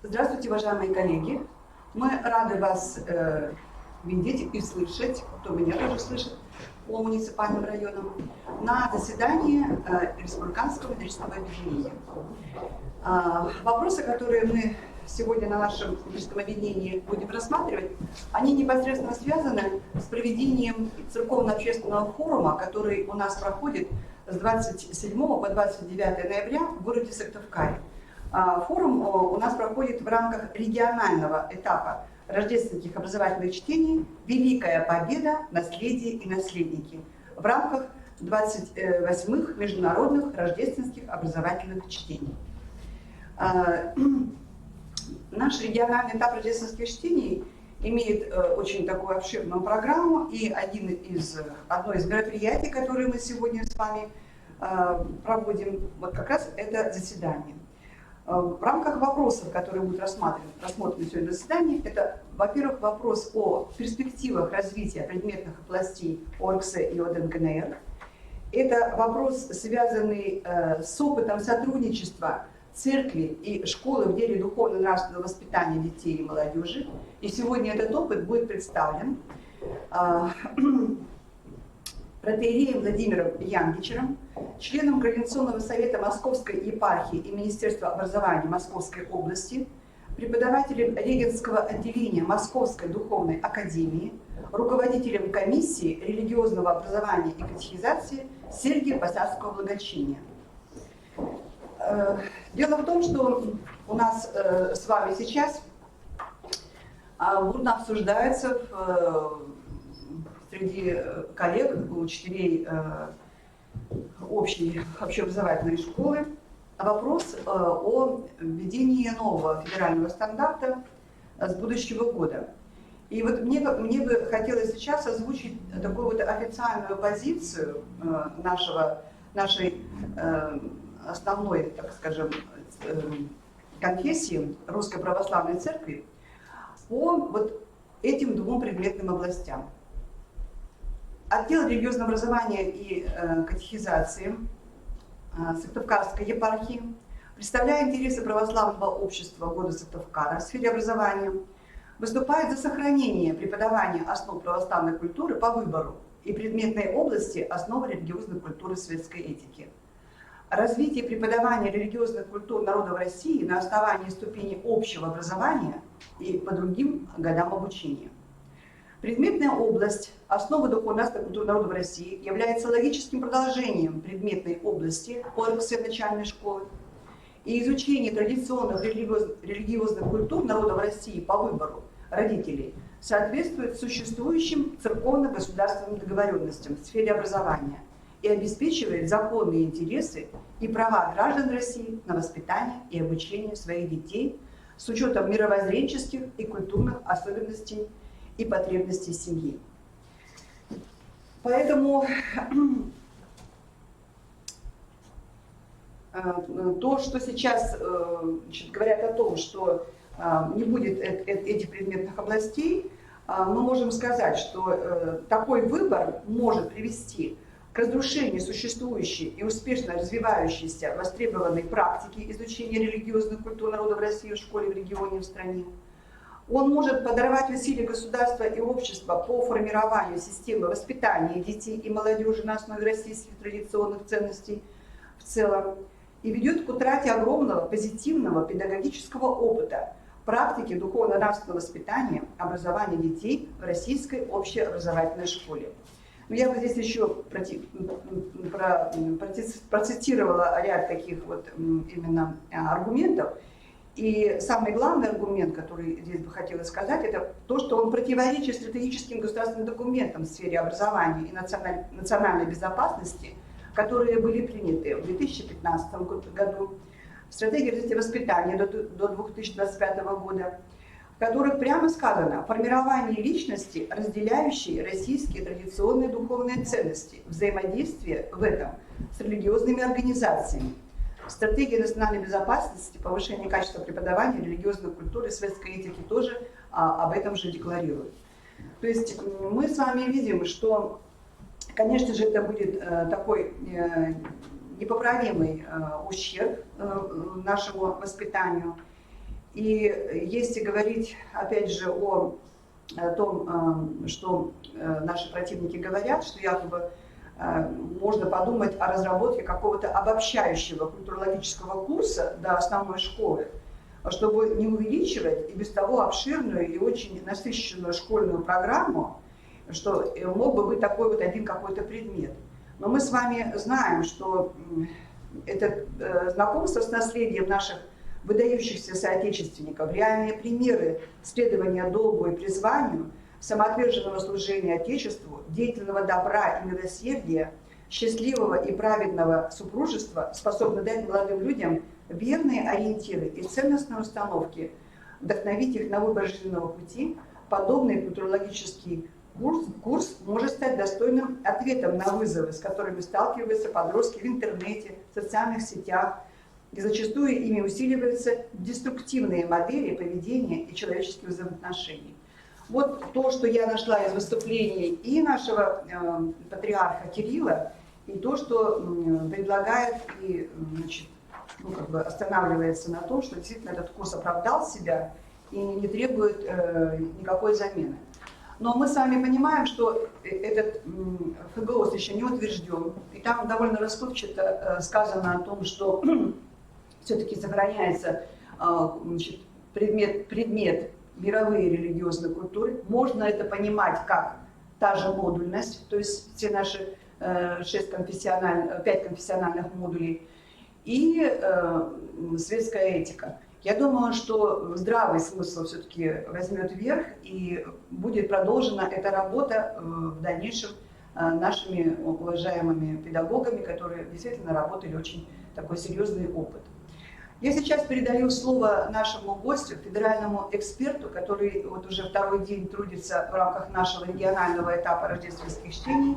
Здравствуйте, уважаемые коллеги. Мы рады вас видеть и слышать, кто меня тоже слышит по муниципальным районам, на заседании Республиканского методического объединения. Вопросы, которые мы сегодня на нашем методическом объединении будем рассматривать, они непосредственно связаны с проведением церковно-общественного форума, который у нас проходит с 27 по 29 ноября в городе Сыктывкаре. Форум у нас проходит в рамках регионального этапа рождественских образовательных чтений «Великая победа. Наследие и наследники» в рамках 28-х международных рождественских образовательных чтений. Наш региональный этап рождественских чтений имеет очень такую обширную программу, и одно из мероприятий, которые мы сегодня с вами проводим, вот как раз это заседание. В рамках вопросов, которые будут рассмотрены сегодня на заседании, это, во-первых, вопрос о перспективах развития предметных областей ОРКС и ОДНКНР. Это вопрос, связанный с опытом сотрудничества церкви и школы в деле духовно-нравственного воспитания детей и молодежи. И сегодня этот опыт будет представлен протоиереем Владимиром Янгичером, членом Координационного совета Московской епархии и Министерства образования Московской области, преподавателем Регенского отделения Московской духовной академии, руководителем комиссии религиозного образования и катехизации Сергия Посадского благочиния. Дело в том, что у нас с вами сейчас бурно обсуждается среди коллег, учителей общеобразовательной школы вопрос о введении нового федерального стандарта с будущего года. И вот мне бы хотелось сейчас озвучить такую вот официальную позицию нашей основной, так скажем, конфессии Русской Православной Церкви по вот этим двум предметным областям. Отдел религиозного образования и катехизации Сыктывкарской епархии, представляя интересы православного общества города Сыктывкара в сфере образования, выступает за сохранение преподавания основ православной культуры по выбору и предметной области основы религиозной культуры и светской этики. Развитие преподавания религиозных культур народов России на основании ступени общего образования и по другим годам обучения. Предметная область «Основы духовно-нравственной культуры народов России» является логическим продолжением предметной области ОРКС начальной школы, и изучение традиционных религиозных культур народов России по выбору родителей соответствует существующим церковно-государственным договоренностям в сфере образования и обеспечивает законные интересы и права граждан России на воспитание и обучение своих детей с учетом мировоззренческих и культурных особенностей и потребностей семьи. Поэтому то, что сейчас говорят о том, что не будет этих предметных областей, мы можем сказать, что такой выбор может привести к разрушению существующей и успешно развивающейся востребованной практики изучения религиозных культур народов России в школе, в регионе, в стране. Он может подорвать усилия государства и общества по формированию системы воспитания детей и молодежи на основе российских традиционных ценностей в целом и ведет к утрате огромного позитивного педагогического опыта практики духовно-нравственного воспитания, образования детей в российской общеобразовательной школе. Но я бы здесь еще процитировала ряд таких вот именно аргументов. И самый главный аргумент, который здесь бы хотела сказать, это то, что он противоречит стратегическим государственным документам в сфере образования и национальной безопасности, которые были приняты в 2015 году, в стратегии развития воспитания до 2025 года, в которых прямо сказано о формировании личности, разделяющей российские традиционные духовные ценности, взаимодействие в этом с религиозными организациями. Стратегия национальной безопасности, повышение качества преподавания религиозной культуры и светской этики тоже об этом же декларирует. То есть мы с вами видим, что, конечно же, это будет такой непоправимый ущерб нашему воспитанию. И если говорить, опять же, о том, что наши противники говорят, что якобы можно подумать о разработке какого-то обобщающего культурологического курса до основной школы, чтобы не увеличивать и без того обширную и очень насыщенную школьную программу, что мог бы быть такой вот один какой-то предмет. Но мы с вами знаем, что это знакомство с наследием наших выдающихся соотечественников, реальные примеры следования долгу и призванию, самоотверженного служения Отечеству, деятельного добра и милосердия, счастливого и праведного супружества способны дать молодым людям верные ориентиры и ценностные установки, вдохновить их на выбор жизненного пути. Подобный культурологический курс может стать достойным ответом на вызовы, с которыми сталкиваются подростки в интернете, в социальных сетях, и зачастую ими усиливаются деструктивные модели поведения и человеческих взаимоотношений. Вот то, что я нашла из выступлений и нашего патриарха Кирилла, и то, что предлагает и, значит, останавливается на том, что действительно этот курс оправдал себя и не требует никакой замены. Но мы с вами понимаем, что этот ФГОС еще не утвержден, и там довольно расплывчато сказано о том, что все-таки сохраняется, значит, предмет мировые религиозные культуры. Можно это понимать как та же модульность, то есть все наши 5 конфессиональных модулей, и светская этика. Я думаю, что здравый смысл все-таки возьмет верх, и будет продолжена эта работа в дальнейшем нашими уважаемыми педагогами, которые действительно работали очень такой серьезный опыт. Я сейчас передаю слово нашему гостю, федеральному эксперту, который вот уже второй день трудится в рамках нашего регионального этапа рождественских чтений,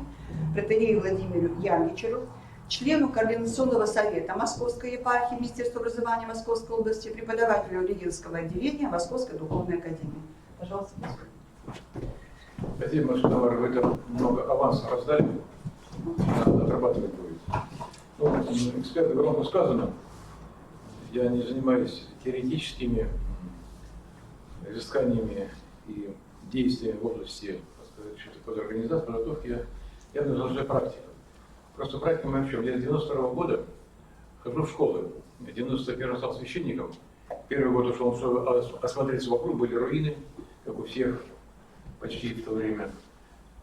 протоиерею Владимиру Янгичеру, члену Координационного совета Московской епархии Министерства образования Московской области, преподавателю Ленинского отделения Московской духовной академии. Пожалуйста. Спасибо, Тамара, вы там много аванса раздали, надо отрабатывать будет. Ну, эксперты громко сказано, я не занимаюсь теоретическими изысканиями и действиями в области, организации, подготовки, я называю практикой. Просто практика в чем? Я с 92-го года хожу в школы. В 91-м стал священником. Первый год ушел, чтобы осмотреться вокруг, были руины, как у всех, почти в то время.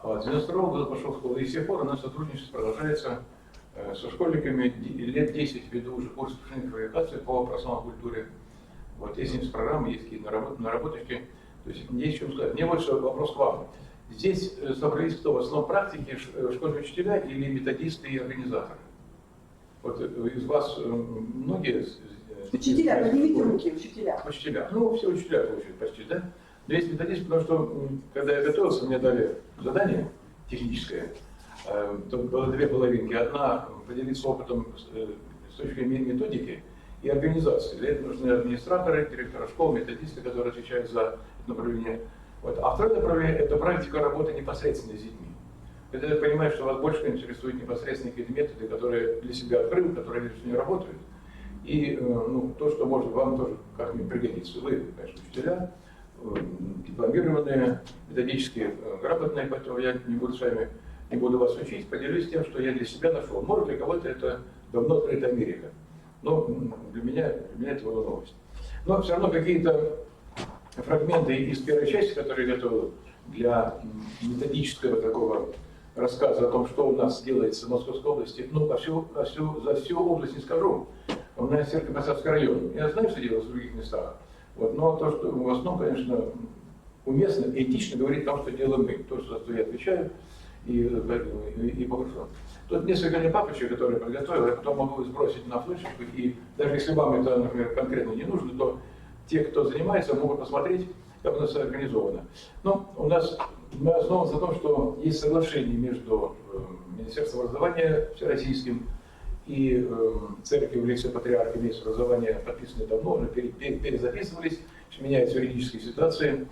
А с 92-го года пошел в школу. И с тех пор у нас сотрудничество продолжается со школьниками. Лет 10 веду уже курс квалификации по православной культуре. Вот есть программы, есть какие-то наработочки. То есть есть что сказать. Мне вот что вопрос к вам. Здесь собрались кто? В основном практики, школьные учителя или методисты и организаторы? Вот из вас многие... Учителя, поднимите руки, учителя. Учителя. Ну, все учителя получают почти, да? Но есть методисты, потому что, когда я готовился, мне дали задание техническое. Тут было две половинки. Одна — поделиться опытом с точки зрения методики и организации. Для этого нужны администраторы, директора школ, методисты, которые отвечают за это направление. Вот. А второе направление — это практика работы непосредственно с детьми. Это я понимаю, что вас больше интересуют непосредственно какие-то методы, которые для себя открыл, которые вижу, что не работают. И ну, то, что может вам тоже как-нибудь пригодиться. Вы, конечно, учителя, дипломированные, методически грамотные, поэтому я не буду вас учить, поделюсь тем, что я для себя нашел. Может, для кого-то это давно открытая Америка. Но для меня это была новость. Но все равно какие-то фрагменты из первой части, которые я готовил для методического такого рассказа о том, что у нас делается в Московской области. Ну, за всю область не скажу. У нас Северо-Посадский район. Я знаю, что делается в других местах. Вот, но то, что в основном, конечно, уместно и этично говорить о том, что делаем мы. То, за что я отвечаю, и попрошу. Тут несколько папочек, которые я подготовил, я потом могу сбросить на флешечку. И даже если вам это, например, конкретно не нужно, то те, кто занимается, могут посмотреть, как у нас организовано. Но у нас мы основаны на том, что есть соглашение между Министерством образования всероссийским и церковью в лице патриарха Министерства образования, подписаны давно, уже перезаписывались, меняются юридические ситуации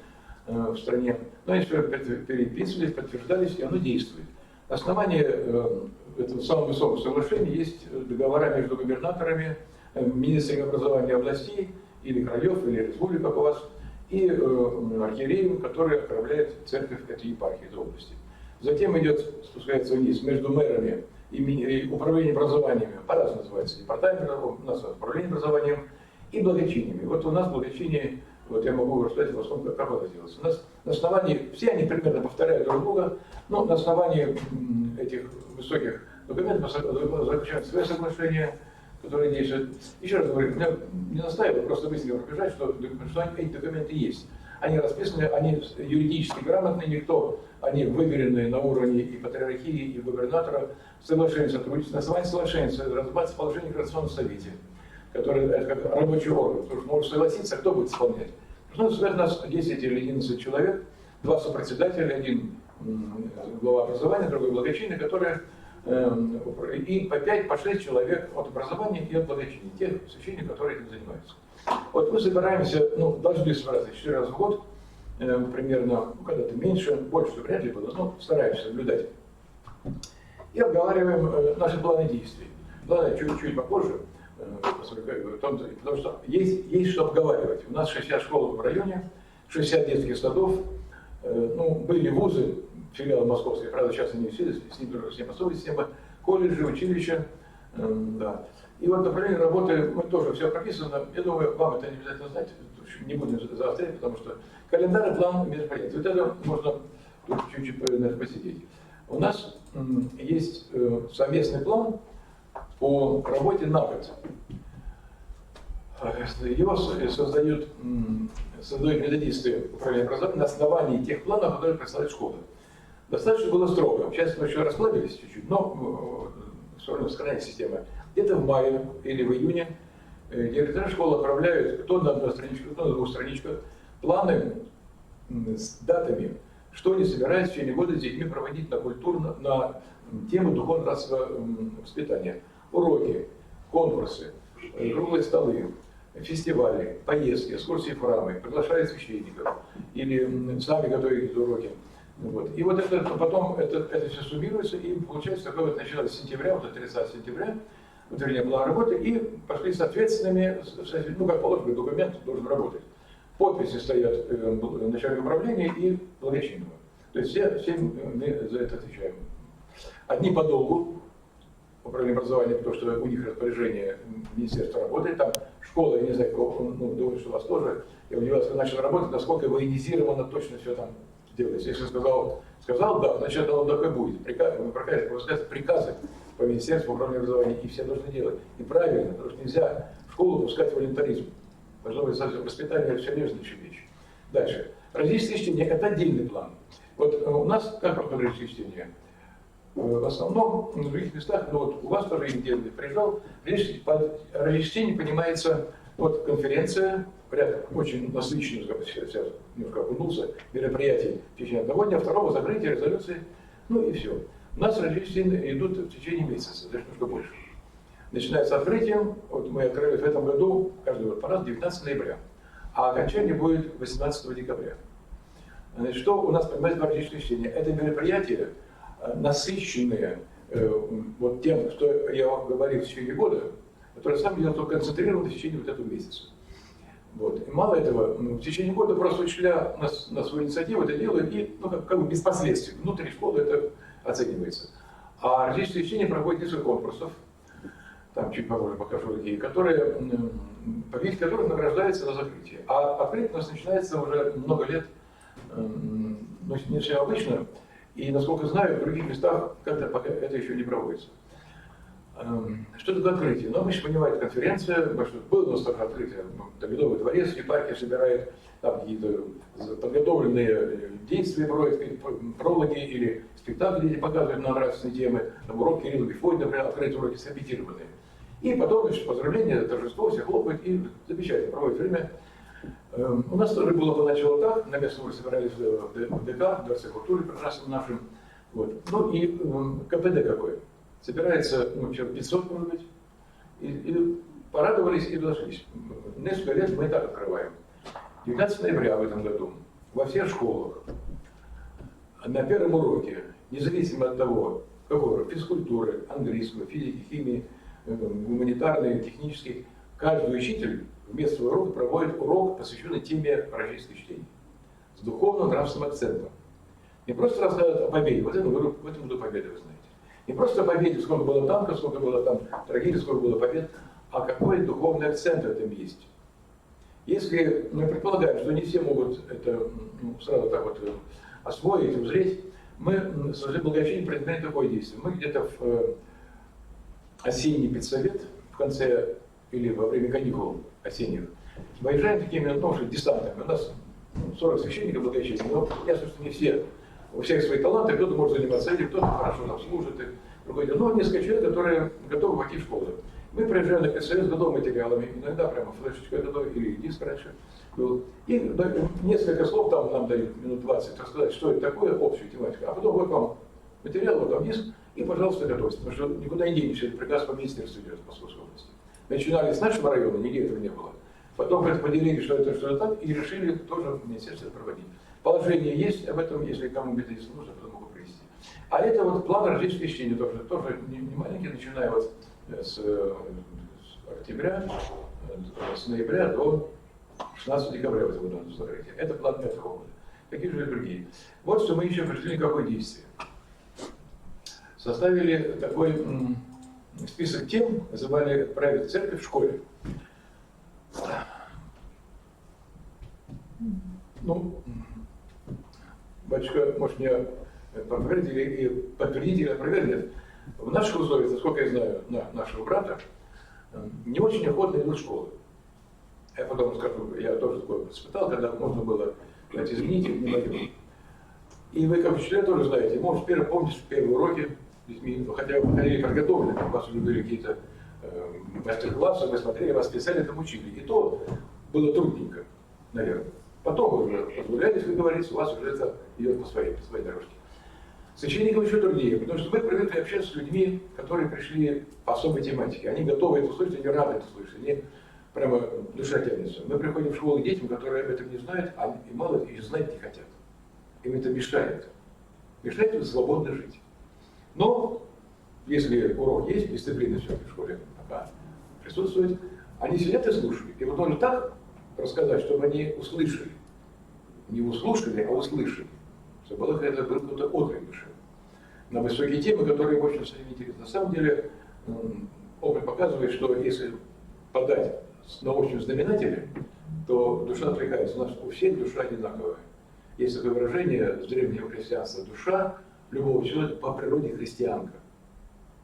в стране. Но они переписывались, подтверждались, и оно действует. Основание этого самого высокого соглашения есть договора между губернаторами, министрами образования областей или краев, или республик, как у вас, и архиереем, который окормляет церковь этой епархии, этой области. Затем идет, спускается вниз между мэрами и управлением образованиями, по-разному называется, департамент, у нас управление образованием, и благочиниями. Вот у нас благочиние, вот я могу рассказать в основном, как это делается. У нас на основании, все они примерно повторяют друг друга, но на основании этих высоких документов заключают свои соглашения, которые действуют. Еще раз говорю, меня не настаиваю, просто быстренько пробежать, что эти документы есть. Они расписаны, они юридически грамотные, никто, они выверены на уровне и патриархии, и губернатора, соглашение сотрудничества. На основании соглашения разрабатывается положение в Координационном совете, который это как рабочий орган, потому что может согласиться, а кто будет исполнять. Ну, у нас 10 или 11 человек, 2 сопредседателя, один глава образования, другой благочинный, которые и по 5, по 6 человек от образования и от благочиния, тех священников, которые этим занимаются. Вот мы собираемся, ну, должны собираться 4 раза в год, примерно, ну, когда-то меньше, больше вряд ли было, но стараемся соблюдать. И обговариваем наши планы действий. Планы чуть-чуть попозже, потому что есть что обговаривать. У нас 60 школ в районе, 60 детских садов, ну, были вузы, филиалы московские, правда, сейчас они все, с ним особая система, колледжи, училища, да. И вот направление работы, мы тоже все прописано, я думаю, вам это не обязательно знать, не будем заострять, потому что календарь и план мероприятий. Вот это можно тут чуть-чуть посидеть. У нас есть совместный план по работе на год. Его создают методисты управления образованием на основании тех планов, которые представляет школа. Достаточно было строго. Сейчас мы еще расслабились чуть-чуть, но все равно сохраняется система. Где-то в мае или в июне директора школы отправляют кто на одну страничку, кто на 2 страничках планы с датами, что они собираются в течение года с детьми проводить на тему духовно-расового воспитания. Уроки, конкурсы, круглые столы, фестивали, поездки, экскурсии в храмы, приглашают священников или сами готовят эти уроки. Вот. И вот это, потом это все суммируется, и получается, такое вот началось с сентября, вот 30 сентября, вот вернее была работа, и пошли с ответственными, ну как положено, документ должен работать. Подписи стоят начальника управления и благочинного. То есть все мы за это отвечаем. Одни по долгу, управление образования, потому что у них распоряжение министерства работает, там школа, я не знаю, ну, думаю, что у вас тоже, я удивился, когда начал работать, насколько военизировано точно все там делается. Если сказал да, значит оно так и будет. Приказы по министерству управления образования, и все должны делать. И правильно, потому что нельзя в школу пускать волонтаризм. Должно быть воспитание серьезнейшая вещь. Дальше. Родительское чтение – это отдельный план. Вот у нас как проходит родительское чтение? В основном в других местах, но вот у вас тоже где приезжал, под родительское понимается вот конференция, ряд очень насыщенных, сейчас немножко окунулся, мероприятий в течение одного дня, второго закрытия, резолюции, ну и все. У нас родительские идут в течение месяца, даже немножко больше. Начинается открытием, вот мы открыли в этом году, каждый год по раз, 19 ноября, а окончание будет 18 декабря. Значит, что у нас понимает родительское чтение? Это мероприятия, насыщенные вот тем, что я вам говорил в течение года, которые на самом деле только концентрированы в течение вот этого месяца. Вот. И мало этого, в течение года просто учителя на свою инициативу это делают, и ну, как бы без последствий. Внутри школы это оценивается. А родительское чтение проходит несколько конкурсов, там чуть попозже покажу какие, которые, победитель которых награждается на закрытие. А открытие у нас начинается уже много лет, ну, не все обычно, и, насколько знаю, в других местах как-то пока это еще не проводится. Что такое открытие? Ну, обычно понимает конференция, потому что было у нас такое открытие, Ледовый дворец, епархия собирает там какие-то подготовленные действия, проводит прологи или спектакли, где показывают на нравственные темы, там урок Кирилла Мефодия, например, открытые уроки срепетированные. И потом, значит, поздравления, торжество, все хлопают и замечательно проводят время. У нас тоже было поначалу так, на местном уровне собирались в ДК, в Дворце культуры прекрасном нашем. Вот. Ну и КПД какой. Собирается, ну, человек 500, может быть, и порадовались и разошлись. Несколько лет мы и так открываем. 19 ноября в этом году во всех школах на первом уроке, независимо от того, какой урок, физкультуры, английского, физики, химии, гуманитарной, технической, каждый учитель вместо своего урока проводит урок, посвященный теме рождественских чтений, с духовным нравственным акцентом. Не просто рассказывают о победе, в этом году победы, вы знаете. Не просто о победе, сколько было танков, сколько было там трагедий, сколько было побед, а какой духовный акцент в этом есть. Если мы предполагаем, что не все могут это сразу так вот освоить, узреть, мы с благоговением предпринимаем такое действие. Мы где-то в осенний педсовет, в конце или во время каникул осенних, выезжаем такими, ну, десантами. У нас 40 священников благочестия, но ясно, что не все. У всех свои таланты, кто-то может заниматься этим, кто-то хорошо там служит, и другой день. Но несколько человек, которые готовы пойти в школу. Мы приезжаем на педсовет с готовыми материалами, иногда прямо флешечкой готовы, или диск раньше был. И несколько слов там нам дают, минут 20, рассказать, что это такое, общую тематику. А потом вот вам материал, вот вам диск, и, пожалуйста, готовьте. Потому что никуда не денешься, это приказ по министерству идет в Московской области. Начинали с нашего района, нигде этого не было. Потом поделили, что это так, и решили тоже в министерстве проводить. Положение есть об этом, если кому-то если нужно, потом могу привести. А это вот план рождественских чтений, тоже не маленький, начиная вот с октября, с ноября до 16 декабря в этом году закрытия. Это план этого года. Какие же и другие. Вот что мы еще пришли, какое действие. Составили такой список тем, называли «Править церковь в школе». Ну, батюшка, может, мне подтвердить или опровергнет. В наших условиях, насколько я знаю, нашего брата, не очень охотно идут в школу. Я потом скажу, я тоже такое испытал, когда можно было сказать, извините, не мое. И вы, как учителя, тоже знаете, может, помните, первые уроки с детьми, хотя вы ходили подготовлены, вас уже были какие-то мастер-классы, вы смотрели, вас специально там учили. И то было трудненько, наверное. Потом вы уже позволяетесь, как говорится, у вас уже это идет по своей дорожке. Священникам еще труднее, потому что мы привыкли общаться с людьми, которые пришли по особой тематике. Они готовы это услышать, они рады это слышать, они прямо душа тянется. Мы приходим в школу к детям, которые об этом не знают, и мало и знать не хотят. Им это мешает. Мешает им свободно жить. Но если урок есть, дисциплина все-таки в школе пока присутствует, они сидят и слушают. И вот нужно так рассказать, чтобы они услышали. Не услышали, а услышали. Чтобы было какой-то отклик души. На высокие темы, которые очень сильно интересны. На самом деле, опыт показывает, что если подать на общем знаменателе, то душа отвлекается. У нас у всех душа одинаковая. Есть такое выражение с древнего христианства: душа любого человека по природе христианка.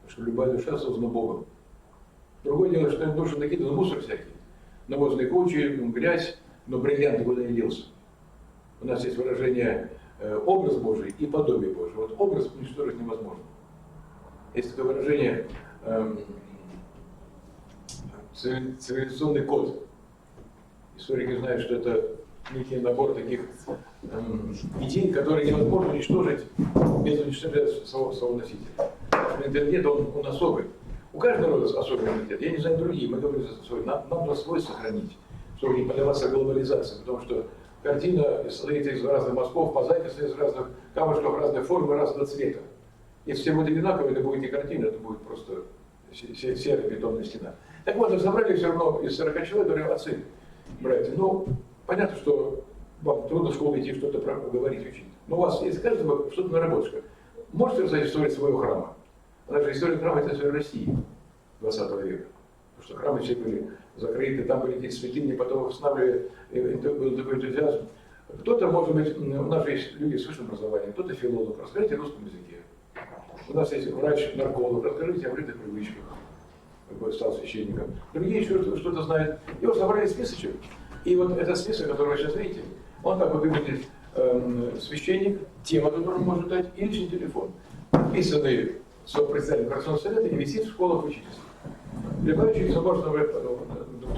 Потому что любая душа создана Богом. Другое дело, что им душу накидывают мусор всякий. Навозные кучи, грязь, но бриллиант никуда не делся. У нас есть выражение образ Божий и подобие Божие. Вот образ уничтожить невозможно. Есть такое выражение цивилизационный код. Историки знают, что это некий набор таких идей, которые невозможно уничтожить без уничтожения своего носителя. Менталитет, он особый. У каждого рода особый менталитет. Я не знаю другие, мы говорим за свой. Нам нужно свой сохранить, чтобы не поддаваться глобализации, потому что картина состоит из разных мазков, мозаика состоит из разных камушков, разной формы, разного цвета. Если все будет одинаково, это будет не картина, это будет просто серая бетонная стена. Так вот, собрали все равно из 40 человек, говорю, отцы, братья, ну, понятно, что вам трудно в школу идти, что-то говорить, учить. Но у вас есть каждого что-то наработка. Можете рассказать историю своего храма? Она же история храма — это история России 20 века. Потому что храмы все были закрыты, там были какие-то святыни, потом восстанавливали, был такой энтузиазм. Кто-то, может быть, у нас же есть люди с высшим образованием, кто-то филолог, расскажите о русском языке. У нас есть врач-нарколог, расскажите о вредных привычках, какой стал священником. Другие еще что-то знают. И вот собрали списочек. И вот этот список, который вы сейчас видите, он так вот выглядит: священник, тема, которую он может дать, и личный телефон. Подписанный председателем Координационного совета и висит в школах учительства. Любая ученица может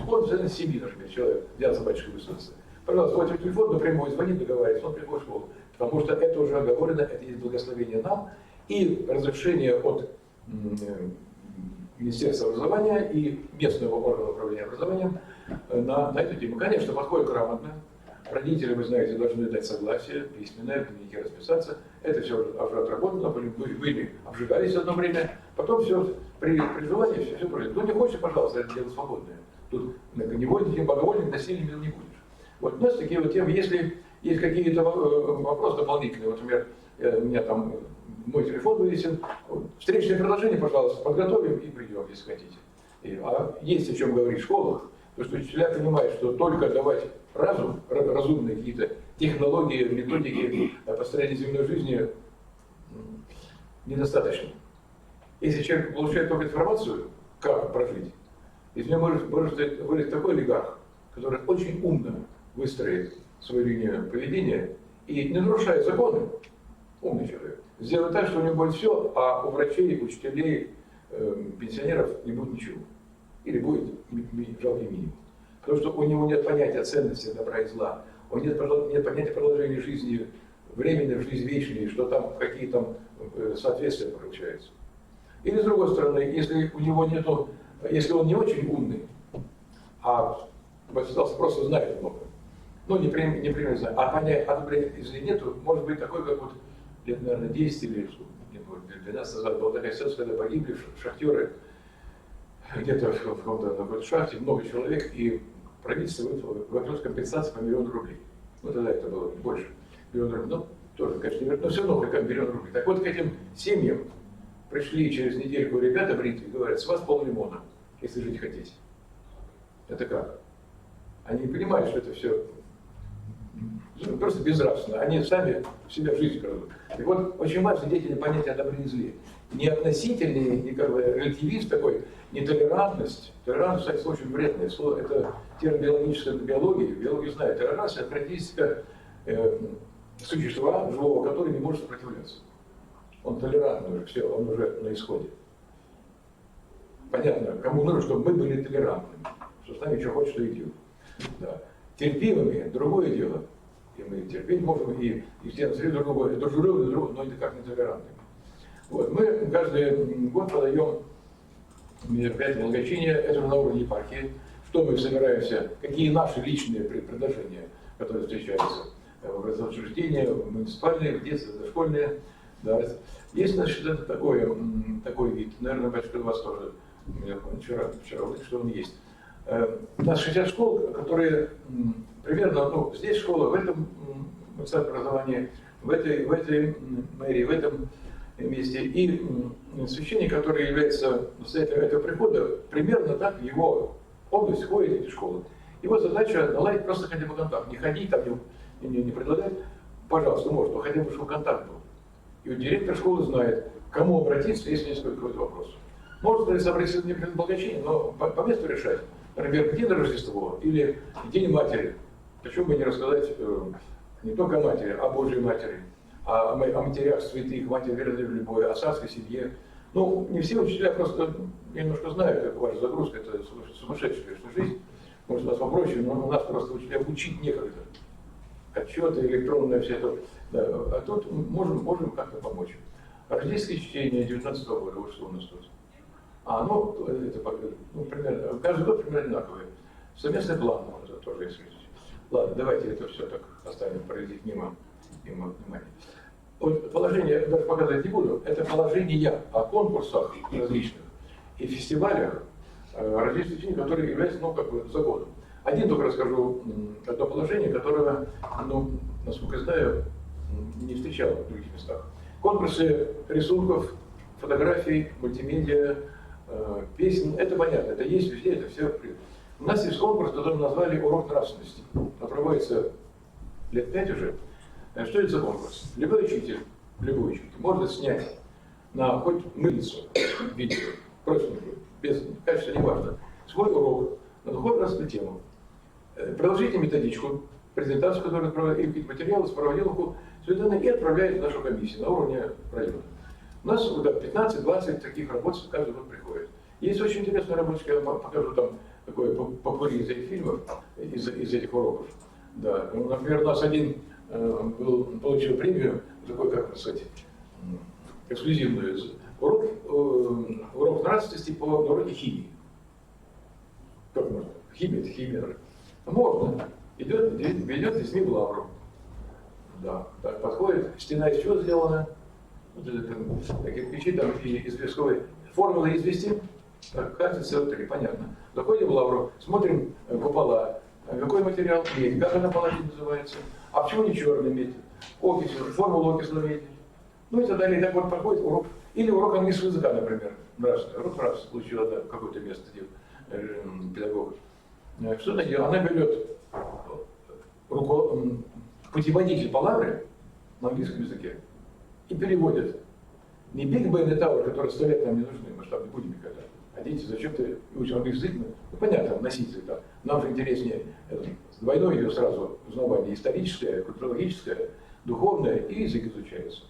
вход в семьи, например, человек взялся батюшкой высунуться. Пожалуйста, вот телефон напрямую звонит, договаривается, он приходит в школу. Потому что это уже оговорено, это есть благословение нам и разрешение от Министерства образования и местного органа управления образованием на эту тему. Конечно, подходит грамотно. Родители, вы знаете, должны дать согласие, письменное, в дневнике расписаться. Это все уже отработано, были, обжигались одно время. Потом все, при желании все пройдет. Ну не хочешь, пожалуйста, это дело свободное. Тут невольник, боговольник, насильник не будешь. Вот у нас такие вот темы, если есть какие-то вопросы дополнительные, вот, например, у меня там мой телефон вывесен, встречное предложение, пожалуйста, подготовим и придем, если хотите. А есть о чем говорить в школах, потому что учителя понимают, что только давать разумные какие-то технологии, методики построения земной жизни недостаточно. Если человек получает только информацию, как прожить, из него может вырасти такой олигарх, который очень умно выстроит свою линию поведения и, не нарушая законы, умный человек, сделает так, что у него будет все, а у врачей, учителей, пенсионеров не будет ничего. Или будет жалкий минимум. Потому что у него нет понятия ценности добра и зла, у него нет понятия продолжения жизни временной, жизни вечной, что там, какие там соответствия получаются. Или с другой стороны, если у него нету, если он не очень умный, а просто знает много, ну, непременно знает, а понять, если нету, может быть такой, как вот лет, наверное, 10 или 12 назад была такая ситуация, когда погибли шахтеры где-то в какой-то шахте, много человек, и правительство выплатило компенсацию по $1 000 000 рублей. Ну, тогда это было больше $1 000 000 рублей, ну, тоже, конечно, но все равно как $1 000 000 рублей. Так вот, к этим семьям пришли через недельку ребята бритвы и говорят, с вас пол-лимона, если жить хотите. Это как? Они не понимают, что это все просто безнравственно. Они сами в себя жизнь крадут. И вот очень важно деятельное понятие о добре и зле. Не относительный, не как бы релятивизм такой, нетолерантность. Толерантность, кстати, очень вредное слово. Это термин биологической биологии. Биология знает. Толерантность – это характеристика существа живого, который не может сопротивляться. Он толерантный уже, все, он уже на исходе. Понятно, кому нужно, чтобы мы были толерантными. Что с нами что хочет, что и делать. Да. Терпимыми – другое дело. И мы терпеть можем, и всем друг друга, дружелюбны, но никак не толерантными. Вот. Мы каждый год подаем мероприятие благочиния, это на уровне епархии, что мы собираемся, какие наши личные предложения, которые встречаются в образовательных учреждениях, в муниципальные, в детские, дошкольные. Да. Есть, значит, это такой вид, наверное, батюшка, у вас тоже, вчера что он есть. У нас 60 школ, которые примерно, ну, здесь школа, в этом центре образования, в этой мэрии, в этом месте. И священник, который является настоятелем этого прихода, примерно так в его область ходит эти школы. Его задача наладить просто хотя бы контакт. Не ходить там, не предлагать, пожалуйста, может, но хотя бы чтобы контакт был. И вот директор школы знает, к кому обратиться, если есть какой-то вопрос. Может, обратиться не к благочинию, но по месту решать. Например, день Рождества или День Матери. Почему бы не рассказать не только о матери, а о Божьей Матери, о матерях святых, матери верной в любой, о царской семье. Ну, не все учителя просто немножко знают, как ваша загрузка, это сумасшедшая, конечно, жизнь. Может, у нас попроще, но у нас просто учителя учить некогда. Отчеты, электронное все это. Да. А тут можем как-то помочь. Рождественские чтения 19-го года, вот что у нас тут. Ну, это примерно, каждый год примерно одинаковые. Совместный план можно тоже исследовать. Ладно, давайте это все так оставим, пройдите мимо внимания. Вот положение, даже показывать не буду, это положение о конкурсах различных и фестивалях различных чтений, которые являются, ну, как бы законом. Один только расскажу, одно положение, которое, ну, насколько я знаю, не встречал в других местах. Конкурсы рисунков, фотографий, мультимедиа, песен, это понятно, это есть везде, это все. У нас есть конкурс, который назвали «Урок нравственности». Он проводится лет 5 уже. Что это за конкурс? Любой учитель может снять на хоть мыльницу видео, простенькую, без качества не важно, свой урок на духовно-нравственную тему. Приложите методичку, презентацию, которую отправляет, и какие-то материалы, сопроводилку, и отправляет в нашу комиссию на уровне района. У нас 15-20 таких работ каждый год приходит. Есть очень интересная работа, я покажу там такое попури из этих фильмов, из этих уроков. Да. Например, у нас один получил премию, такой, как сказать, эксклюзивную, урок нравственности по уроке химии. Как можно? Химия, это химия. Можно. Ведет из СМИ в лавру. Да. Так, подходит, стена из чего сделана? Кирпичи там из песковой формулы извести, Так, каждый CO3, понятно. Заходим в лавру, смотрим купола. Какой материал? Медь. Как она по латыни называется? А почему не черный медь? Окись, формулу окисла меди. Ну и так далее. И так вот проходит урок. Или урок английского языка, например. Нравственный. Урок нравственный. Получила какое-то место педагог. Что она делает? Она берет путеводитель по лавре на английском языке и переводит. Не Big Ben и Tower, которые 100 лет нам не нужны, мы же там не будем никогда. А дети, зачем ты учишь английский язык? Ну, понятно, носитель там. Нам же интереснее двойное идет сразу узнавание историческое, культурологическое, духовное, и язык изучается.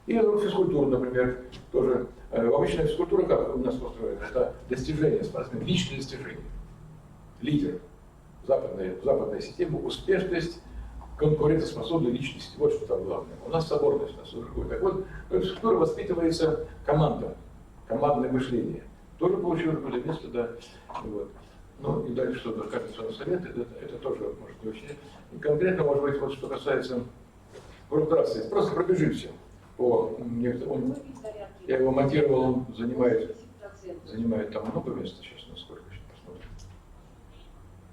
И физкультура, например, тоже. Обычная физкультура как у нас устроена? Это достижение спортсмена, личное достижение. Лидер в западной системе, успешность, конкурентоспособной личности. Вот что там главное. У нас соборность, у нас все другое. Так вот, в физкультуре воспитывается команда, командное мышление. Тоже получилось какое-то место, да. Вот. Ну и дальше что-то, как совет, это тоже может не очень. И конкретно, может быть, вот что касается трассы, просто пробежимся по некоторым. Я его монтировал, он занимает там много места сейчас, насколько сейчас посмотрим.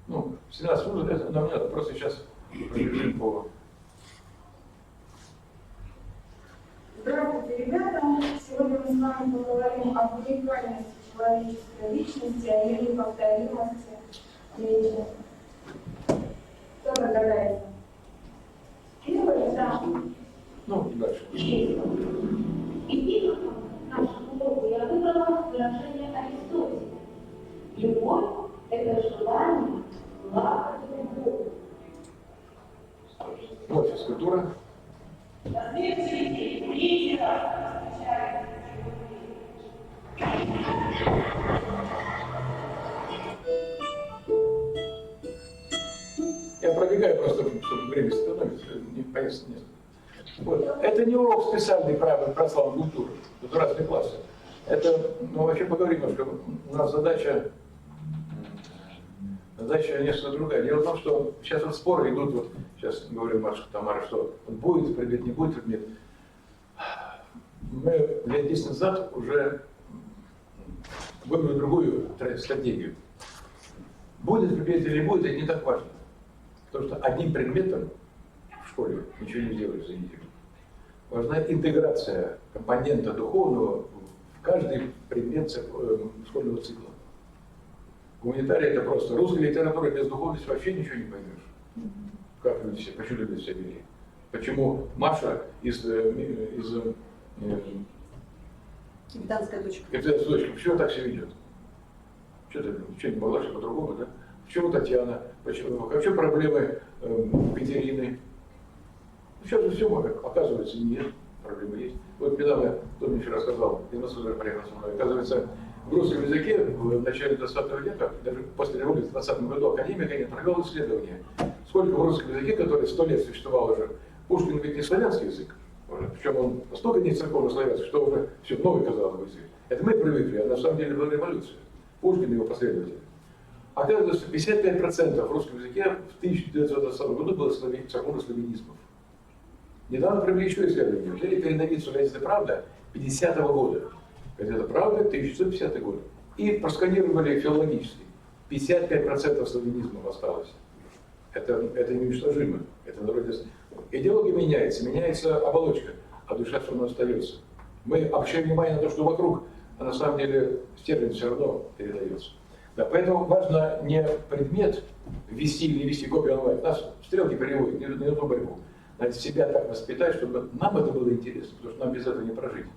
Ну, 17 минут, это нам не надо, просто сейчас пробежим по... Здравствуйте, ребята! Сегодня мы с вами поговорим об уникальности человеческой личности, о ее неповторимости. Кто догадается? Первый, да. Ну, дальше. И первым нашему уроку я выбрала выражение Аристотеля. Любовь – это желание благо другого. Вот физкультура. Я пробегаю просто, чтобы время сэкономить, не поесть нет. Вот. Это не урок специальный православной культуры, это разные классы. Это, ну вообще поговорим немножко, у нас задача несколько другая. Дело в том, что сейчас вот споры идут, вот сейчас говорил Маша Тамара, что будет предмет, не будет предмет. Мы лет 10 назад уже выбрали другую стратегию. Будет предмет или не будет, это не так важно. Потому что одним предметом в школе ничего не сделаешь за неделю. Важна интеграция компонента духовного в каждый предмет школьного цикла. Гуманитарий это просто русская литература без духовности вообще ничего не поймешь. Как люди все, почему любят себя вели? Почему Маша из Капитанская дочка. Капитанская дочка, почему так себя ведет? Что не могла, что по-другому, да? Почему Татьяна? Почему проблемы Катерины? Ну, сейчас же все можно. Оказывается, нет, проблемы есть. Вот недавно, кто мне вчера сказал, из Москвы приехал со мной, оказывается, в русском языке в начале 20 века, даже после революции в 20 году, академик один провел исследование, сколько в русском языке, который 100 лет существовал уже, Пушкин ведь не славянский язык, причем он настолько не церковно-славянский, что уже все новый, казалось бы, язык. Это мы привыкли, а на самом деле была революция. Пушкин и его последователи. Оказывается, 55% в русском языке в 1920 году было церковно-славянизмов. Недавно провели еще исследование. Взяли передовицу газеты «Правда» 50-го года. Газета «Правда» 1950 год. И просканировали филологически. 55% славянизмов осталось. Это неуничтожимо. Это вроде... Идеология меняется оболочка, а душа все равно остается. Мы обращаем внимание на то, что вокруг, а на самом деле стержень все равно передается. Да, поэтому важно не предмет ввести или не ввести копию онлайн. Нас стрелки переводят, не на ту борьбу. Надо себя так воспитать, чтобы нам это было интересно, потому что нам без этого не прожить.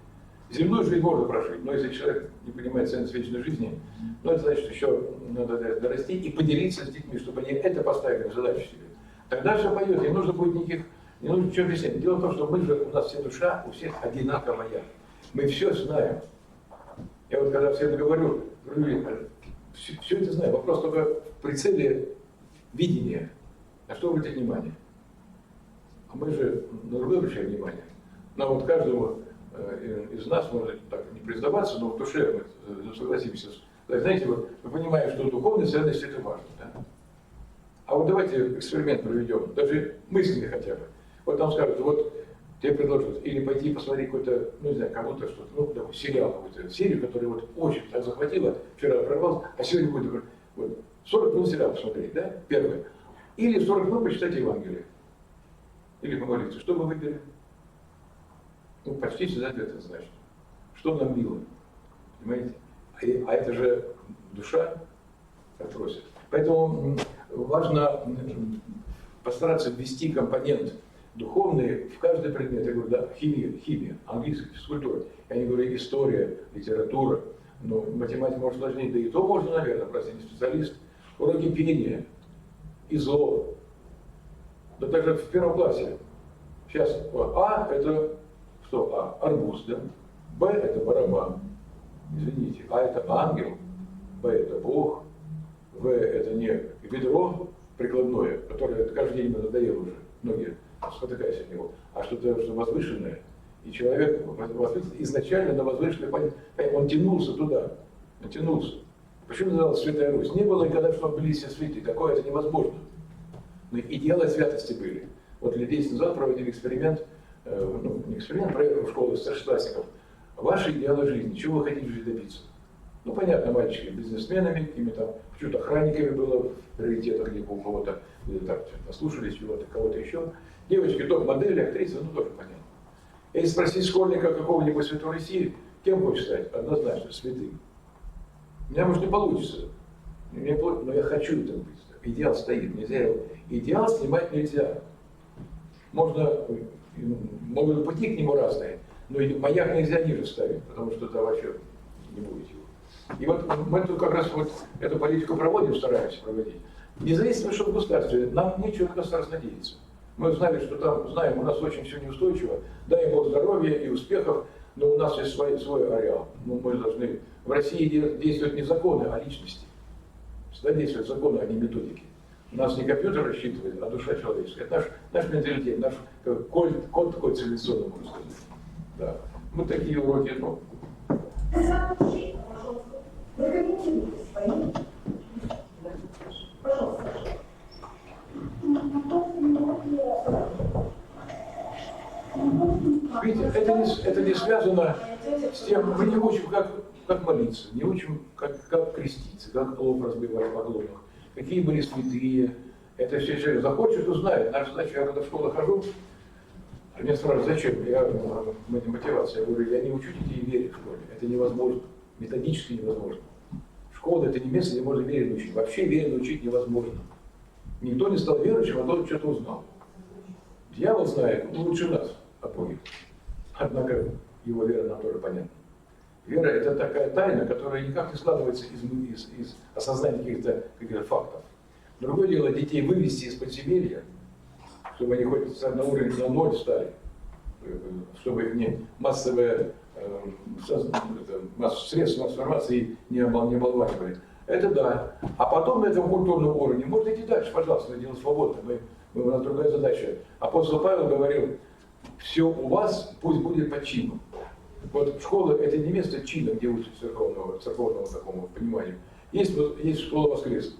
Земную жизнь можно прожить, но если человек не понимает ценность вечной жизни, ну это значит, еще надо дорасти и поделиться с детьми, чтобы они это поставили задачу себе. Тогда все пойдет, не нужно будет никаких, не нужно ничего объяснять. Дело в том, что у нас вся душа у всех одинаковая. Мы все знаем. Я вот когда всем говорю, все это знаю, вопрос только в прицеле видения. На что обратить внимание? А мы же на другое обращаем внимание. Но вот каждому из нас может так не признаваться, но в душе мы согласимся. Знаете, вот мы понимаем, что духовная ценность это важно. Да? А вот давайте эксперимент проведем, даже мысленно хотя бы. Вот нам скажут, вот тебе предложат или пойти посмотреть какой-то, ну не знаю, кого-то что-то, ну, такой сериал какой-то, серию, которая вот очень так захватила, вчера прорвался, а сегодня будет вот, 40 минут сериал посмотреть, да, первое. Или 40 минут почитать Евангелие. Или помолиться. Что мы выберем? Ну, почти всегда это значит. Что нам мило? Понимаете? А это же душа просит. Поэтому важно постараться ввести компонент духовный в каждый предмет. Я говорю, да, химия, английская, физкультура. Я не говорю история, литература, но математика может сложнее, да и то можно, наверное, просто не специалист. Уроки пения, излова. Да даже в первом классе. Сейчас А это что? А, арбуз, да? Б это барабан. Извините, А это ангел, Б это Бог, В это не ведро прикладное, которое каждый день надоело уже, многие спотыкаясь от него, а что-то что возвышенное. И человек изначально на возвышенное, он тянулся туда, он тянулся. Почему называлась Святая Русь? Не было никогда, чтобы были все святые, такое это невозможно. Но идеалы святости были. Вот лет 10 назад проводили эксперимент, ну не эксперимент, проект в школу старшеклассников. Ваши идеалы жизни, чего вы хотите в жизни добиться? Ну понятно, мальчики бизнесменами, ими там, почему-то охранниками было в приоритетах, либо у кого-то так послушались чего-то, кого-то еще. Девочки, топ-модели, актрисы, ну тоже понятно. Если спросить школьника какого-нибудь Святой Руси, кем хочешь стать? Однозначно, святым. У меня, может, не получится, но я хочу это быть. Идеал стоит, нельзя его. Идеал снимать нельзя. Могут пути к нему разные, но маяк нельзя ниже ставить, потому что это вообще не будет его. И вот мы тут как раз вот эту политику проводим, стараемся проводить. Независимо, что в государстве, нам нечего на государство надеяться. Мы знали, что там, знаем, у нас очень все неустойчиво, дай Бог здоровья и успехов, но у нас есть свой ареал. Мы должны... В России действуют не законы, а личности. Всегда действуют законы, а не методики. У нас не компьютер рассчитывает, а душа человеческая. Это наш менталитет, наш код такой цивилизационный, можно сказать. Да. Мы такие уроки, ну... Прокомментируйте свои. Пожалуйста. Видите, это не связано с тем, мы не учим, как молиться, не учим, как креститься, как лоб разбивать в поклонах, какие были святые. Это все человек захочет, узнает. Наша задача, я когда в школу хожу, меня спрашивают, зачем? Я мотивация. Я говорю, я не учу детей верить в школе. Это невозможно. Методически невозможно. Школа — это не место, где можно верить учить. Вообще верить учить невозможно. Никто не стал верующим, а тот что-то узнал. Дьявол знает лучше нас о Боге. Однако его вера нам тоже понятна. Вера — это такая тайна, которая никак не складывается из осознания каких-то фактов. Другое дело — детей вывести из подземелья, чтобы они хоть на уровень на ноль стали, чтобы их не массовые средства информации не оболванивали. Это да. А потом на этом культурном уровне можно идти дальше, пожалуйста, это дело свободно. У нас другая задача. Апостол Павел говорил, все у вас пусть будет по чину. Вот школа — это не место чина, где учат церковного такому пониманию. Есть школа воскресная,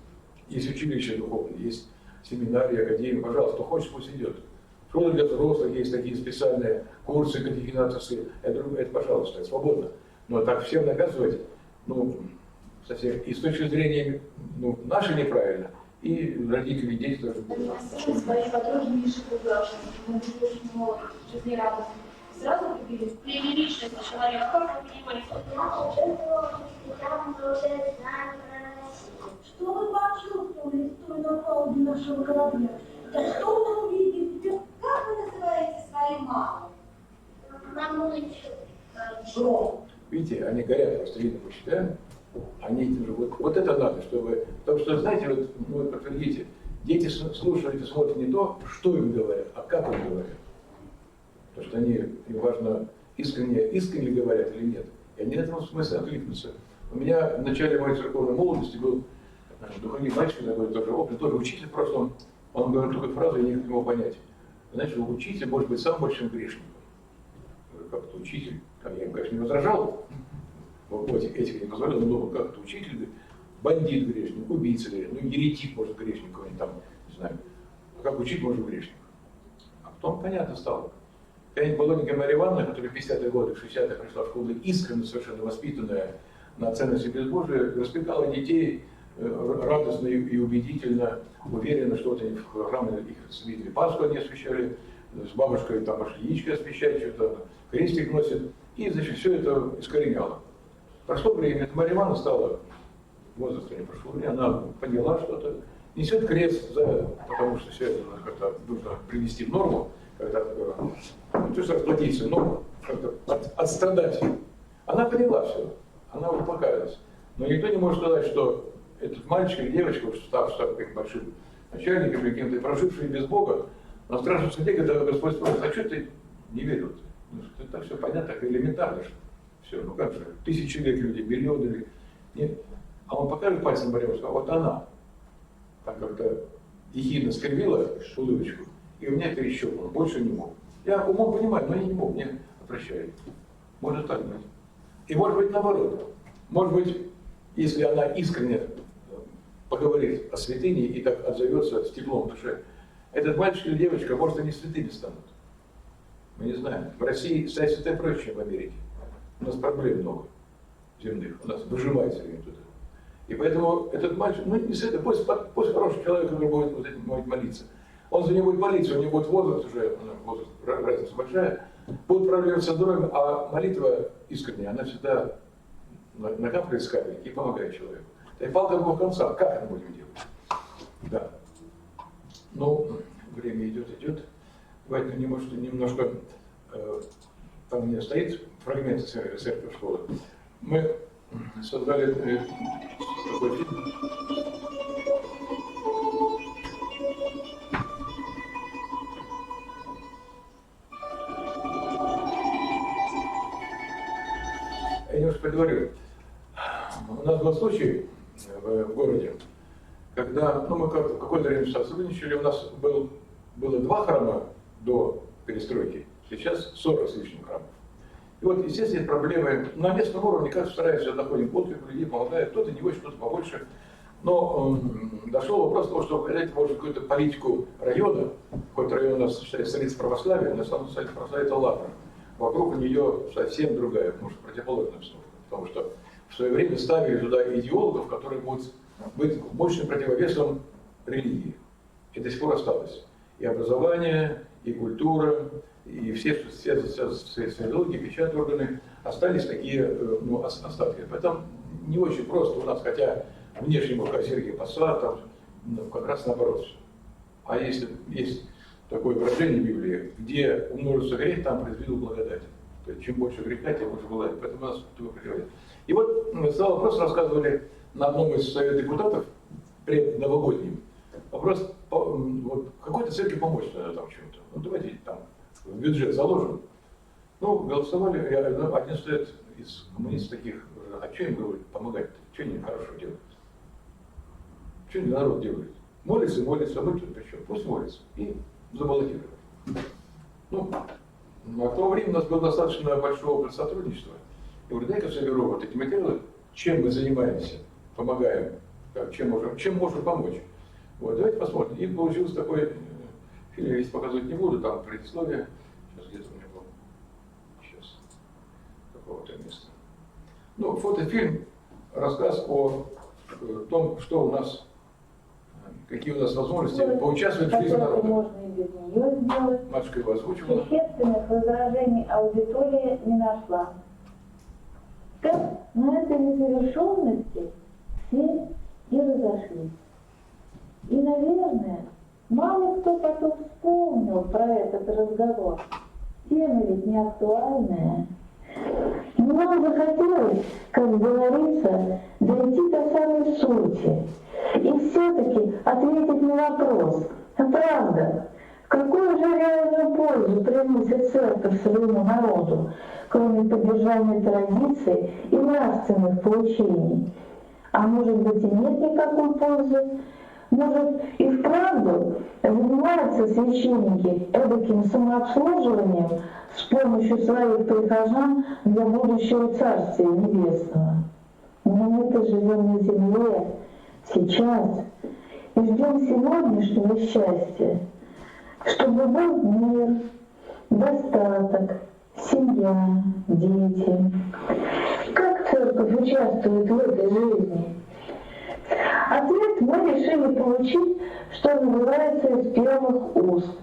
есть училище духовное, есть семинарии, академии, пожалуйста, кто хочет, пусть идет. Школа для взрослых, есть такие специальные курсы катехизаторские, это пожалуйста, это свободно. Но так всем наказывать, ну, совсем, и с точки зрения нашей неправильно, и родители, дети тоже. Свои подружнейшие приглашения, мы очень жизнерадостны. Сразу прибили личность человека, как вы понимаете? Что вы почувствовали, стоя на палубе нашего корабля? Да что вы увидели? Как вы называете свою маму? Видите, они горят, просто видно по щекам. Они вот это надо, чтобы... Потому что, знаете, вот, вы подтвердите, дети слушают и смотрят не то, что им говорят, а как им говорят. Потому что им важно, искренне говорят или нет. И они в этом смысле откликнутся. У меня в начале моей церковной молодости был духовник мальчик, такой тоже опыт, тоже учитель просто, он говорил такую фразу, я не мог его понять. Знаете, учитель может быть самым большим грешником. Как-то учитель, я, конечно, не возражал, вот этих не позволил, но как-то учитель, говорит, бандит грешник, убийца грешник, ну еретик может грешник, какой-нибудь там, не знаю, а как учить может грешник. А потом понятно стало. Какая-нибудь молоденькая Марья Ивановна, которая в 50-е годы, в 60-е пришла в школу, искренне совершенно воспитанная на ценности безбожия, воспитала детей радостно и убедительно, уверенно, что вот они в храме их видели Пасху, они освящали, с бабушкой там пошли яичко освящать, что-то крестик носит, и, значит, все это искореняло. Прошло время, Марья Ивановна стала, возраст не прошло время, она поняла что-то, несет крест, потому что все это как-то нужно привести в норму, когда, то есть расплодиться, но как-то отстрадать. Она поняла все, она успокаивалась. Но никто не может сказать, что этот мальчик или девочка, став как большим начальником или кем-то, проживший без Бога, на страшном суде, когда Господь спросит, а что ты не верил? Ну, это все понятно, так элементарно же. Все, ну как же, тысячи лет люди, миллионы, нет. А он покажет пальцем Марье, а вот она. Так как-то ехидно скривила улыбочку, и у меня перещелкнуло, больше не мог. Я умом понимаю, но я не мог, мне отвращает. Может так быть. И может быть наоборот. Может быть, если она искренне поговорит о святыне и так отзовется с теплом в душе, этот мальчик или девочка, может, они святыми станут. Мы не знаем. В России стать святой проще, чем в Америке. У нас проблем много земных. У нас выжимается время туда. И поэтому этот мальчик, ну не святой, пусть хороший человек, который будет молиться. Он за него будет молиться, у него будет возраст уже, возраст, разница большая, будут проблемы со здоровьем, а молитва искренняя, она всегда накапливает с капельки и помогает человеку. И палка двух концах, как это будем делать? Да. Ну, время идет. Давайте немножко, там у меня стоит фрагмент церкви школы. Мы создали такой фильм. Я немножко поговорю. У нас был случай в городе, когда, ну, мы какое-то время сотрудничали, у нас было 2 храма до перестройки, сейчас 40 с лишним храмов. И вот, естественно, есть проблемы. На местном уровне, как стараются, находим отклик людей, помогают, кто-то не хочет, кто-то побольше. Но дошел вопрос того, что определять может какую-то политику района, хоть район у нас считается столица православия, на самом деле столица православия это Лавра. Вокруг у нее совсем другая, может, противоположная обстановка, потому что в свое время ставили туда идеологов, которые будут быть мощным противовесом религии. И до сих пор осталось. И образование, и культура, и все идеологии, печатные органы, остались такие остатки. Поэтому не очень просто у нас, хотя внешне был Сергий Посад, там как раз наоборот. А если есть такое выражение в Библии, где умножится грех, там произведу благодать. То есть чем больше греха, тем больше благодать. Поэтому у нас это противоречит. И вот стал вопрос, рассказывали на одном из совет депутатов, пред новогодним, вопрос, вот, какой-то церкви помочь надо там чем-то. Ну давайте там в бюджет заложим. Ну, голосовали, один стоит из коммунистов таких, а что им говорит, помогать-то? Что они хорошо делают? Что они народ делает? Молится, а мы тут причем? Пусть молится. И забаллотировали. Ну, а в то время у нас было достаточно большого опыта сотрудничества. И говорю, дай-ка соберу вот эти материалы, чем мы занимаемся, помогаем, чем можем помочь. Вот, давайте посмотрим. И получился такой фильм, я весь показывать не буду, там предисловие. Сейчас где-то у меня было. Сейчас. Какого-то места. Ну, фотофильм, рассказ о том, что у нас, какие у нас возможности поучаствовать в жизни народа. Можно и без нее сделать. Матушка его озвучивала. Существенных возражений аудитория не нашла. Как на этой незавершенности все и разошлись. И, наверное, мало кто потом вспомнил про этот разговор. Тема ведь не актуальная. Но нам захотелось, как говорится, дойти до самой сути. И все-таки ответить на вопрос, а правда, какую же реальную пользу приносит церковь своему народу, кроме поддержания традиций и нравственных поучений? А может быть и нет никакой пользы? Может и вправду занимаются священники эдаким самообслуживанием с помощью своих прихожан для будущего Царствия Небесного? Но мы-то живем на земле, сейчас, и ждем сегодняшнего счастья, чтобы был мир, достаток, семья, дети. Как церковь участвует в этой жизни? Ответ мы решили получить, что называется, из первых уст.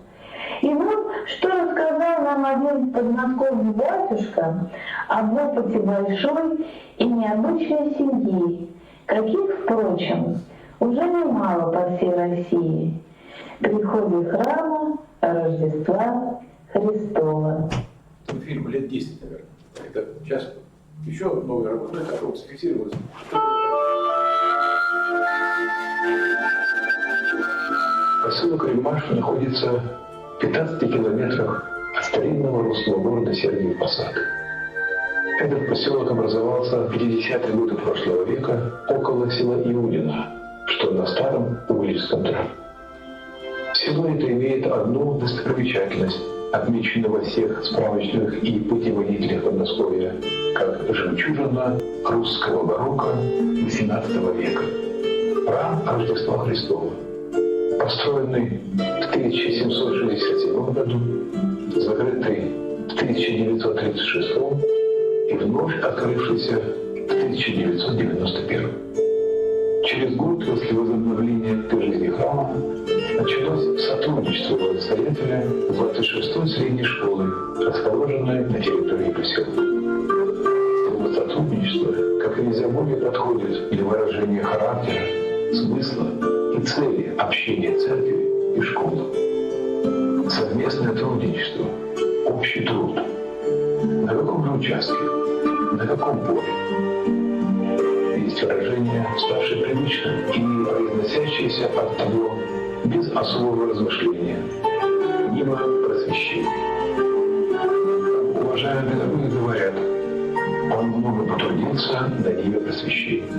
И вот, что рассказал нам один подмосковный батюшка об опыте большой и необычной семьи, каких, впрочем, уже немало по всей России, при ходе храма Рождества Христова. Фильм лет 10, наверное. Это сейчас еще много работы, но это как зафиксировалось. Поселок Римаш находится в 15 километрах от старинного русского города Сергиев Посад. Этот поселок образовался в 50-е годы прошлого века около села Иудина, что на старом Угличском тракте. Село это имеет одну достопримечательность, отмеченную во всех справочных и путеводителях Подмосковья, как жемчужина русского барокко XVIII века. Храм Рождества Христова, построенный в 1767 году, закрытый в 1936 и вновь открывшийся в 1991. Через год после возобновления жизни храма началось сотрудничество благостоятеля 26-й средней школы, расположенной на территории поселка. Это сотрудничество как нельзя более подходит для выражения характера, смысла и цели общения церкви и школы. Совместное трудничество, общий труд. На каком же участке, на каком поле? Есть выражение, ставшее привычным и произносящееся от того без особого размышления. Нива просвещения. Уважаемые педагоги говорят, он много потрудился на ниве просвещения.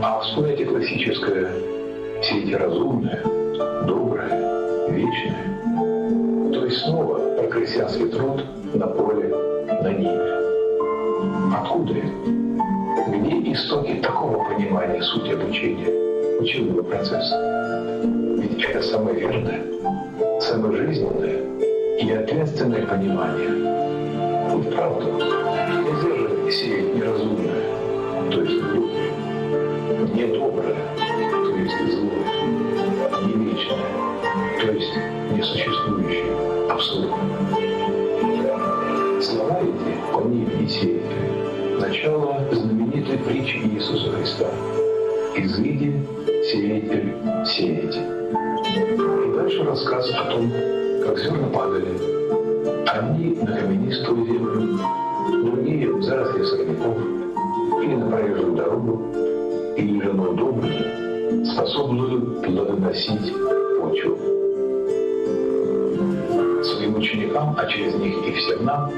А вспомните классическое, все эти разумное, доброе, вечное. То есть снова про крестьянский труд на поле, на ниве. Откуда это? Где истоки такого понимания сути обучения, учебного процесса? Ведь это самое верное, самое жизненное и ответственное понимание. Вот правда, нельзя же сеять неразумное, то есть глупое, недоброе, то есть злое, не вечное, то есть несуществующее, абсолютно. Слова эти о ниве и сеятеле — начало знаменитой притчи Иисуса Христа: «Изыди, сеятель, сеяти». И дальше рассказ о том, как зерна падали. Одни на каменистую землю, другие в заросли сорняков, или на проезжую дорогу, или же на удобную, способную плодоносить почву. Своим ученикам, а через них и всем нам,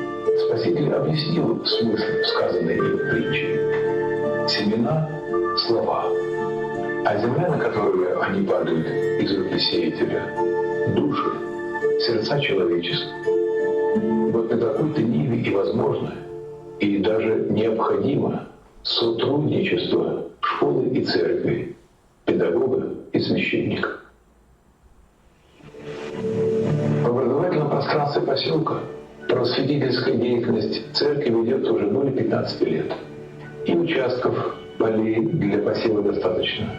Спаситель объяснил смысл сказанной им притчи. Семена — слова, а земля, на которую они падают из руки сеятеля — души, сердца человеческие. Вот на такой-то ниве и возможно, и даже необходимо сотрудничество школы и церкви, педагога и священника. В образовательном пространстве поселка просветительская деятельность церкви ведется уже более 15 лет. И участков полей для посева достаточно.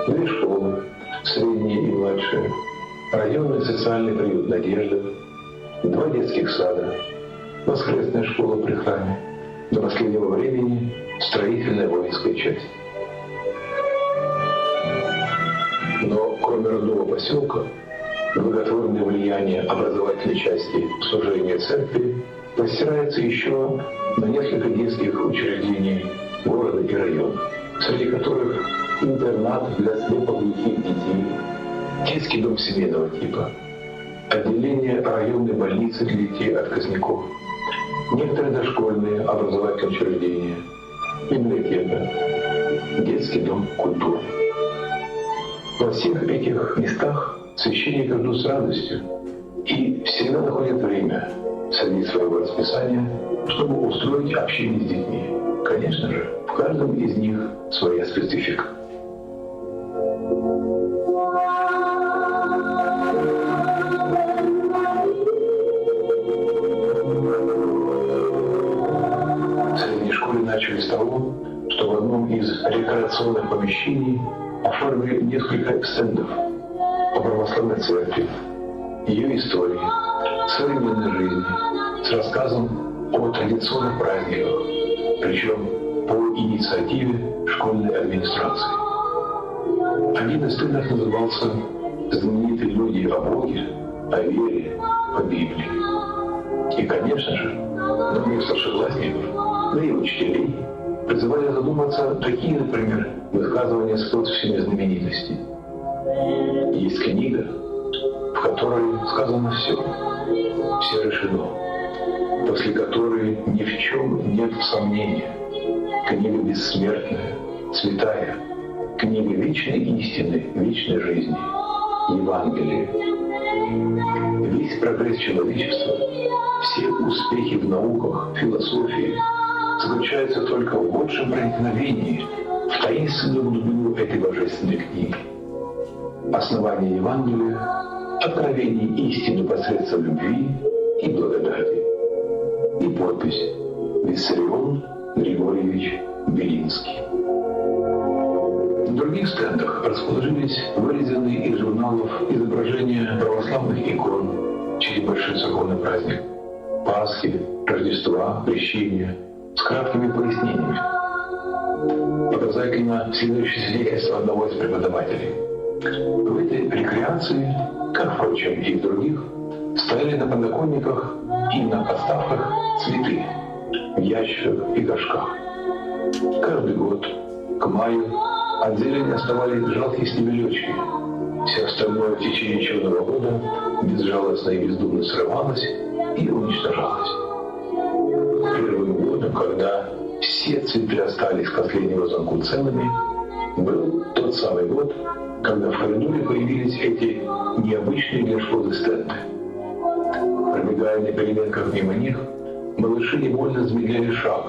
2 школы, средние и младшие, районный социальный приют «Надежда», 2 детских сада, воскресная школа при храме, до последнего времени строительная воинская часть. Но кроме родного поселка, благотворное влияние образовательной части служения церкви простирается еще на несколько детских учреждений города и района, среди которых интернат для слепоглухих детей, детский дом семейного типа, отделение районной больницы для детей отказников, некоторые дошкольные образовательные учреждения, библиотека, детский дом культуры. Во всех этих местах священники ждут с радостью и всегда находят время среди своего расписания, чтобы устроить общение с детьми. Конечно же, в каждом из них своя специфика. лекционных помещений оформили несколько стендов о православной церкви, ее истории, современной жизни, с рассказом о традиционных праздниках, причем по инициативе школьной администрации. Один из стендов назывался «Знаменитые люди о Боге, о вере, по Библии». И, конечно же, многих старшеклассников, да и учителей призывали задуматься такие, например, высказывания с подписями знаменитостей. Есть книга, в которой сказано все решено, после которой ни в чем нет сомнения. Книга бессмертная, святая, книга вечной истины, вечной жизни, Евангелие. Весь прогресс человечества, все успехи в науках, философии заключаются только в большем проникновении в таинственную глубину этой божественной книги. Основание Евангелия — откровение истины посредством любви и благодати. И подпись «Виссарион Григорьевич Белинский». На других стендах расположились вырезанные из журналов изображения православных икон, чей большой церковный праздник — Пасхи, Рождества, Крещения, с краткими пояснениями. Показайка на следующее свидетельство одного из преподавателей. В этой рекреации, как, впрочем, и в других, стояли на подоконниках и на подставках цветы в ящиках и горшках. Каждый год к маю от зелени оставались жалкие стебелечки. Все остальное в течение черного года безжалостно и бездумно срывалось и уничтожалось. Первым годом, когда все цветы остались к последнему звонку целыми, был тот самый год, когда в коридоре появились эти необычные для школы стенды. Пробегая на переменках мимо них, малыши невольно замедляли шаг,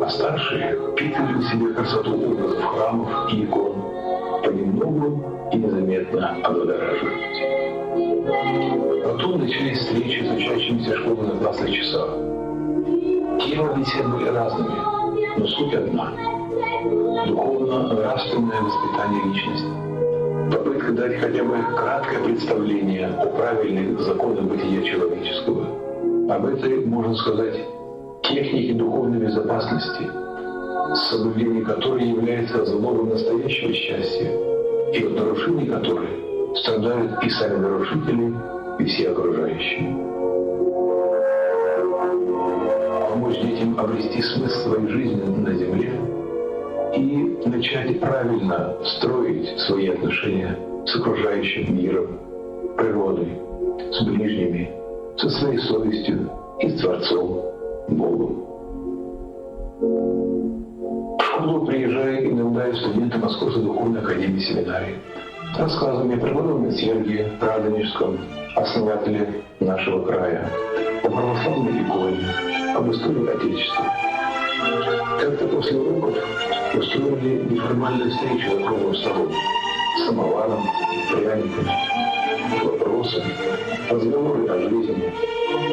а старшие впитывали в себе красоту образов храмов и икон, понемногу и незаметно облагораживаясь. Потом начались встречи с учащимися школы на классных часах. Темы бесед были разными, но суть одна — духовно-нравственное воспитание личности. Попытка дать хотя бы краткое представление о правильных законах бытия человеческого. Об этой, можно сказать, технике духовной безопасности, соблюдение которой является залогом настоящего счастья, и от нарушений которой страдают и сами нарушители, и все окружающие. Помочь детям обрести смысл своей жизни на земле и начать правильно строить свои отношения с окружающим миром, природой, с ближними, со своей совестью и с Творцом, Богом. В школу приезжают иногда и студенты Московской духовной академии семинарии с рассказами про преподобном Сергии Радонежском, основателе нашего края, о православной иконе, об истории Отечества. Как-то после уроков устроили неформальную встречу за круглым столом с самоваром, пряниками, вопросами, разговоры о жизни,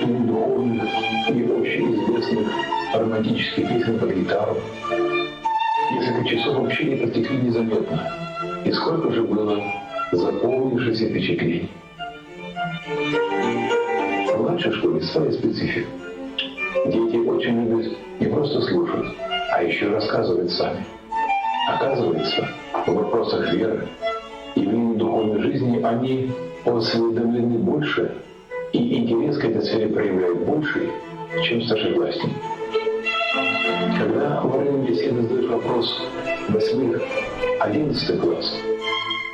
и духовных, и общеизвестных романтических песен под гитару. Несколько часов общения протекли незаметно, и сколько же было запомнившихся впечатлений. В младшей школе своя специфика. Дети очень любят не просто слушать, а еще рассказывать сами. Оказывается, в вопросах веры и в духовной жизни они осведомлены больше, и интерес к этой сфере проявляют больше, чем старшеклассники. Когда во время беседы задают вопрос 8-11 класс,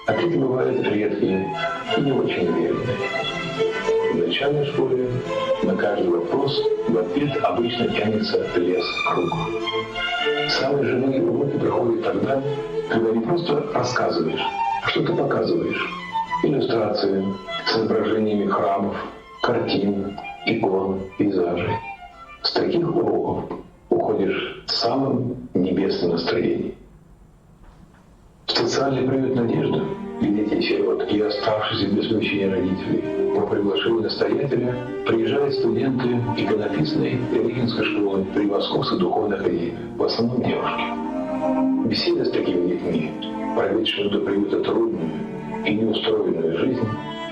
ответы бывают редкие и не очень уверенные. В начальной школе на каждый вопрос в ответ обычно тянется лес круг. Самые живые уроки проходят тогда, когда не просто рассказываешь, а что-то показываешь. Иллюстрации с изображениями храмов, картин, икон, пейзажей. С таких уроков уходишь в самом небесном настроении. В социальный приют «Надежда», где дети сирот и оставшиеся без помещения родителей, по приглашению настоятеля приезжают студенты иконописной Регинской школы при Московской духовной академии, в основном девушки. Беседа с такими детьми, проведшими до приюта трудную и неустроенную жизнь,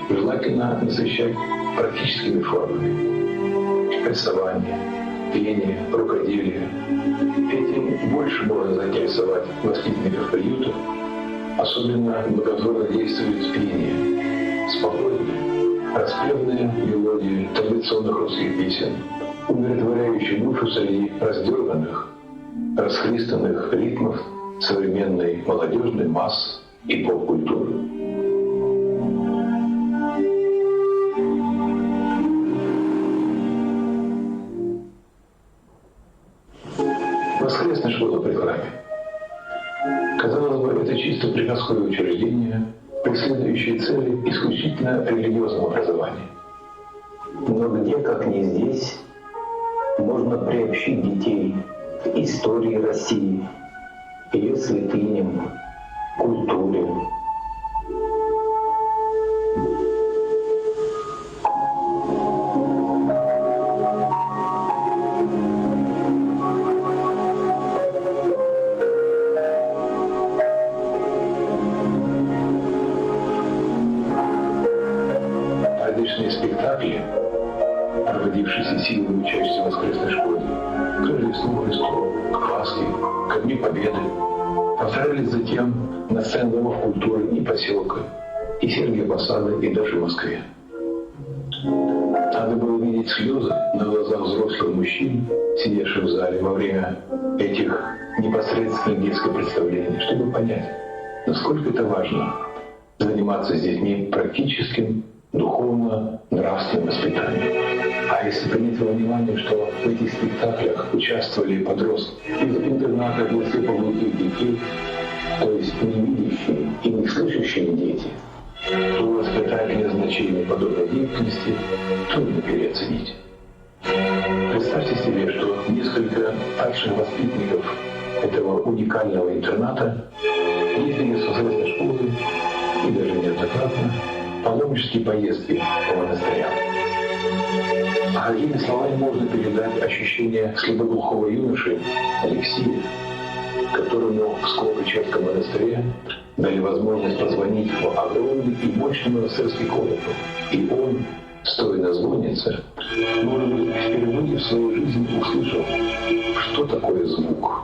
желательно насыщать практическими формами. Рисование, пение, рукоделие. Этим больше можно заинтересовать воспитанников приюта. Особенно благотворно действует пение. Спокойные, распевные мелодии традиционных русских песен, умиротворяющие душу среди раздерганных, расхристанных ритмов современной молодежной масс и поп-культуры. Воскресная школа при храме. Казалось бы, это чисто приходское учреждение, преследующее цели исключительно религиозного образования. Но где, как не здесь, можно приобщить детей к истории России, ее святыням, культуре. Различные спектакли, проводившиеся силой учащихся воскресной школы, к Рождеству Христу, к Пасхе, ко Дню Победы, повторялись затем на сценах домов культуры и поселка, и Сергия Посада, и даже в Москве. Надо было видеть слезы на глазах взрослых мужчин, сидевших в зале во время этих непосредственных детских представлений, чтобы понять, насколько это важно заниматься с детьми практическим, духовно-нравственным воспитанием. А если принять во внимание, что в этих спектаклях участвовали подростки из интерната для слепоглухих детей, то есть не видящие и не слышащие дети, то воспитательное значение подобной деятельности трудно переоценить. Представьте себе, что несколько старших воспитанников этого уникального интерната ездили с воскресной школы и даже неоднократно паломнические поездки по монастырям. А какими словами можно передать ощущение слепоглухого юноши Алексея, которому в Сколково-Печерском монастыре дали возможность позвонить в огромный и мощный монастырский колокол. И он, стоя на звоннице, может быть, впервые в своей жизни услышал, что такое звук.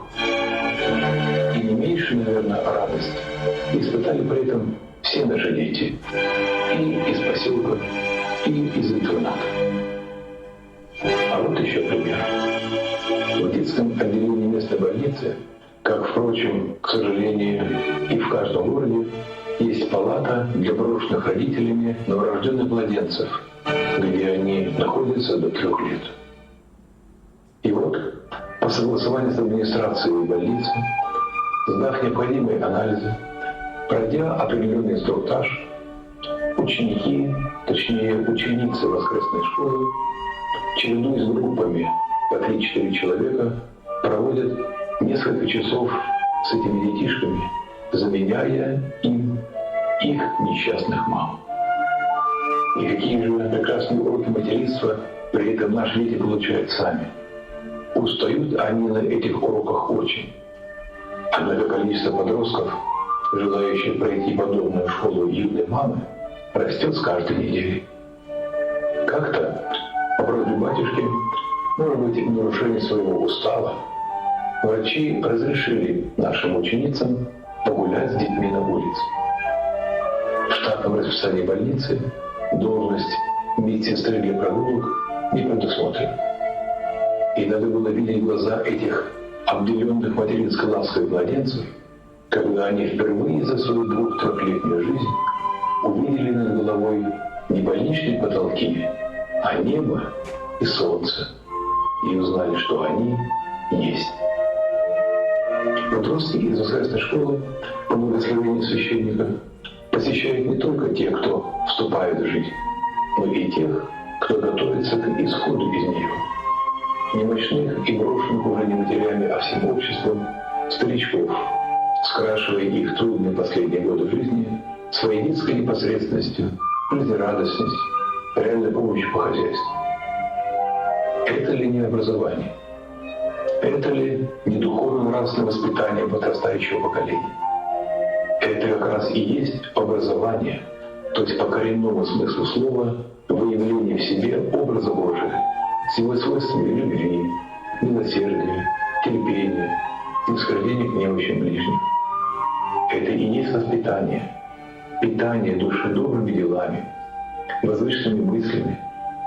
И не меньшую, наверное, радость испытали при этом все наши дети, и из поселка, и из интерната. А вот еще пример. В детском отделении местной больницы, как, впрочем, к сожалению, и в каждом городе, есть палата для брошенных родителями новорожденных младенцев, где они находятся до 3 лет. И вот, по согласованию с администрацией больницы, сдав необходимые анализы, пройдя определенный инструктаж, ученики, точнее ученицы воскресной школы, чередуясь с группами по 3-4 человека, проводят несколько часов с этими детишками, заменяя им их несчастных мам. И какие же прекрасные уроки материнства при этом наши дети получают сами. Устают они на этих уроках очень. Однако количество подростков, желающих пройти подобную школу юной мамы, растет с каждой неделей. Как-то, по просьбе батюшки, может быть, в нарушении своего устава, врачи разрешили нашим ученицам погулять с детьми на улице. В штатном расписании больницы должность медсестры для прогулок не предусмотрена. И надо было видеть глаза этих обделенных материнской лаской младенцев, когда они впервые за свою 2-3-летнюю жизнь увидели над головой не больничные потолки, а небо и солнце, и узнали, что они есть. Подростки из воскресной школы, по благословению священника, посещают не только те, кто вступает в жизнь, но и тех, кто готовится к исходу из нее. Немощных и брошенных уже не матерями, а всем обществом старичков, скрашивая их трудные последние годы жизни своей детской непосредственностью, жизнерадостностью, реальной помощью по хозяйству. Это ли не образование? Это ли не духовно-нравственное воспитание подрастающего поколения? Это как раз и есть образование, то есть по коренному смыслу слова выявление в себе образа Божия, с его свойствами любви, милосердия, терпения, снисхождения к немощам ближних. Это и есть воспитание, питание души добрыми делами, возвышенными мыслями,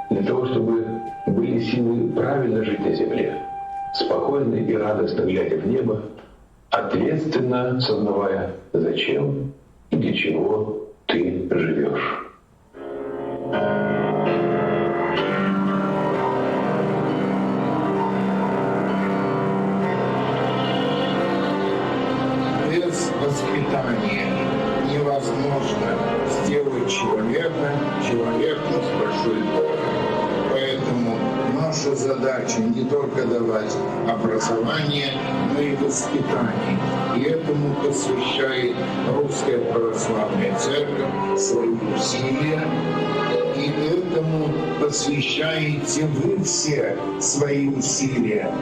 для того, чтобы были силы правильно жить на земле, спокойно и радостно глядя в небо, ответственно сознавая, зачем и для чего ты живешь. Без воспитания невозможно сделать человека человеком с большой буквы. Поэтому наша задача не только давать образование, но и воспитание. И этому посвящает Русская Православная Церковь свои усилия. И этому посвящаете вы все свои усилия,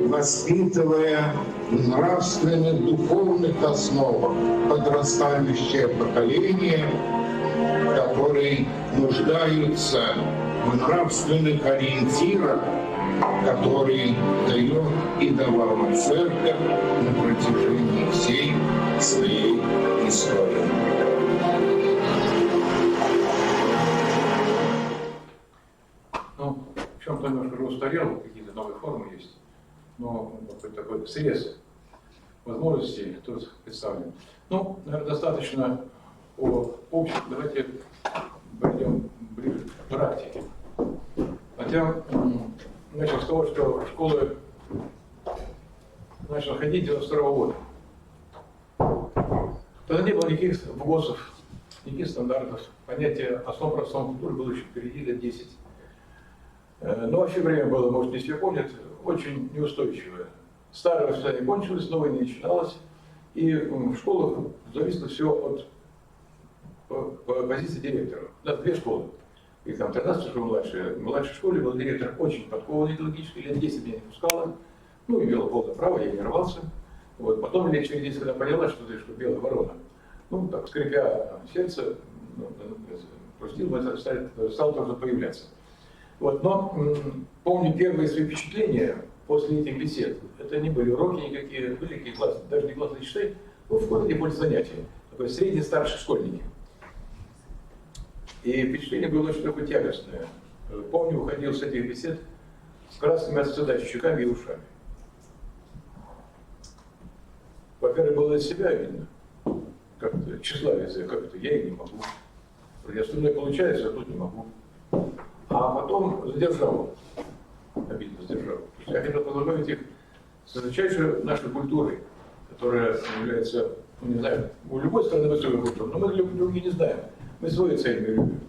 воспитывая в нравственных, духовных основах подрастающее поколение, которые нуждаются в нравственных ориентирах, которые дает и давала Церковь на протяжении всей своей истории. Ну, в чем-то немножко устарел, какие-то новые формы есть, но какой-то такой срез возможностей тут представлен. Ну, наверное, достаточно о общем. Давайте пойдем ближе к практике. Хотя начал с того, что в школы начал ходить 92-го года. Тогда не было никаких ВГОСов, никаких стандартов. Понятие основ православной культуры было еще впереди лет 10. Но вообще время было, может, не все помнят, очень неустойчивое. Старое воспитание кончилось, новое не начиналось. И в школах зависело все от позиции директора. У нас 2 школы. Их там 13 школ младшие. В младшей школе был директор очень подкованный идеологически, лет 10 меня не пускала. Ну, имела полное право, я не рвался. Вот. Потом лет через 10, когда поняла, что ты что белая ворона, ну, так, скрипя сердце, пустил, стал тоже появляться. Вот. Но помню первые свои впечатления после этих бесед. Это не были уроки никакие, были какие классы, даже не классные часы, но в ходе после занятия. Такой средний старший школьники. И впечатление было очень такое тягостное. Помню, уходил с этих бесед с красными от стыда щеками и ушами. Во-первых, было из себя видно, как-то тщеславие, как это, я и не могу. Я остальное получается, а тут не могу. А потом задержал, обидно задержал. Я хотел познакомить их с высочайшей нашей культурой, которая является, ну, не знаю, у любой страны высокой культуры, но мы другие не знаем. Мы свои цели любим.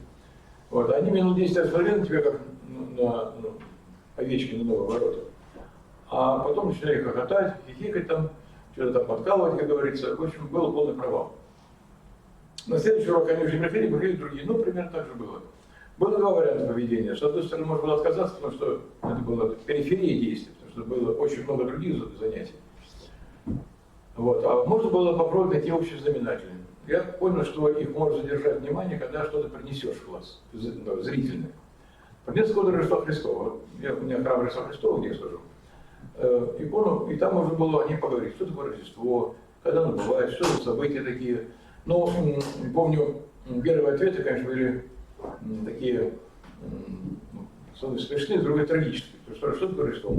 Вот. Они минут 10 раз смотрели на тебя, как на овечки на новые ворота. А потом начинали хохотать, хихикать там, что-то там подкалывать, как говорится. В общем, был полный провал. На следующий урок они уже приходили другие. Ну, примерно так же было. Было 2 варианта поведения. С одной стороны, можно было отказаться, потому что это было периферия действий, потому что было очень много других занятий. Вот. А можно было попробовать найти общий знаменатель. Я понял, что их может задержать внимание, когда что-то принесешь в класс, зрительное. Принес икону Рождества Христова. У меня храм Рождества Христова, где я служу. Икону, и там можно было о ней поговорить, что такое Рождество, когда оно бывает, что за события такие. Но помню, первые ответы, конечно, были такие, с одной стороны, смешные, с другой трагические. Потому что такое Рождество?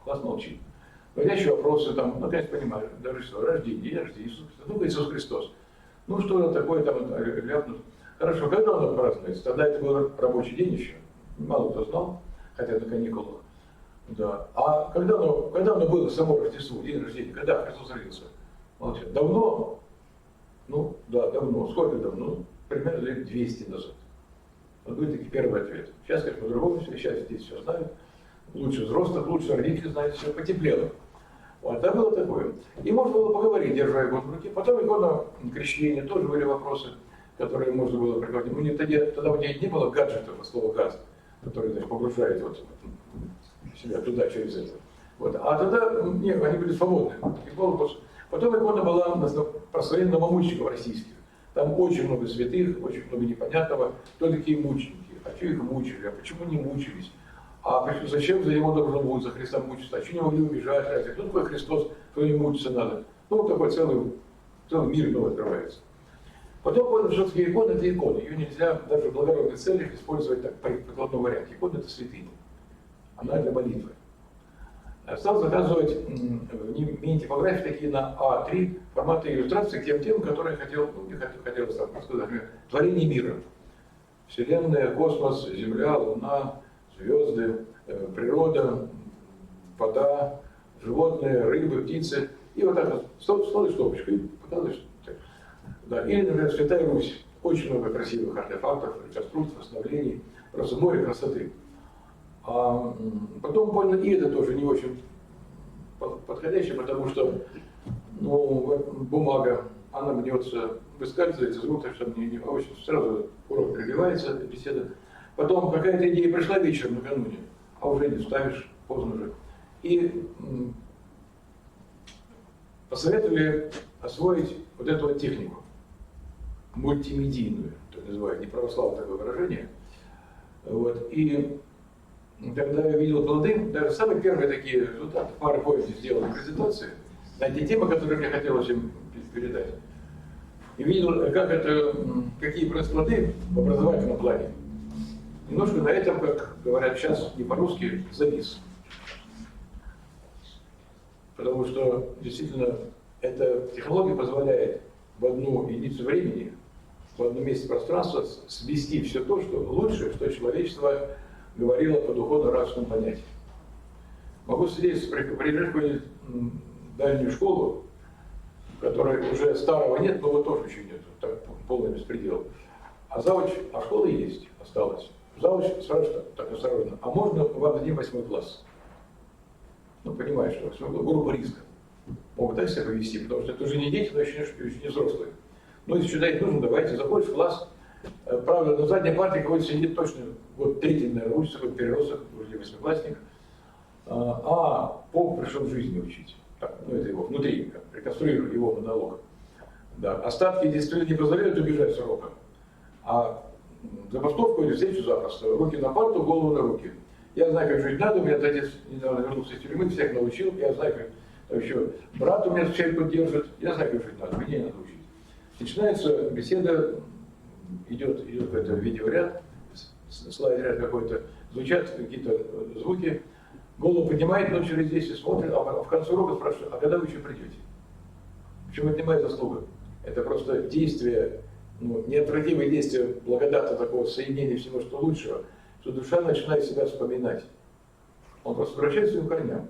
Класс молчит. Наводящие вопросы, там, ну, конечно, понимаю, даже что, рождение Иисуса Христа, ну, Иисус Христос. Ну, что такое там ляпнут. Хорошо, когда оно празднуется? Тогда это был рабочий день еще, мало кто знал, хотя на каникулах. Да. А когда оно было, само Рождество, день рождения, когда Христос родился? Молчат. Давно? Ну, да, давно. Сколько давно? Примерно лет 200 назад. Вот будет таки первый ответ. Сейчас, конечно, по-другому все, сейчас здесь все знают. Лучше взрослых, лучше родители знают, все потеплело. Вот, это было такое. И можно было поговорить, держа икону в руке. Потом икона крещения, тоже были вопросы, которые можно было приговорить. Ну, тогда у тебя не было гаджетов, слова газ, который, значит, погружает вот себя туда через это. Вот. А тогда нет, они были свободны. Потом икона была прославление новомучеников российских. Там очень много святых, очень много непонятного. Кто такие мученики? А что их мучили? А почему не мучились? А зачем за него должно будет за Христа мучиться? А что не могли убежать? Разве? Кто такой Христос, кто не мучиться надо? Ну, вот такой целый мир новый открывается. Потом понял, что все-таки икона – это икона. Ее нельзя даже в благородных целях использовать так, по прикладном варианте. Икона – это святыня. Она для молитвы. Стал заказывать мини типографии такие на А3 форматы иллюстрации к тем темам, которые хотел сказать. Творение мира. Вселенная, космос, Земля, Луна, звезды, природа, вода, животные, рыбы, птицы. И вот так вот стол и стопочку, и показываешь. Да. Или, например, Святая Русь. Очень много красивых артефактов, реконструкций, восстановлений. Просто море красоты. А потом понял, и это тоже не очень подходящее, потому что бумага, она мнется, выскальзывает из рук, так что не очень сразу урок прибивается, беседа. Потом какая-то идея пришла вечером накануне, а уже не вставишь, поздно уже. И посоветовали освоить вот эту вот технику, мультимедийную, так называют, не православное такое выражение. Вот. И когда я видел плоды, даже самые первые такие результаты, в PowerPoint сделали презентации на те темы, которые мне хотелось им передать. И видел, какие происходят плоды в образовательном плане. Немножко на этом, как говорят сейчас, не по-русски, завис. Потому что действительно эта технология позволяет в одну единицу времени, в одном месте пространства свести все то, что лучшее, что человечество говорила по духовно-нравственному понятию. Могу свидетельствовать, приезжать в какую-нибудь дальнюю школу, в которой уже старого нет, но его тоже еще нет, так полный беспредел. А завуч, а школа есть, осталась. Завуч сразу так осторожно, а можно вам дадим 8 класс? Ну, понимаешь, что 8 класс, группа риска. Могут так себя повести, потому что это уже не дети, но еще не взрослые. Ну, если сюда их нужно, давайте, заходишь в класс. Правда, на задней парте кого-то сидит точно, вот третий, наверное, учится, какой-то переросток, уже 8-классник. А поп пришел в жизни учить. Так, ну, это его внутри, реконструирует его монолог. Да. Остатки действительно не позволяют убежать с урока. А забастовку или встречу запросто. Руки на парту, голову на руки. Я знаю, как жить надо, у меня отец недавно вернулся из тюрьмы, всех научил. Я знаю, как еще брат у меня всех поддержит. Я знаю, как жить надо, мне надо учить. Начинается беседа, идет какой-то видеоряд, слайд-ряд какой-то, звучат какие-то звуки, голову поднимает, но через 10 смотрит, а в конце урока спрашивает, а когда вы еще придете? Почему это не моя заслуга? Это просто действие, неотвратимое действие благодати такого соединения всего, что лучшего, что душа начинает себя вспоминать. Он просто возвращается к своим корням.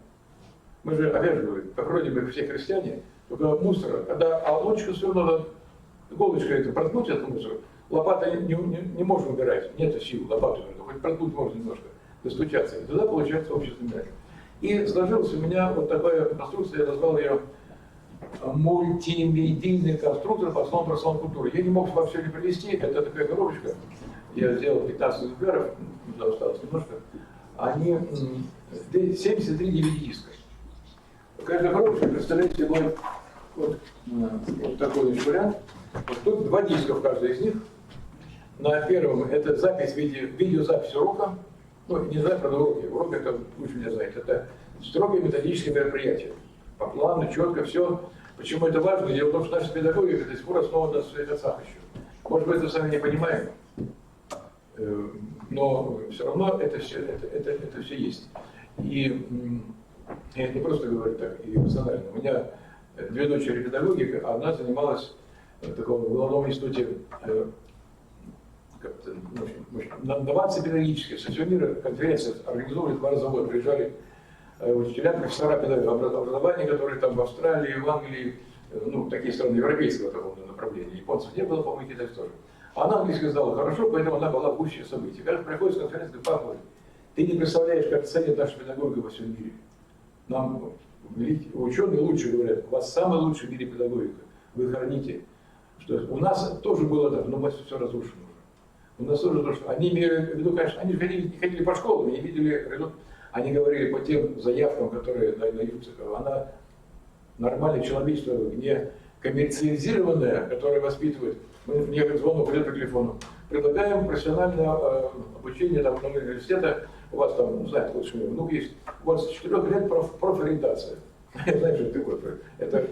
Мы же, опять же, как вроде бы все христиане, только мусор, а лучше все надо иголочкой это проткнуть этот мусор, лопатой не можем убирать, нет сил лопату, хоть проткнуть можно немножко, достучаться, и тогда получается общий знаменатель. И сложилась у меня вот такая конструкция, я назвал ее мультимедийный конструктор по основам православной культуры. Я не мог вам все не привести, это такая коробочка, я сделал 15 экземпляров, осталось немножко, они 73 DVD-диска. Каждая коробочка представляет собой вот такой вариант. Вот тут 2 диска в каждой из них. На первом это запись, видеозапись урока. Ну, не знаю, правда, уроки. Урок это лучше меня знает. Это строгое методическое мероприятие. По плану, четко, все. Почему это важно? Дело в том, что наша педагогика до сих пор основана на своих отцах еще. Может быть, это сами не понимаем. Но все равно это все есть. И я не просто говорю так эмоционально. У меня 2 дочери педагогики, а одна занималась в таком главном институте новации педагогические. Со всего мира конференции организовывали 2 раза в год. Приезжали учителя, профессора образования, которые там в Австралии, в Англии, такие страны европейского такого направления. Японцев не было, по-моему, китайцев тоже. А она английский знала хорошо, поэтому она была в гуще событий. Когда приходит с конференции, говорит, папа, ты не представляешь, как ценят наша педагогика во всем мире. Нам ученые лучше говорят, у вас самая лучшая в мире педагогика, вы храните. Что у нас тоже было так, но у нас все разрушено уже. У нас тоже то, что они имели в виду, конечно, они ходили по школам, не видели результат. они говорили по тем заявкам, которые даются, она нормальное человечество, не коммерциализированное, которое воспитывает. Мне звонок придет по телефону. Предлагаем профессиональное обучение там, университета. У вас там, ну, знаете, лучше внук есть. У вас 4 лет профориентация. Знаешь, что такое? Это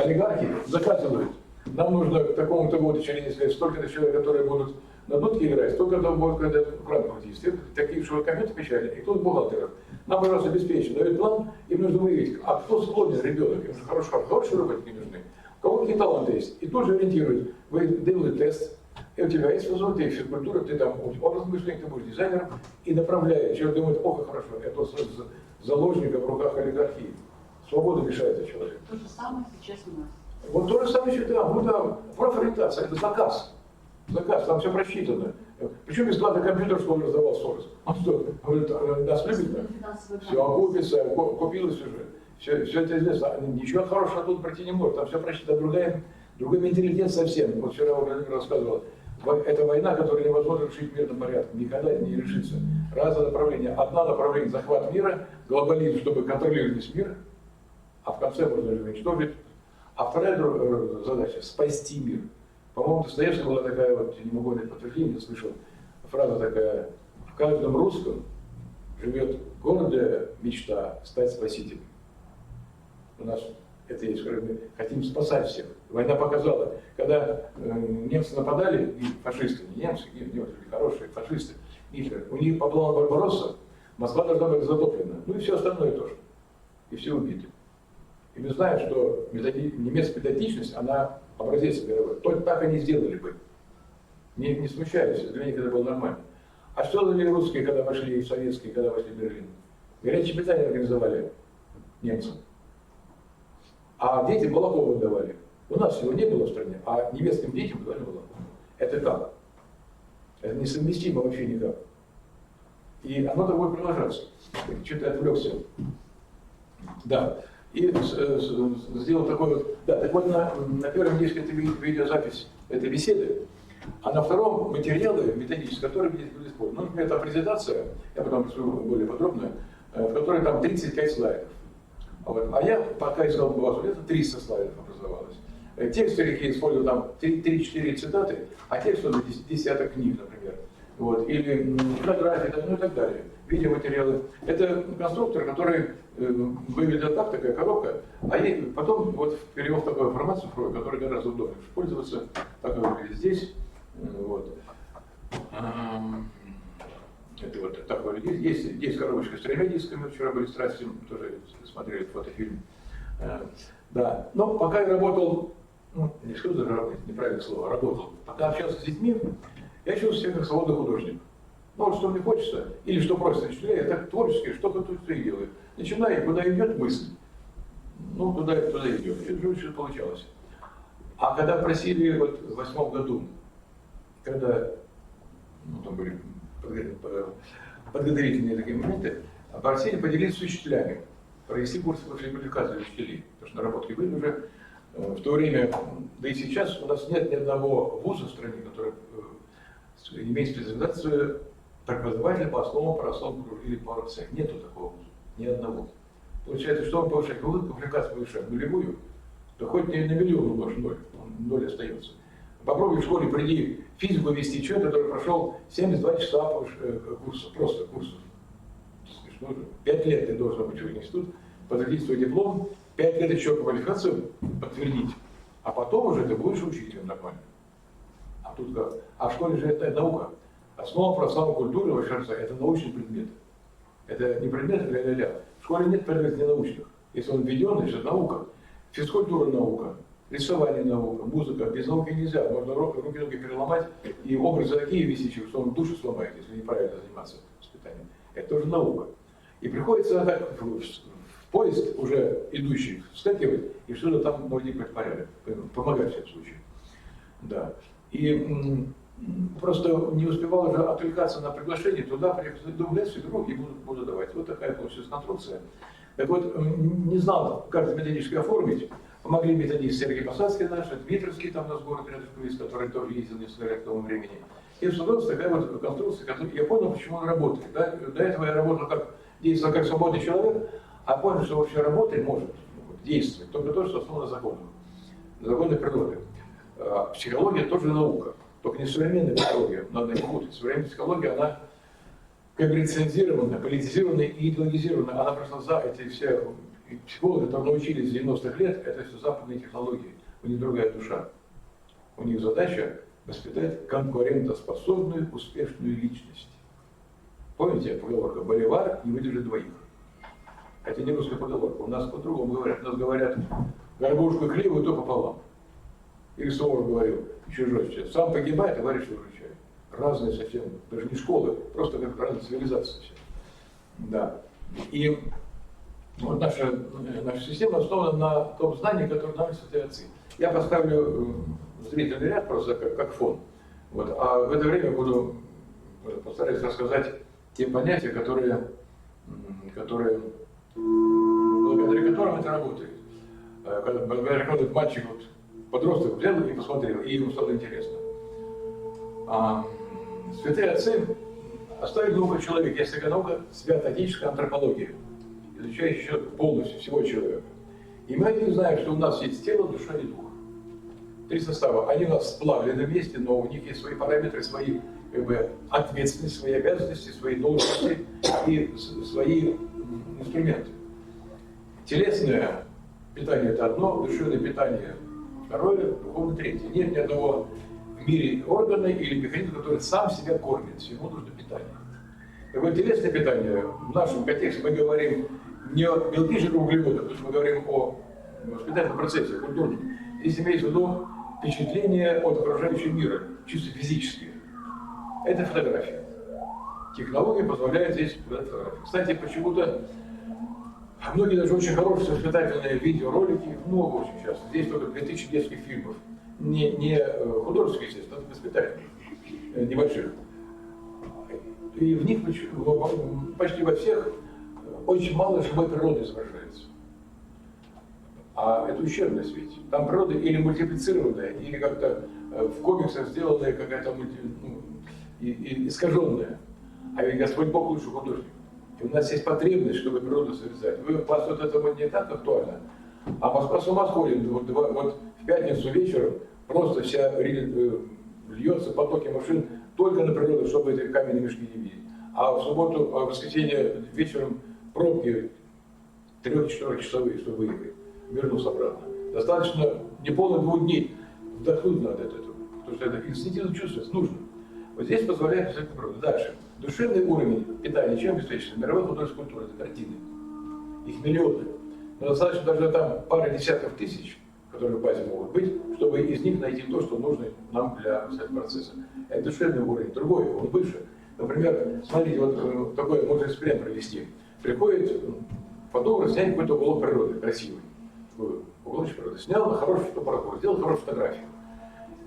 олигархи заказывают. Нам нужно к такому-то году через столько-то человек, которые будут на дудке играть, столько-то будет, когда кран крутить. Такие, что компьютер печали, и тут бухгалтеров. Нам, пожалуйста, обеспечен. Дают план, им нужно выявить, а кто склонен ребенок. Им хорошие работники нужны. У кого какие таланты есть. И тут же ориентируют. Вы делали тест, и у тебя есть физкультура, физкультура, ты там образ мышления, ты будешь дизайнером, и направляешь. Человек думает, ох, хорошо, это заложника в руках олигархии. Свобода лишается человека. То же самое сейчас у нас. Вот то же самое, что да, вот да, профориентация, это заказ. Заказ, там все просчитано. Причем бесплатный компьютер школу раздавал Сорос. Он что, говорит, нас любит? Все окупится, купилось уже. Все это известно. Ничего хорошего тут пройти не может. Там все просчитано. Другой менталитет совсем. Вот вчера Владимир рассказывал. Это война, которую невозможно решить мирным порядком. Никогда не решится. Разное направление. Одно направление — захват мира, глобализм, чтобы контролировать весь мир. А в конце можно уничтожить. А вторая задача — спасти мир. По-моему, Достоевского была такая, вот, не могу дать подтверждение, я слышал, фраза такая: в каждом русском живет гордая мечта стать спасителем. У нас это есть, мы хотим спасать всех. Война показала, когда немцы нападали, и фашисты, не немцы, немцы хорошие, фашисты, Гитлер, у них по плану Барбаросса Москва должна быть затоплена, ну и все остальное тоже, и все убиты. И мы знаем, что немецкая методичность, она образец мировой. Только так они сделали бы. Не смущались, для них это было нормально. А что делали русские, когда вошли, и советские, когда вошли в Берлин? Горячее питание организовали немцам. А детям молоко выдавали. У нас его не было в стране, а немецким детям выдавали молоко. Это как? Это несовместимо вообще никак. И оно так будет продолжаться. Что-то отвлекся. Да. И сделал такой вот, да, так вот на первом диске это видеозапись этой беседы, а на втором материалы методические, которые здесь были использованы. Ну, например, там презентация, я потом расскажу более подробно, в которой там 35 слайдов. А я пока искал у вас, это 300 слайдов образовалось. Тексты я использовал там 3-4 цитаты, а текст он десяток книг, например. Вот, или фотографии, ну и так далее. Видеоматериалы. Это конструктор, который выглядит так, такая коробка, а потом вот перевел такую информацию, которая гораздо удобнее пользоваться, так как выглядит здесь. Вот. Это вот такое. Есть коробочка с 3 дисками, вчера были с Страстем, тоже смотрели фотофильм. Да, но пока я работал, ну, не скажу даже неправильное слово, работал, пока общался с детьми, я чувствую себя как свободный художник. Ну вот что мне хочется, или что просто начинаю, я так творчески, что-то тут и делаю. Начинаю, куда идет мысль, ну туда идет. И что получалось. А когда просили вот в 2008 году, когда ну, там были подготовительные такие моменты, просили поделиться с учителями, провести курсы повышения квалификации для учителей, потому что наработки были уже. В то время, да и сейчас, у нас нет ни одного вуза в стране, который имеет специализацию преподавателя по основам православного или по РЦ. Нету такого вуза, ни одного. Получается, что он повышает квалификацию, повышает нулевую, то хоть не на миллион умножь ноль, ноль остается. Попробуй в школе приди физику вести человек, который прошел 72 часа курса, просто курсов. 5 лет ты должен быть в институт, подтвердить свой диплом, 5 лет еще квалификацию подтвердить, а потом уже ты будешь учителем нормально. А тут как? А в школе же это наука. Основа православной культуры, вообще, это научный предмет. Это не предмет ля-ля-ля. В школе нет предметов ненаучных. Если он введен, это наука. Физкультура наука, рисование наука, музыка. Без науки нельзя. Можно руки-ноги переломать и образы такие висячие, что он душу сломает, если неправильно заниматься воспитанием. Это тоже наука. И приходится так в поезд, уже идущий, вскакивать и что-то там наводить порядок. Помогать в всяком случае. Да. И просто не успевал уже отвлекаться на приглашение, туда приехать, думаю, и буду давать. Вот такая получилась конструкция. Так вот, не знал, как это методически оформить. Помогли методисты Сергей Посадский наш, Дмитровский, там у нас город рядышком есть, который тоже ездил несколько лет к тому времени. И создалась такая вот конструкция, которую я понял, почему он работает. До этого я работал как действовал как свободный человек, а понял, что вообще работать может, действовать только то, что основано законом, законной природы. Психология тоже наука, только не современная психология, надо не путать. Современная психология, она коммерциализирована, политизирована и идеологизирована. Она прошла за эти все психологи, которые научились с 90-х лет, это все западные технологии. У них другая душа. У них задача воспитать конкурентоспособную, успешную личность. Помните поговорка «Боливар не выдержит двоих». Это не русская поговорка. У нас по-другому говорят. У нас говорят «горбушку хлеба, то пополам». Или Суворов говорил, еще жестче, «сам погибай, товарищ выручай». Разные совсем, даже не школы, просто как разные цивилизации все. Да. И вот наша система основана на том знании, которое нам святые отцы. Я поставлю зрительный ряд просто как фон. Вот. А в это время буду постараюсь рассказать те понятия, которые благодаря которым это работает. Благодаря которым мальчик, вот, подросток взял и посмотрел, и ему стало интересно. Святые отцы оставили науку человека. Есть такая наука свято-отеческая антропология, изучающая полностью всего человека. И мы один знаем, что у нас есть тело, душа и дух. Три состава. Они у нас сплавлены вместе, но у них есть свои параметры, свои ответственности, свои обязанности, свои должности и свои инструменты. Телесное питание – это одно, душевное питание – второе, духовное – третье. Нет ни одного в мире органа или механизма, который сам себя кормит, всему нужно питание. Такое телесное питание, в нашем контексте мы говорим не о белки, жиры, углеводах, потому что мы говорим о воспитательном процессе, культурном. Здесь имеется в виду впечатление от окружающего мира, чисто физические. Это фотография. Технология позволяет здесь показать фотографии. Кстати, почему-то многие даже очень хорошие воспитательные видеоролики, много очень часто. Здесь только 2000 детских фильмов. Не художественных, естественно, а воспитательных, небольших. И в них почти во всех очень мало живой природы изображается. А это ущербность ведь. Там природа или мультиплицированная, или как-то в комиксах сделанная какая-то искаженная. А ведь Господь Бог лучший художник. И у нас есть потребность, чтобы природу связать. У вас вот это не так актуально. А Москва с ума сходит. Вот в пятницу вечером просто вся льется потоки машин только на природу, чтобы эти каменные мешки не видеть. А в субботу, в воскресенье вечером пробки 3-4 часовые, чтобы выехать. Вернулся обратно. Достаточно не полных 2 дней вдохнуть надо от этого. Потому что это инстинктивно чувствуется, нужно. Вот здесь позволяет писать природу. Дальше. Душевный уровень питания чем обеспечен? Мировой художественной культуры, это картины. Их миллионы. Но достаточно даже там пары десятков тысяч, которые в базе могут быть, чтобы из них найти то, что нужно нам для писательного процесса. Это душевный уровень. Другой, он выше. Например, смотрите, вот такой можно эксперимент провести. Приходит фотограф снять какой-то уголок природы, красивый. Уголок природы. Снял хороший фотоаппарат, сделал хорошую фотографию.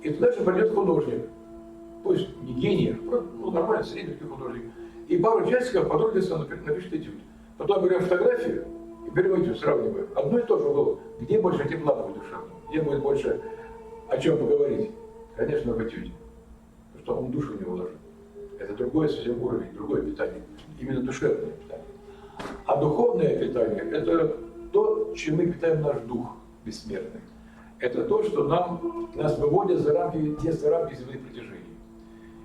И туда же придет художник. Пусть не гений, а нормальный, средний художник. И пару часиков потрудится, напишет этюд. Потом берем фотографию и берем этюд, сравниваем. Одно и то же было. Где больше тепла будет душевного? Где будет больше о чем поговорить? Конечно, в этюде. Потому что он душу в него вложит. Это другой совсем уровень, другое питание. Именно душевное питание. А духовное питание – это то, чем мы питаем наш дух бессмертный. Это то, что нас выводит за рамки, тесные рамки земных притяжений.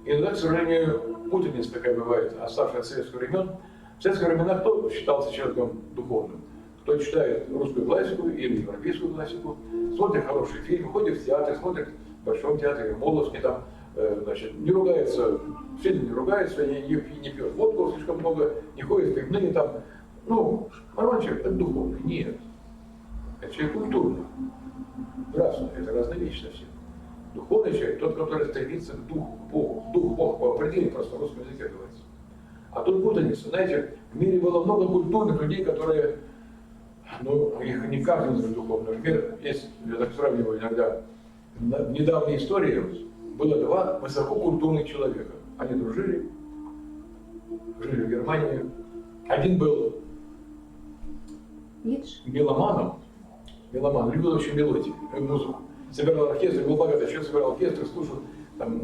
И иногда, к сожалению, путаница такая бывает, оставшая от советских времен. В советские времена кто считался человеком духовным? Кто читает русскую классику или европейскую классику, смотрит хорошие фильмы, ходит в театр, смотрит в Большом театре, в Моловске, там, не ругается, сильно не ругается, не пьет водку слишком много, не ходит в пивные, там, нормальный человек, это духовный. Нет. Это человек культурный. Нравственный, это разные вещи совсем. Духовный человек, тот, который стремится к духу, к Богу. Дух, Бог, по определению просто в русском языке говорится. А тут путаница. Знаете, в мире было много культурных людей, которые, их не каждый называет духовным. Например, есть, я так сравниваю иногда, в недавней истории было 2 высококультурных человека. Они дружили, жили в Германии. Один был меломаном, любил очень мелодии, музыку. Собирал оркестр, был богатый человек, собирал оркестр, слушал, там,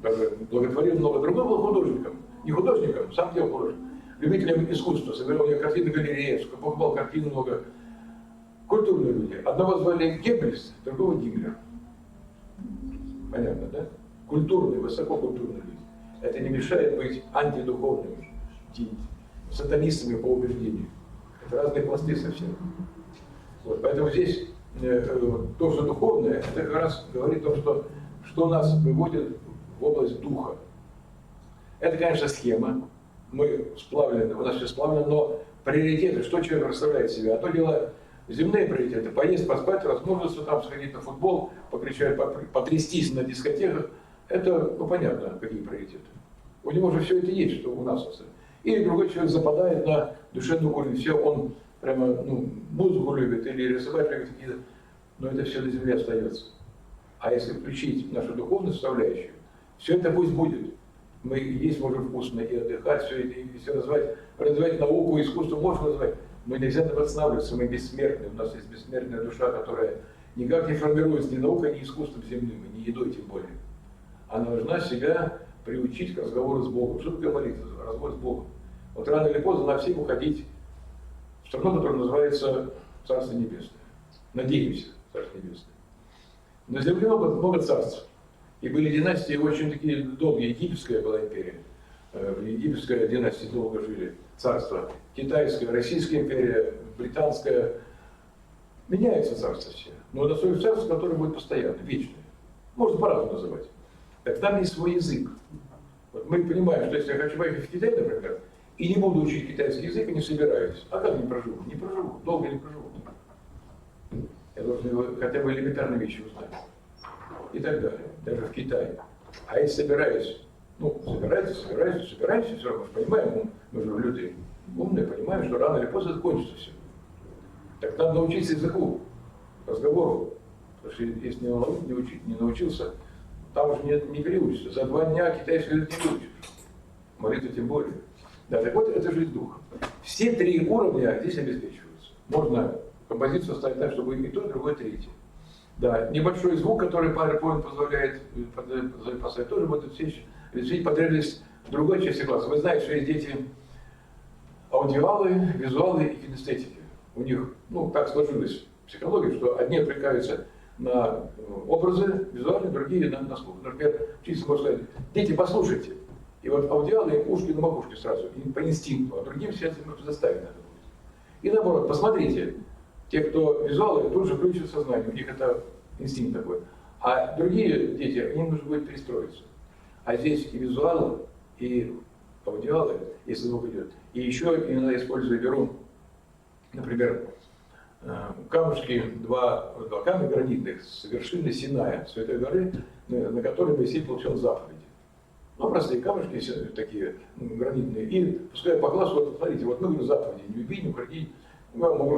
даже благотворил много. Другой был художником. Не художником, сам делал художник. любителям искусства, собирал у них картины галереи, покупал картин много. Культурные люди. Одного звали Геббельс, другого Гиммлер. Понятно, да? Культурные, высококультурные люди. Это не мешает быть антидуховными, сатанистами по убеждению. Это разные пласты совсем. Вот, поэтому здесь то, что духовное, это как раз говорит о том, что нас выводит в область духа. Это, конечно, схема. Мы сплавлены, у нас все сплавлено, но приоритеты, что человек представляет себя. Одно дело земные приоритеты, поесть, поспать, возможность там сходить на футбол, покричать, потрястись на дискотеках. Это, ну, понятно, какие приоритеты. У него же все это есть, что у нас остается. Или другой человек западает на душевный уровень, все, он прямо, ну, музыку любит или рисовать любит какие-то, но это все на земле остается. А если включить нашу духовную составляющую, все это пусть будет. Мы есть можем вкусно и отдыхать, все это, и все развивать науку, искусство можно развивать, но нельзя там останавливаться, мы бессмертны, у нас есть бессмертная душа, которая никак не формируется ни наукой, ни искусством земным, ни едой тем более. Она должна себя приучить к разговору с Богом. Что такое молитва? Разговор с Богом. Вот рано или поздно на всех уходить в страну, которая называется Царство Небесное. Надеемся, Царство Небесное. На земле много царств. И были династии очень такие долгие. Египетская была империя. Египетская династия долго жили. Царство. Китайская, Российская империя, Британская. Меняются царства все. Но настолько царство, которое будет постоянно, вечное. Можно по-разному называть. Так там есть свой язык. Вот мы понимаем, что если я хочу поехать в Китай, например, и не буду учить китайский язык, и не собираюсь, а как не проживу? Не проживу, долго не проживу. Я должен хотя бы элементарные вещи узнать. И так далее, даже в Китае. А если собираюсь, ну, собираемся, все равно мы понимаем, мы же люди умные, понимаем, что рано или поздно это кончится все. Так надо научиться языку, разговору. Потому что если не научился, там уже не переучишься. За 2 дня китайский язык не выучишь. Молитву тем более. Да, так вот, это жизнь духа. Все 3 уровня здесь обеспечиваются. Можно композицию ставить так, чтобы и то, и другое, и третье. Да, небольшой звук, который PowerPoint позволяет поставить, тоже будет обеспечить потребность в другой части класса. Вы знаете, что есть дети аудиалы, визуалы и кинестетики. У них, ну, так сложилось в психологии, что одни отвлекаются на образы визуальные, другие на слух. Например, учитель может сказать: дети, послушайте. И вот аудиалы ушки на макушке сразу, по инстинкту, а другим сейчас немножко заставить надо будет. И наоборот, посмотрите, те, кто визуалы, тут же включат сознание, у них это инстинкт такой. А другие дети, им нужно будет перестроиться. А здесь и визуалы, и аудиалы, если звук идет. И еще иногда использую, беру, например, камушки, 2 камня гранитных с вершины Синая, Святой горы, на которой Моисей получил заповеди. Ну, простые камушки такие гранитные. И пускай по классу, вот смотрите, вот мы говорим заповеди: не убей, не укради. Я могу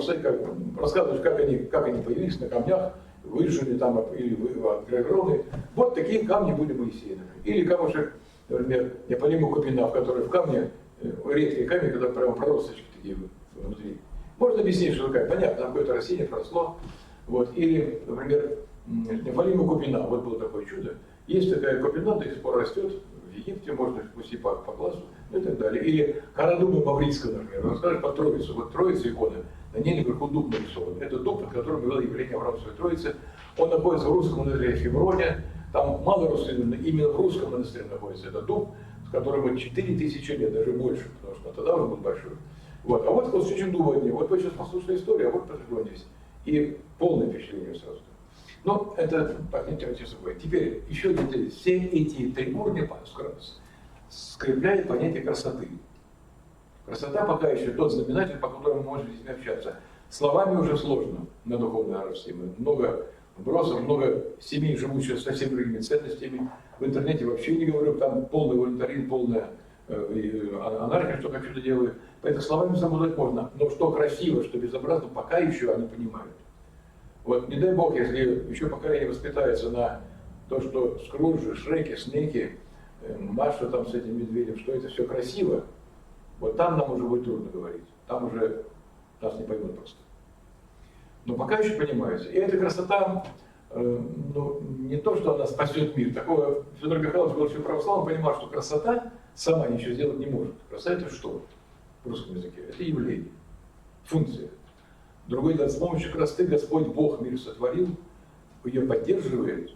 рассказывать, как они появились на камнях, выжжены там или отгравированы. Вот такие камни были Моисея. Или камушек, например, Неопалима Купина, в которой в камне, редкие камни, когда прямо проросточки такие внутри. Можно объяснить, что такое? Понятно, там какое-то растение проросло. Вот. Или, например, Неопалима Купина, вот было такое чудо. Есть такая купина, до сих пор растет в Египте, можно пустить по классу, ну и так далее. Или кора дуба Маврицкого, например, расскажешь по Троице. Вот Троица икона, на ней наверху дуб нарисован. Это дуб, под которым было явление Авраамовской Троицы. Он находится в русском монастыре Хевроне. Там мало родственников, именно в русском монастыре находится этот дуб, с которым 4000 лет, даже больше, потому что тогда он был большой. Вот. А вот чуть-чуть дуба от него. Вот вы сейчас послушали историю, а вот произошло здесь. И полное впечатление сразу. Но это так, не тянете собой. Теперь еще один деталь. Все эти 3 уровня скрепляет понятие красоты. Красота пока еще тот знаменатель, по которому мы можем с ними общаться. Словами уже сложно на духовной арабской. Много вбросов, много семей, живущих совсем другими ценностями. В интернете вообще не говорю, там полный волонтаризм, полная анархия, что как что-то делаю. Поэтому словами замудрать можно. Но что красиво, что безобразно, пока еще они понимают. Вот не дай бог, если еще поколение воспитается на то, что Скруджи, Шреки, Снеки, Маша там с этим медведем, что это все красиво, вот там нам уже будет трудно говорить. Там уже нас не поймут просто. Но пока еще понимаются. И эта красота, ну, не то, что она спасет мир. Такого Федор Михайлович был еще православным, понимал, что красота сама ничего сделать не может. Красота — это что? в русском языке. Это явление, функция. Другой говорит, с помощью красоты Господь Бог мир сотворил, ее поддерживает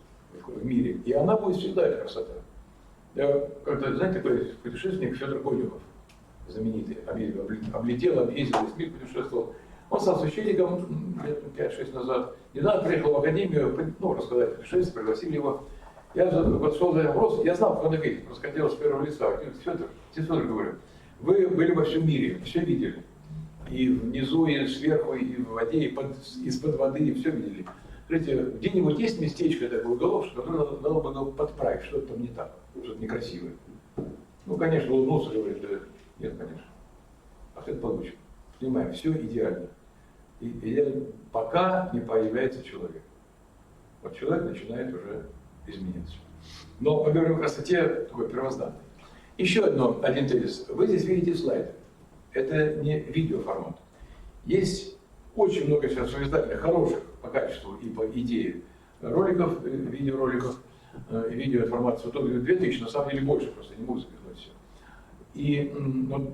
в мире, и она будет всегда, эта красота. Я как-то, знаете, такой путешественник Федор Конюхов, знаменитый, облетел, объездил весь мир, путешествовал. Он стал священником лет 5-6 назад. Недавно приехал в академию, рассказать путешествие, пригласили его. Я подошел за вопрос, я знал, как он ответит, просто хотел с первого лица. Федор, говорю, вы были во всем мире, все видели. И внизу, и сверху, и в воде, и из-под воды, и все видели. Смотрите, где-нибудь есть местечко, такой уголок, которое надо было подправить, что-то там не так, что-то некрасивое. Ну, конечно, улыбнулся, говорит, да нет, конечно. А что это получим? Понимаем, все идеально. И идеально, пока не появляется человек. Вот человек начинает уже изменяться. Но мы говорим о красоте такой первозданной. Еще один тезис. Вы здесь видите слайды. Это не видеоформат. Есть очень много сейчас соиздательных, хороших по качеству и по идее роликов, видеороликов, видеоинформации. Вот 2000, на самом деле больше, просто не могу запихнуть все. И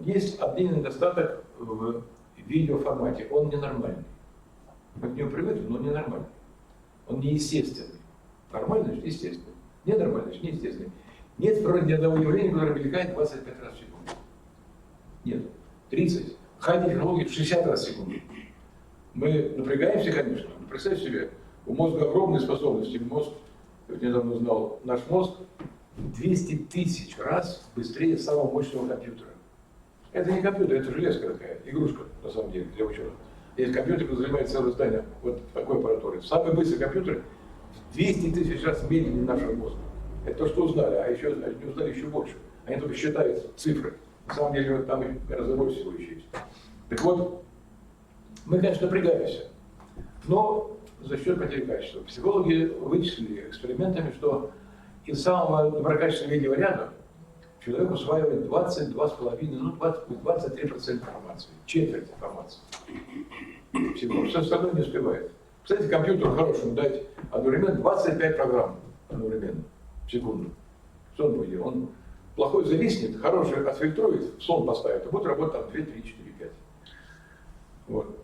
есть один недостаток в видеоформате. Он ненормальный. Мы к нему привыкли, но он ненормальный. Он неестественный. Нормальный, значит естественный. Ненормальный, значит неестественный. Нет в природе ни одного явления, которое мелькает 25 раз в секунду. Нет. 30. Хай-технологии 60 раз в секунду. Мы напрягаемся, конечно. Представьте себе, у мозга огромные способности. Мозг, я недавно узнал, наш мозг 200 тысяч раз быстрее самого мощного компьютера. Это не компьютер, это железка такая, игрушка, на самом деле, для ученых. Есть компьютер, который занимает целое здание вот такой аппаратуры. Самый быстрый компьютер в 200 тысяч раз медленнее нашего мозга. Это то, что узнали, а еще они узнали еще больше. Они только считают цифры. На самом деле там гораздо больше всего еще есть. Так вот, мы, конечно, напрягаемся, но за счет потери качества. Психологи вычислили экспериментами, что из самого доброкачественного видеоряда человек усваивает 23% информации, четверть информации. Всего. Все остальное не успевает. Кстати, компьютеру хорошему дать одновременно 25 программ одновременно в секунду. Что он будет делать? Он плохой зависнет, хороший отфильтрует, в сон поставит, и будет работать там 2, 3, 4, 5. Вот.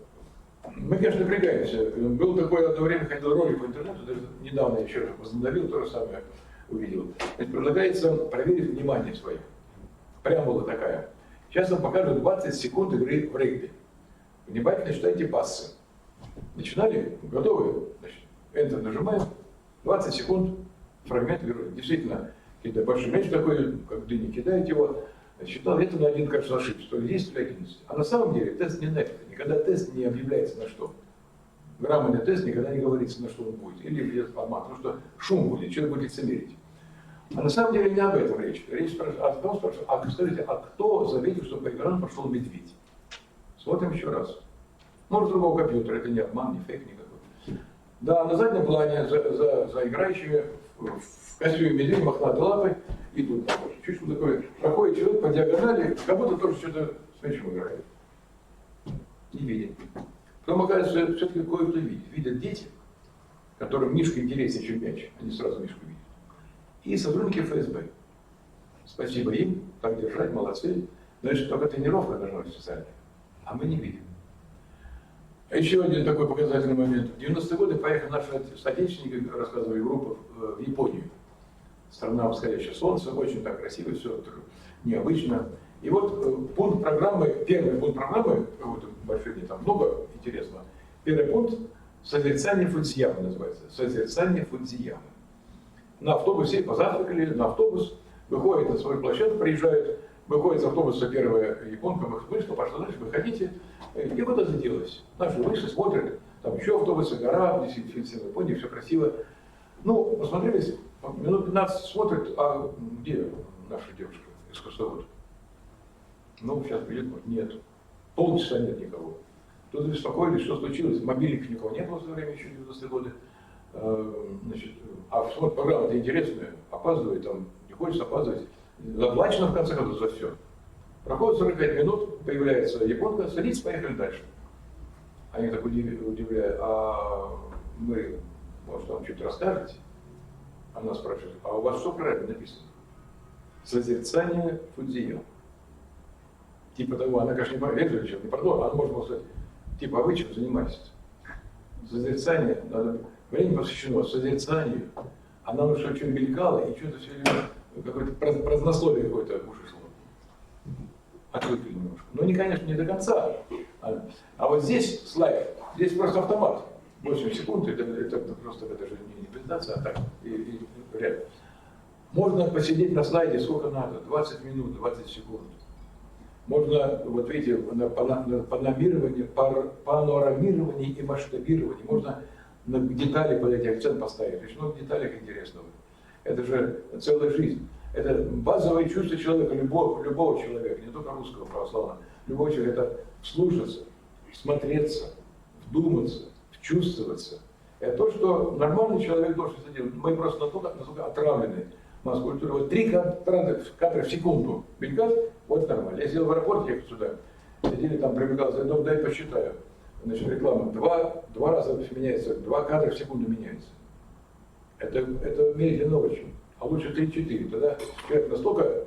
Мы, конечно, напрягаемся. Был такой одно время, ходил ролик в интернете, даже недавно еще возобновил, то же самое увидел. Значит, предлагается проверить внимание свое. Преамбула такая. Сейчас вам покажу 20 секунд игры в регби. Внимательно читайте пассы. Начинали? Готовы? Значит, Enter нажимаем. 20 секунд. Фрагмент игры. Действительно, какой-то большой мяч такой, как дыни, кидаете его. Считал, это на один, кажется, ошибся. То ли 10, то ли 11. А на самом деле тест не на это. Никогда тест не объявляется на что. Грамотный тест никогда не говорится, на что он будет. Или в формат. Потому что шум будет, человек будет лицемерить. А на самом деле не об этом речь. Речь о том, спрашивает, скажите, а кто заметил, что по экрану пошел медведь? Смотрим еще раз. Может, другого компьютера, это не обман, не фейк никакой. Да, на заднем плане за играющими в костюме медведя мохнатой лапой идут. Чуть что такое. Проходит человек по диагонали, как будто тоже что-то с мячом играет. Не видит. Потом, оказывается, все-таки кое-кто видит. Видят дети, которым мишка интереснее, чем мяч. Они сразу мишку видят. И сотрудники ФСБ. Спасибо им, так держать, молодцы. Значит, только тренировка должна быть специальная. А мы не видим. Еще один такой показательный момент. В 90-е годы поехали наши соотечественники, рассказывали группу, в Японию. Страна восходящего солнца, очень так красиво, все необычно. И вот пункт программы, первый пункт программы, какой-то большой, там много интересного. Первый пункт — созерцание Фудзиямы называется. Созерцание Фудзиямы. На автобусе позавтракали, на автобус, выходит на свою площадку, приезжает, выходит с автобуса первая японка, вышла, пошла дальше, выходите, и вот это делалось. Наши вышли, смотрят, там еще автобусы, гора, действительно, в Японии, все красиво. Ну, посмотрелись, минут 15 смотрят, а где наша девушка, экскурсовод? Ну, сейчас придет, нет, полчаса нет никого. Тут беспокоились, что случилось, мобильников никого не было в то время, еще 90-е годы. Значит, а вот программа-то интересная, опаздывает, там, не хочется опаздывать. Заплачено в конце концов за все. Проходит 45 минут, появляется японка, садитесь, поехали дальше. Они так удивляют, а мы, может, вам что-то расскажете? Она спрашивает, а у вас что правильно написано? Созерцание Фудзиямы. типа того, она, конечно, не продолжила, она может сказать, типа, а вы чем занимаетесь? Созерцание, надо, время посвящено созерцанию, а нам что что мелькало, и что-то все время, какое-то празднословие какое-то вышло. Отвыкли немножко. Ну, не, конечно, не до конца. А вот здесь слайд, здесь просто автомат. 8 секунд, это просто это же не презентация, а так, и ряд. Можно посидеть на слайде сколько надо, 20 минут, 20 секунд. Можно, вот видите, панорамирование и масштабирование. Можно на детали под эти акцент поставить. То есть, ну, в деталях интересного. Это же целая жизнь. Это базовые чувства человека, любого человека, не только русского православного. Любого человека — это вслушаться, всмотреться, вдуматься, вчувствоваться. Это то, что нормальный человек должен делать. Мы просто настолько отравлены масс-культурой. Вот 3 кадра в секунду мелькать, вот нормально. Я сидел в аэропорте, ехал сюда, сидели там, прибегал, за дом, дай посчитаю. Значит, реклама. Два раза меняется, 2 кадра в секунду меняется. Это медленно очень. А лучше 3-4. Тогда человек настолько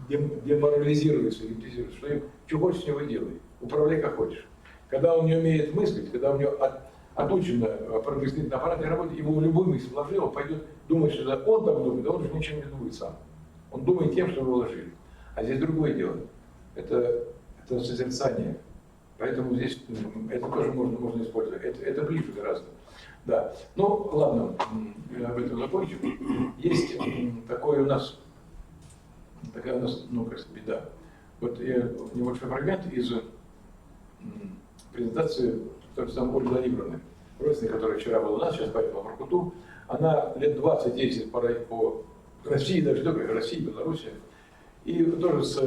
деморализируется, что им что хочешь с него делай. Управляй как хочешь. Когда он не умеет мыслить, когда у него отучено мыслительный аппарат не работает, его любую мысль вложил, он пойдет думать, что он так думает, а он же ничем не думает сам. Он думает тем, что его вложили. А здесь другое дело. Это созерцание. Поэтому здесь это тоже можно использовать. Это ближе гораздо. Да. Ну, ладно, я об этом закончу. Есть такая у нас, ну, как сказать, беда. Вот небольшой фрагмент из презентации той же самой Ольги Владимировны, родственник, которая вчера была у нас, сейчас поехала в Воркуту. Она лет 20 ездит по России, даже только России, Беларуси, и тоже с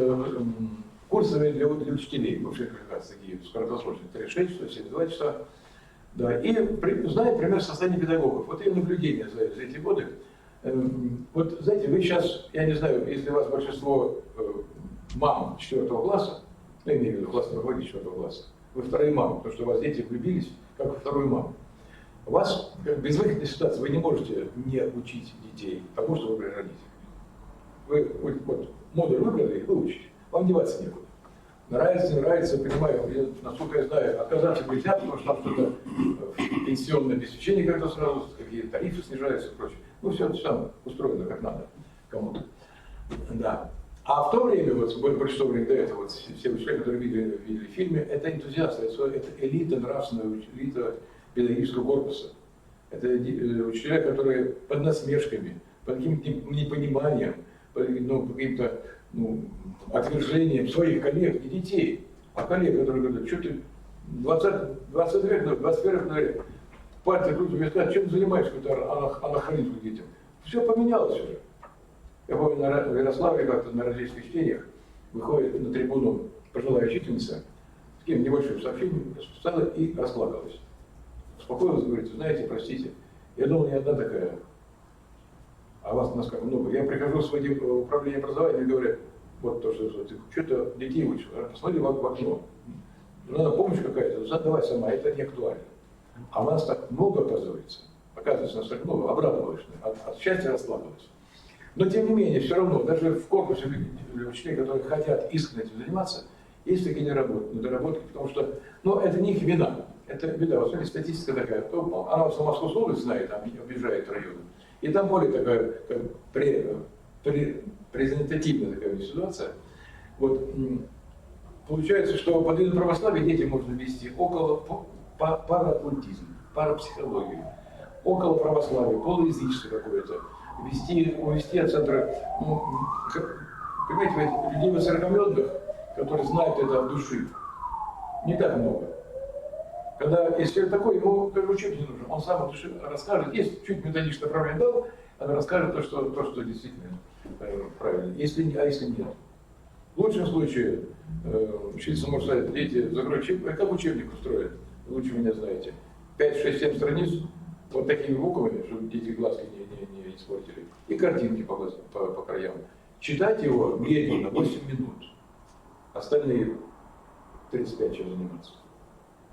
курсами для учителей, бывших квалификаций, такие скородосрочные, 36 часа, 72 часа. Да, и знает пример состояния педагогов. Вот ее наблюдение за эти годы. Вот знаете, вы сейчас, я не знаю, если у вас большинство мам 4 класса, ну, я имею в виду классный руководитель 4 класса, вы вторые мамы, потому что у вас дети влюбились, как во вторую маму. У вас, как безвыходная ситуация, вы не можете не учить детей тому, что выбрали родители. Вы вот модуль выбрали, вы учите. Вам деваться некуда. Нравится, не нравится, понимаю, насколько я знаю, отказаться нельзя, потому что там что-то пенсионное обеспечение как-то сразу, какие-то тарифы снижаются и прочее. Ну, все это там устроено как надо кому-то. Да. А в то время, вот большинство времени до этого, вот, все учителя, которые видели в фильме, это энтузиасты, это элита нравственная, элита педагогического корпуса. Это учителя, которые под насмешками, под каким-то непониманием, под каким-то отвержением своих коллег и детей. А коллег, которые говорят, что ты 20 век, 21 век, партия крутит, мне сказать, чем занимаешься, какой-то анахронизм детям. Все поменялось уже. Я помню, в Ярославле как-то на родительских чтениях выходит на трибуну пожилая учительница с каким небольшим сообщением, встала и расплакалась. Успокоилась, говорит, знаете, простите, я думал, не одна такая, а вас у нас как много. Я прихожу в свое управление образования и говорят, вот то, что ты что-то детей учишь, посмотри в окно. Надо помощь какая-то, задавай сама, это не актуально. А у нас так много, оказывается. Оказывается, нас так много, обрадовалась, от счастья расплакалась. Но тем не менее, все равно, даже в корпусе учителей, которые хотят искренне этим заниматься, есть такие недоработки, потому что, это не их вина. Это беда. Вот смотрите, статистика такая. Она в Московской области знает, там объезжает районы. И там более такая презентативная такая ситуация. Вот, получается, что по движению православия детям можно вести около параоккультизм, парапсихологию, около православия, полуязычество какое-то, увести от центра, понимаете, людей высокомерных, которые знают это от души, не так много. Когда, если такой, ему даже учебник не нужен, он сам от души расскажет, есть чуть методичное направление дал, она расскажет то, что действительно правильно, а если нет. В лучшем случае учиться может сказать, дети, закройте учебник, как учебник устроен, вы лучше меня знаете. 5, 6, 7 страниц, вот такими буквами, чтобы дети глазки не испортили, и картинки по краям. Читать его медленно, 8 минут, остальные 35 чем заниматься.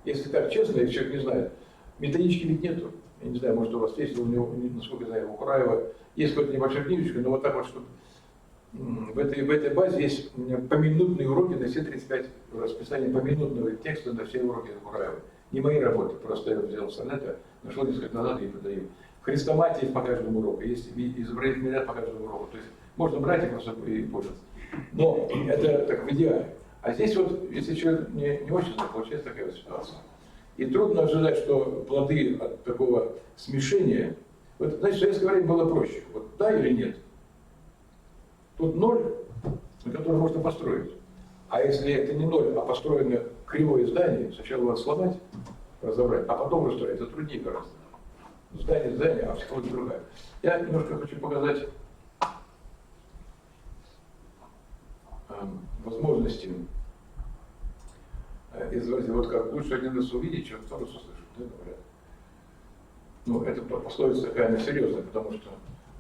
Если так честно, если человек не знает, методички ведь нету. Я не знаю, может у вас есть, у него, насколько я знаю, у Кураева есть какая-то небольшая книжечка, но вот так вот, чтобы в этой базе есть поминутные уроки на все 35 расписания поминутного текста на все уроки Кураева. Не мои работы, просто я взял с интернета, нашел несколько назад и продаю. В Хрестоматии по каждому уроку, есть изобразительный ряд по каждому уроку. То есть можно брать и просто и пользоваться. Но это так в идеале. А здесь вот, если человек не очень знает, получается такая вот ситуация. И трудно ожидать, что плоды от такого смешения. Вот, значит, в советское время было проще. Вот да или нет? Тут ноль, на который можно построить. А если это не ноль, а построено кривое здание, сначала надо сломать, разобрать, а потом уже строить. Это труднее гораздо. Здание, а психология другая. Я немножко хочу показать возможности изобразить. Вот как лучше один раз увидеть, чем второй раз услышать. Да, говорят. Ну, это пословица такая несерьезная, потому что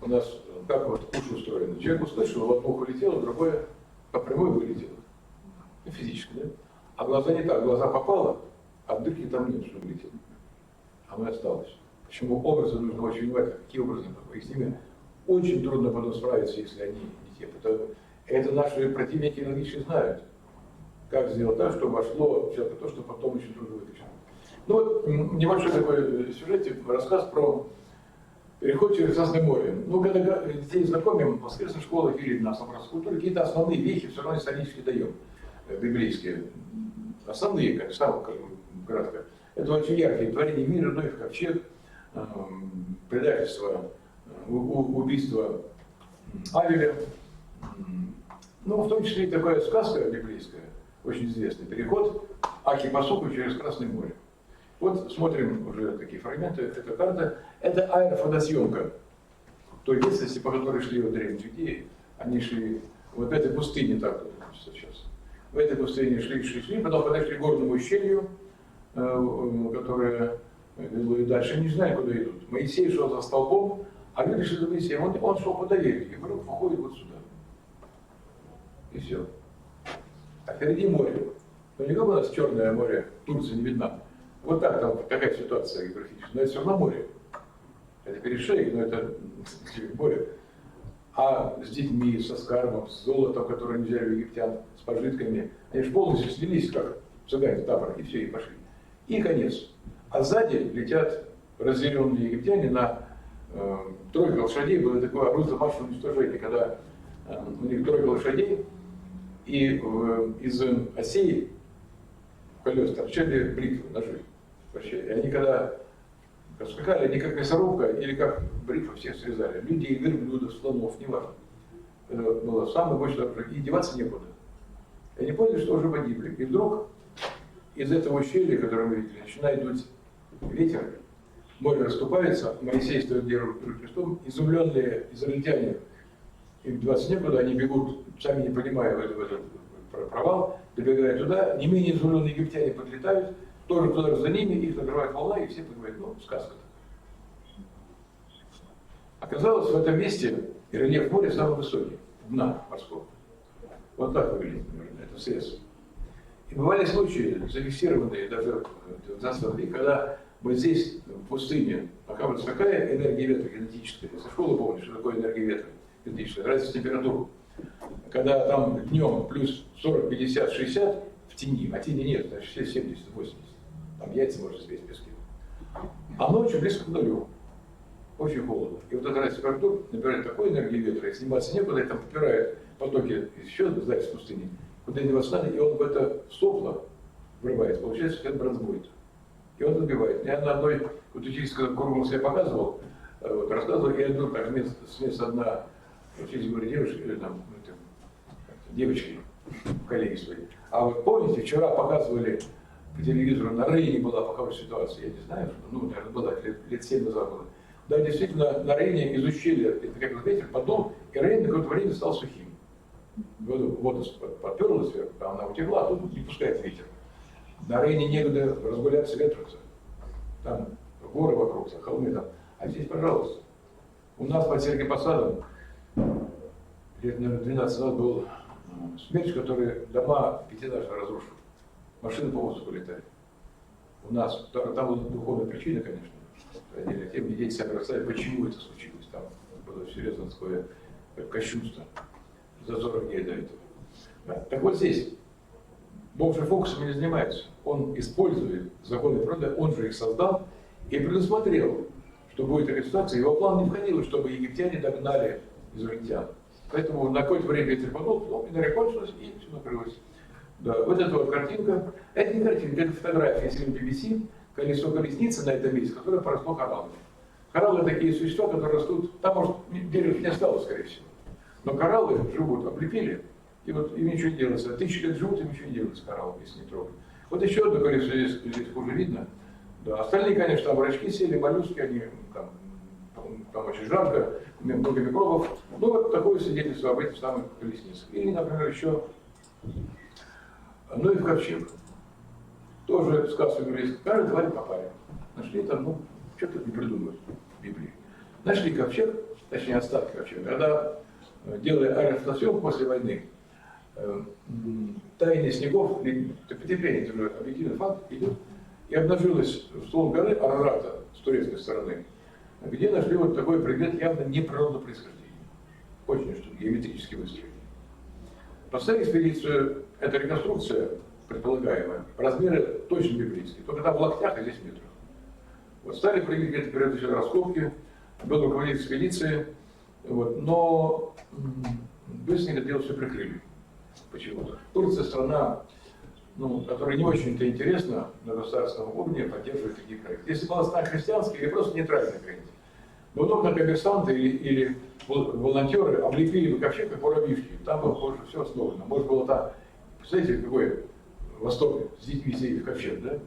у нас как вот уши устроены. Человек услышал, в одно ухо летело, другое по прямой вылетело. Ну, физически, да? А глаза не так. Глаза попало, а дырки там нет, что вылетело. Оно и осталось. Почему образы нужно очень внимательно, какие образы, и с ними очень трудно потом справиться, если они не те. Это наши противники логически знают, как сделать так, чтобы вошло в человека то, что потом очень трудно вытащить. Ну вот небольшой такой сюжет, рассказ про переход через Красное море. Ну, когда детей знакомим, в воскресной школе или на собрании культуры, какие-то основные вехи все равно исторически даем, библейские. Основные, как самое кратко. Это очень яркие творения мира, Ноев ковчег, предательство, убийство Авеля. Ну, в том числе и такая сказка библейская, очень известный переход Аки Пасуку через Красное море. Вот смотрим уже такие фрагменты, это карта, это аэрофотосъемка той местности, по которой шли вот древние иудеи. Они шли вот в этой пустыне, так сейчас. В этой пустыне шли, потом подошли к горному ущелью, которое вело и дальше, не знаю, куда идут. Моисей шел за столбом, а люди шли за Моисеем, он шел по доверию, и вдруг выходит вот сюда. И все. А впереди море. Ну не как у нас Черное море, Турция не видна. Вот так там какая ситуация географическая. Но это все равно море. Это перешейк, но это море. А с детьми, со скарбом, с золотом, которое они взяли у египтян, с пожитками, они же полностью слились, как цыгане в табор, и все, и пошли. И конец. А сзади летят разъяренные египтяне на тройка лошадей. Было такое оружие массового уничтожения, когда у них тройка лошадей, и из осей колес торчали бритвы, ножи. Вообще. И они когда скакали, они как мясорубка или как бритва всех срезали. Людей, верблюдов, слонов, неважно. Это было самое мощное оружие. И деваться некуда. И они поняли, что уже погибли. И вдруг из этого ущелья, которое мы видели, начинает дуть ветер, море расступается, Моисей стоит держит крестом, изумленные израильтяне, им деваться некуда, они бегут, сами не понимая в этот провал, добегая туда, не менее изумленные египтяне подлетают, тоже туда за ними, их накрывает волна, и все понимают, ну, сказка такая. Оказалось, в этом месте рельеф моря самый высокий, дна морского. Вот так выглядит, это срез. И бывали случаи, зафиксированные даже в 19 веке, когда вот здесь, в пустыне, оказывается такая энергия ветра генетическая, со школы помню, что такое энергия ветра генетическая, разница температуру. Когда там днем плюс 40, 50, 60 в тени, а тени нет, значит все 70, 80. Там яйца можно съесть в песке. А ночью близко к нулю. Очень холодно. И вот эта разница температур набирает такой энергии ветра, и сниматься некуда, и там попирает потоки еще сзади с пустыни, куда деваться надо, и он в это сопло врывается. Получается, что это бронзбойт. И он забивает. Я на одной вот учительской кругом я показывал, вот, рассказывал, и я так с места одна учитель говорит, девушка, или там, девочки, коллеги свои. А вот помните, вчера показывали по телевизору, на Рейне была похожая ситуация, я не знаю, ну, наверное, была, лет 7 назад было. Да, действительно, на Рейне из ущелья, это как ветер, подул, и Рейн на какое-то время стал сухим. Вода подперлась сверху, она утекла, а тут не пускает ветер. На Рейне некогда разгуляться ветраться. Там горы вокруг, холмы там. А здесь, пожалуйста. У нас под Сергием Посадом лет, наверное, 12 назад был смерч, который дома пятиэтажно разрушил. Машины по воздуху летали. У нас, там была духовная причина, конечно. Тем дети сами рассказали, почему это случилось. Там было серьезное такое кощунство. за 40 дней до этого. Да. Так вот здесь Бог же фокусами не занимается. Он использует законы природы, он же их создал и предусмотрел, что будет такая ситуация. Его план не входил, чтобы египтяне догнали израильтян. Поэтому на какое-то время трепанул, и кончилось, и все накрылось. Да, вот эта вот картинка. Это не картинка, это фотография из фильма BBC «Колесо колесницы» на этом месте, которое поросло кораллами. Кораллы такие существа, которые растут, там, может, деревьев не осталось, скорее всего. Но кораллы живут, облепили, и вот им ничего не делается. 1000 лет живут, им ничего не делается кораллы, если не трогать. Вот еще одно колесо здесь хуже видно. Да, остальные, конечно, там рачки сели, моллюски, они там очень жарко, много микробов. Ну вот такое свидетельство об этих самых колесницах. Или, например, еще Ноев ковчег. Тоже сказка еврейская. Каждый тварь по паре. Нашли там, ну, что-то не придумают в Библии. Нашли ковчег, точнее остатки ковчега. Когда делали аэростасьон после войны, таяние снегов, потепление, это же объективный факт, идет, и обнажилась склон горы Арарата с турецкой стороны, где нашли вот такой предмет явно неприродного происхождения. Очень что геометрически выстроенный. Поставили экспедицию, эта реконструкция, предполагаемая, размеры точно библейские, только там в локтях, а здесь в метрах. Вот стали проводить где-то раскопки, был руководитель экспедиции, вот, но быстро это дело все прикрыли. Почему-то. Турция страна, ну, которая не очень-то интересна на государственном уровне, поддерживает такие проекты. Если была страна христианская или просто нейтральная проект. Но много коммерсанты или волонтеры облепили бы ковчег, как муравьишки. Там было позже все основано. Может было там, представляете, какой Восток с детьми сидели в ковчег, да?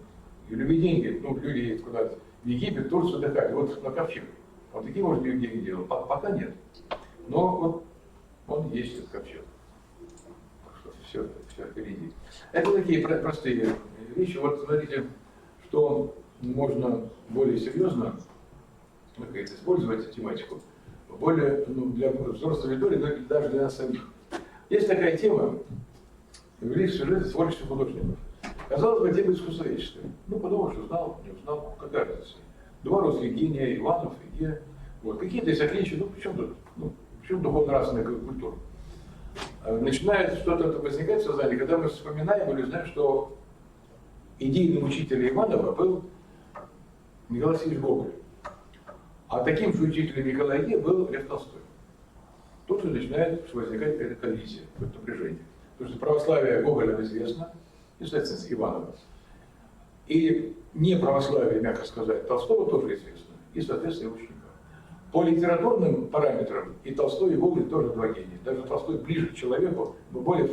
И любые деньги, ну, люди едут куда-то в Египет, Турцию отдыхать, вот на ковчег. Вот такие, может, деньги делают. Пока нет. Но вот он есть, этот ковчег. Все впереди. Это такие простые вещи. Вот смотрите, что можно более серьезно использовать тематику, более для взрослой аудитории, но даже для нас самих. Есть такая тема, великий сюжет творчества художников. Казалось бы, тема искусствоведческая. Ну, подумал, что знал, не узнал, какая разница. Два русских гения, Иванов, Иге. Вот. Какие-то есть отличия, ну, причем тут, причем духовно-нравственная культура. Начинает что-то возникать в сознании, когда мы вспоминаем или знаем, что идейным учителем Иванова был Николай Васильевич Гоголь. А таким же учителем Николая Е был Лев Толстой. Тут же начинает возникать какая-то коллизия, какое-то напряжение. Потому что православие Гоголя известно, и, соответственно, Иванова. И неправославие, мягко сказать, Толстого тоже известно, и, соответственно, его ученика. По литературным параметрам и Толстой, и Гоголь тоже два гения. Даже Толстой ближе к человеку, мы более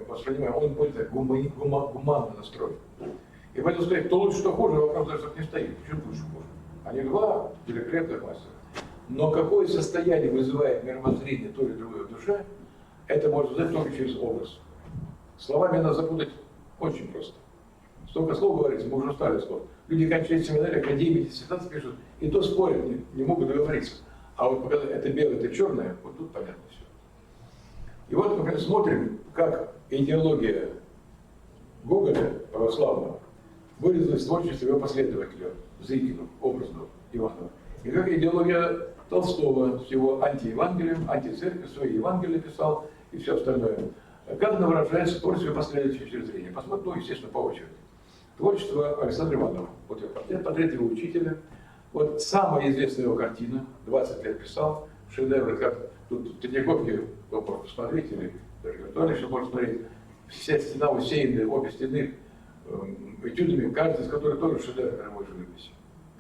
воспринимаем, он более гуманно настроен. И поэтому сказать, кто лучше, что хуже, вопрос даже не стоит. Почему лучше хуже? Они два великолепных мастера. Но какое состояние вызывает мировоззрение той или другой в душе, это можно узнать только через образ. Словами надо запутать очень просто. Столько слов говорится, мы уже устали слов. Люди кончают семинары, академии, диссертации пишут, и то спорят, не могут договориться. А вот пока это белое, это черное, вот тут понятно все. И вот мы смотрим, как идеология Гоголя, православного, выразилась в творчестве его последователя, Зыкину, образного Иванова. И как идеология Толстого с его антиевангелием, антицерковью, свои Евангелия писал и все остальное. Как она выражается в творчестве последующего зрения? Посмотрим, ну, естественно, по очереди. Творчество Александра Иванова. Вот его портрет его учителя. Вот самая известная его картина, 20 лет писал, шедевры, как тут в Третьяковке, вы можете посмотреть, или даже виртуально еще можно смотреть, вся стена усеяна, обе стены этюдами, каждый из которых тоже шедевр мировой живописи.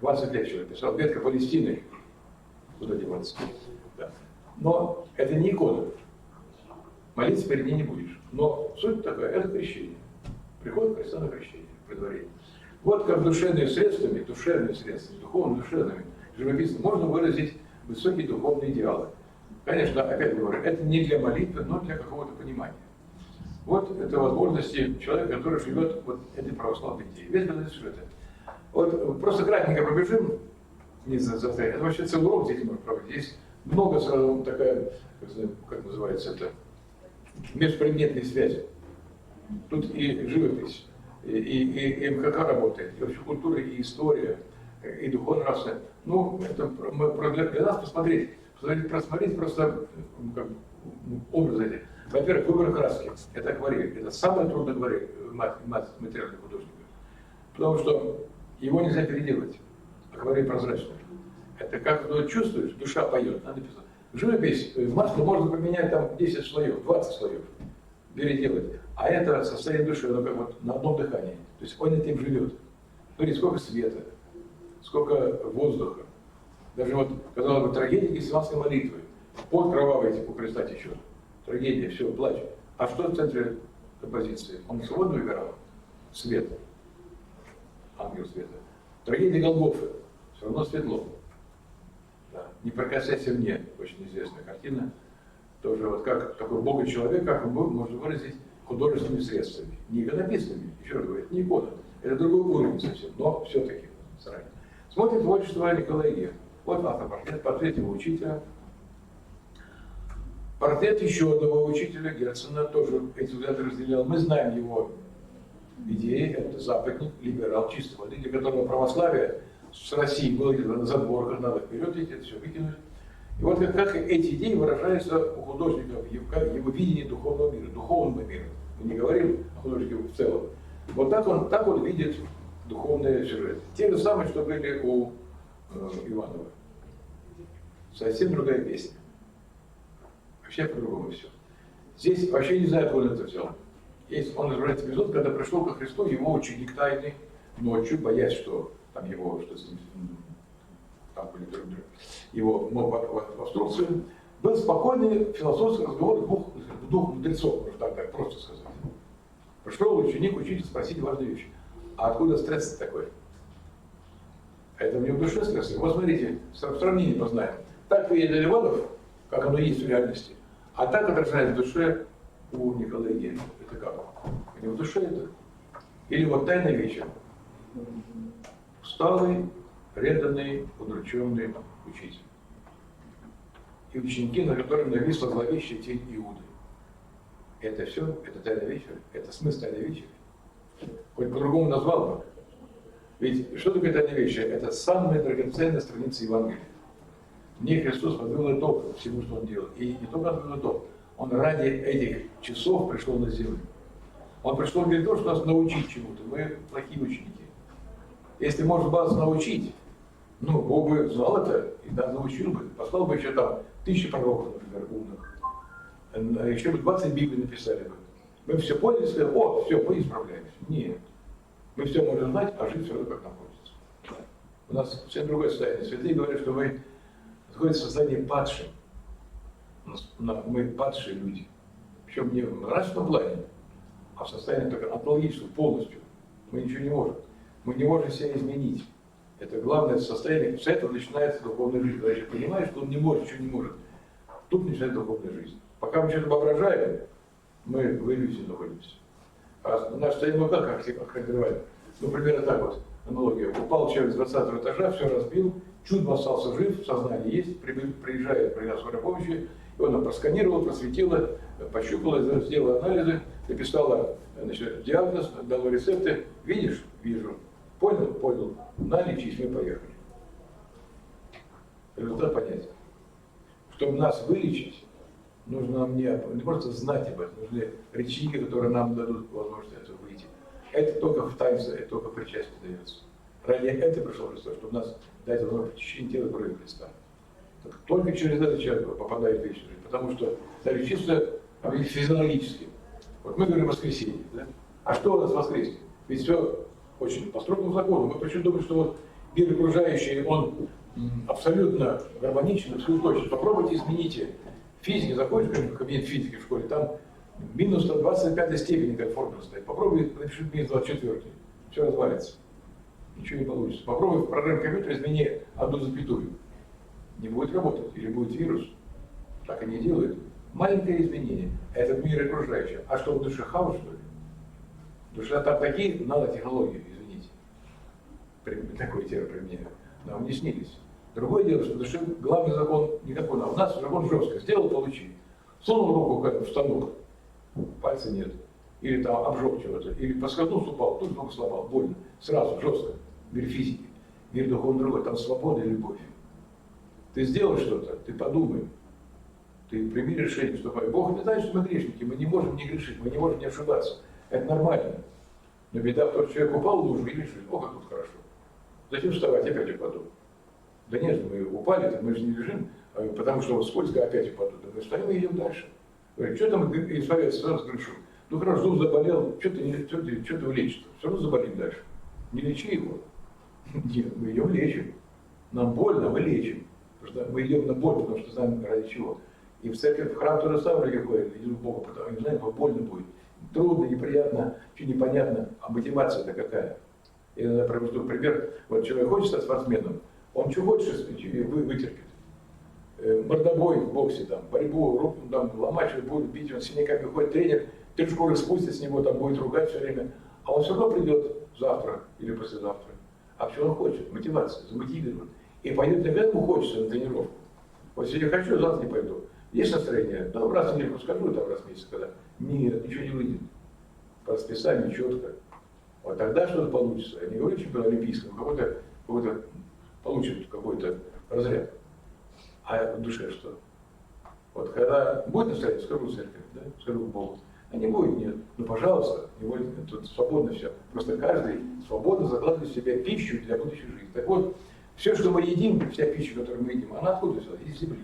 20 лет человек писал, ветка Палестины, куда деваться. Да. Но это не икона. Молиться перед ней не будешь. Но суть такая, это крещение. Приход Христа на крещение, предварение. Вот как душевными средствами, духовными, душевными, живописными, можно выразить высокие духовные идеалы. Конечно, опять говорю, это не для молитвы, но для какого-то понимания. Вот это возможности человека, который живет вот этой православной идеей. Весь этот сюжет. Вот просто кратенько пробежим, не заставить. Это вообще целый урок здесь можно проводить. Здесь много сразу такая, как называется это, межпредметной связи. Тут и живопись, и МКК работает, и вообще культура, и история, и духовно-нравственная. Ну, это для нас просмотреть просто как, образы эти. Во-первых, выбор краски. Это акварель. Это самое трудное материал для художника. Потому что его нельзя переделать. Акварель прозрачный. Это как ты чувствуешь, душа поет. Надо писать. Живопись, масло можно поменять там 10 слоев, 20 слоев. Переделать. А это состояние души, оно как вот на одном дыхании. То есть он этим живет. Смотрите, сколько света, сколько воздуха. Даже вот, казалось бы, трагедия Гефсиманской молитвы. Пот кровавый у Христа течет. Трагедия, все, плач. А что в центре композиции? Он свободно выбирал? Свет. Ангел света. Трагедия Голгофы. Все равно светло. Да. «Не прикасайся мне», очень известная картина. Тоже вот как такой Бог и человек, как он можно выразить художественными средствами. Не иконописными, еще раз говорю, не икона. Это другой уровень совсем, но все-таки сравнить. Смотрит творчество Николая Ге. Вот автопортрет, портрет его учителя. Портрет еще одного учителя, Герцена, тоже эти взгляды разделял. Мы знаем его идеи, это западник, либерал чистой воды, для которого православие с Россией было где-то на задворках, надо вперед идти, это все выкинуть. И вот как эти идеи выражаются у художников, его видение духовного мира, духовного мира. Мы не говорим о художнике в целом. Вот так он видит духовные сюжеты. Те же самые, что были у Иванова. Совсем другая песня. Вообще по-другому все. Здесь вообще не знаю, откуда он это взял. Есть, он называет эпизод, когда пришел ко Христу его ученик тайный ночью, боясь, что там его, что с ним, там были друг друга, его в обструкцию. Был спокойный философский разговор двух мудрецов, можно так просто сказать. Пришел ученик, учитель спросить важную вещь. А откуда стресс такой? Это у него в душе стресс. Вот смотрите, сравнение познаем. Так видит Иванов, как оно есть в реальности, а так отражает в душе у Николая Ге. Это как? У него в душе это. Или вот тайный вечер. Усталый, преданный, удрученный учитель. И ученики, на которых нависла зловещая тень Иуды. Это все, это тайный вечер, это смысл тайный вечер. Хоть по-другому назвал бы. Ведь что такое тайный вечер? Это самая драгоценная страница Евангелия. В ней Христос подвел итог всему, что Он делал. И не только подвел итог. Он ради этих часов пришел на землю. Он пришел для того, чтобы нас научить чему-то. Мы плохие ученики. Если можно вас научить, ну, Бог бы знал это и нас научил бы. Послал бы еще там 1000 пророков, например, умных. Еще бы 20 Библий написали бы. Мы все поняли и сказали, о, все, мы исправляемся. Нет. Мы все можем знать, а жить все равно как нам хочется. У нас совсем другое состояние. Святые говорят, что мы находимся в состоянии падшим. Мы падшие люди. Причем не в нравственном плане, а в состоянии только онтологического, полностью. Мы ничего не можем. Мы не можем себя изменить. Это главное состояние. С этого начинается духовная жизнь. Когда человек понимает, что он не может, ничего не может. Тут начинается духовная жизнь. Пока мы что-то воображаем, мы в иллюзии находимся. А наш состояние мы как охарактеризовали? Ну, примерно так вот, аналогия. Упал человек с 20 этажа, все разбил, чудом остался жив, сознание есть, приезжает при скорой помощи, и он просканировал, просветила, пощупала, сделала анализы, написала, значит, диагноз, дала рецепты. Видишь? Вижу. Понял? Понял. На, лечись, мы поехали. Результат понятен. Чтобы нас вылечить, нужно нам не просто знать об этом, нужны речники, которые нам дадут возможность этого выйти. Это только в таинстве, это только в причастии дается. Ради этого пришел Христос, чтобы нас дать возможность причащения тела крови Христа. Только через это человек попадает в вечную жизнь, потому что даже чисто физиологически. Вот мы говорим о воскресенье, да? А что у нас воскреснет? Ведь все очень по строгому закону. Мы почему думаем, что вот мир окружающий, он абсолютно гармоничен, абсолютно точно. Попробуйте измените. Физики, заходишь в кабинет физики в школе, там минус 25 степени как формула стоит. Попробуй напиши минус 24. Все развалится. Ничего не получится. Попробуй в программе компьютера измени одну запятую. Не будет работать. Или будет вирус. Так они делают. Маленькое изменение. Этот мир окружающий. А что в душе хаос, что ли? Душа там такие нанотехнологии, извините. Такой термин применяю. Нам не снились. Другое дело, что в душе главный закон никакой. У нас закон жестко. Сделал, получи. Сунул руку как в станок. Пальца нет. Или там обжег чего-то. Или поскользнулся, упал. Тут ногу сломал. Больно. Сразу, жестко. Мир физики. Мир духовный другой. Там свобода и любовь. Ты сделал что-то, ты подумай. Ты прими решение, что Бог не знает, что мы грешники, мы не можем не грешить, мы не можем не ошибаться. Это нормально. Но беда в том, что человек упал в лужу и решил, о, как тут хорошо. Зачем вставать, опять упаду? Да нет, мы упали, так мы же не лежим, потому что вот скользко опять упаду. Да мы встаем и идем дальше. Говорит, что там исповедаться, сразу грешу. Ну хорошо, зуб заболел, что ты лечишь-то? Все равно заболит дальше. Не лечи его. Нет, мы идем лечим. Нам больно, мы лечим. Потому что мы идем на боль, потому что знаем ради чего. И в церковь, в храм то же самое люди ходят, идут к Богу, потому что не знаем, как больно будет. Трудно, неприятно, чуть непонятно, а мотивация-то какая? Я приведу пример. Вот человек хочет стать спортсменом, он что хочет вытерпит. Мордобой в боксе, там, борьбу, руку там, ломать, будет бить, он синяками ходит, тренер, 3 шкуры спустит с него, там будет ругать все время. А он все равно придет завтра или послезавтра. А что он хочет? Мотивация, замотивирован. И пойдет тогда, ему хочется на тренировку. Вот сегодня хочу, завтра не пойду. Есть настроение? Ну, раз в неделю скажу, там раз в месяц, когда нет, ничего не выйдет. По расписанию четко. Вот тогда что-то получится. Я не говорю чемпион олимпийского, какой-то получит какой-то разряд. А в душе что? Вот когда будет настроение, скажу церковь, да? Скажу Богу. А не будет, нет. Ну, пожалуйста, не будет, тут свободно все. Просто каждый свободно закладывает в себя пищу для будущей жизни. Так вот, все, что мы едим, вся пища, которую мы едим, она откуда взялась? Из земли.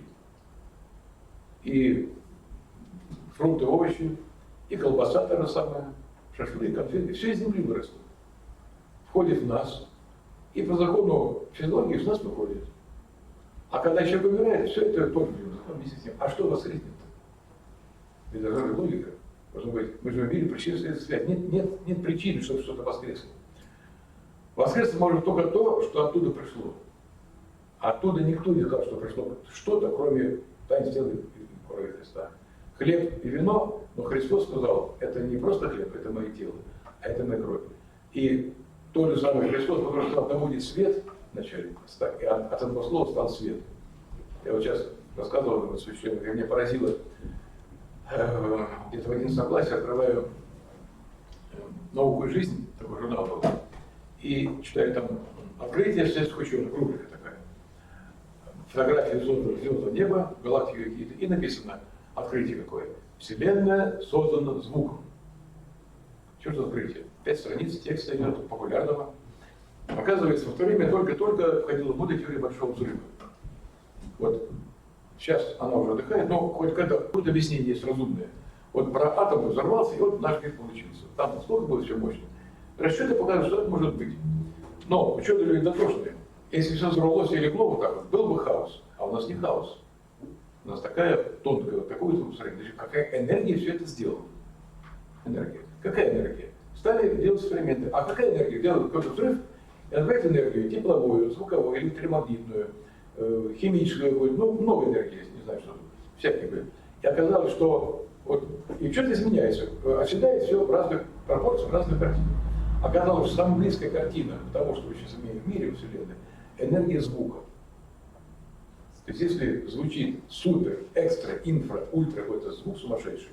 И фрукты, овощи, и колбаса та же самая, шашлык, конфеты, все из земли выросло. Входит в нас, и по закону физиологии в нас выходит. А когда человек умирает, все это тоже вместе с ним. А что воскреснет-то? Ведь это же логика. Должно быть, мы же в мире причин следствия. Нет причины, чтобы что-то воскресло. Воскреснуть может только то, что оттуда пришло. Оттуда никто не сказал, что пришло что-то, кроме таинств тела и крови Христа. Хлеб и вино, но Христос сказал, это не просто хлеб, это мое тело, а это моя кровь. И тот же самый Христос, который сказал, да будет свет вначале, и от этого слова стал свет. Я вот сейчас рассказывал об священнике, и меня поразило, где-то в 11 классе открываю «Науку и жизнь», такой журнал был, и читаю там «Открытие всех ученых», рубрика такая. Фотографии звездного неба, галактики какие-то, и написано открытие какое. Вселенная создана звуком. Что за открытие? 5 страниц текста идет популярного. Оказывается, в то время только-только входила в моду теория Большого взрыва. Вот сейчас она уже отдыхает, но хоть какое-то объяснение есть разумное. Вот про атом взорвался, и вот наш мир получился. Там насколько было все мощно. Расчеты показывают, что это может быть. Но ученые люди дотошные. Если все взорвалось и легло вот так вот, был бы хаос. А у нас не хаос. У нас такая тонкая, вот такое устроение. Какая энергия все это сделала? Энергия. Какая энергия? Стали делать эксперименты. А какая энергия? Делают какой-то взрыв, и отбирать энергию тепловую, звуковую, электромагнитную, химическую, ну, много энергии есть, не знаю, что всякие были. И оказалось, что вот, и что-то изменяется, оседает все в разных пропорциях, в разных картинах. Оказалось, что самая близкая картина того, что мы сейчас имеем в мире, в Вселенной, энергия звука. То есть если звучит супер, экстра, инфра, ультра какой-то звук сумасшедший,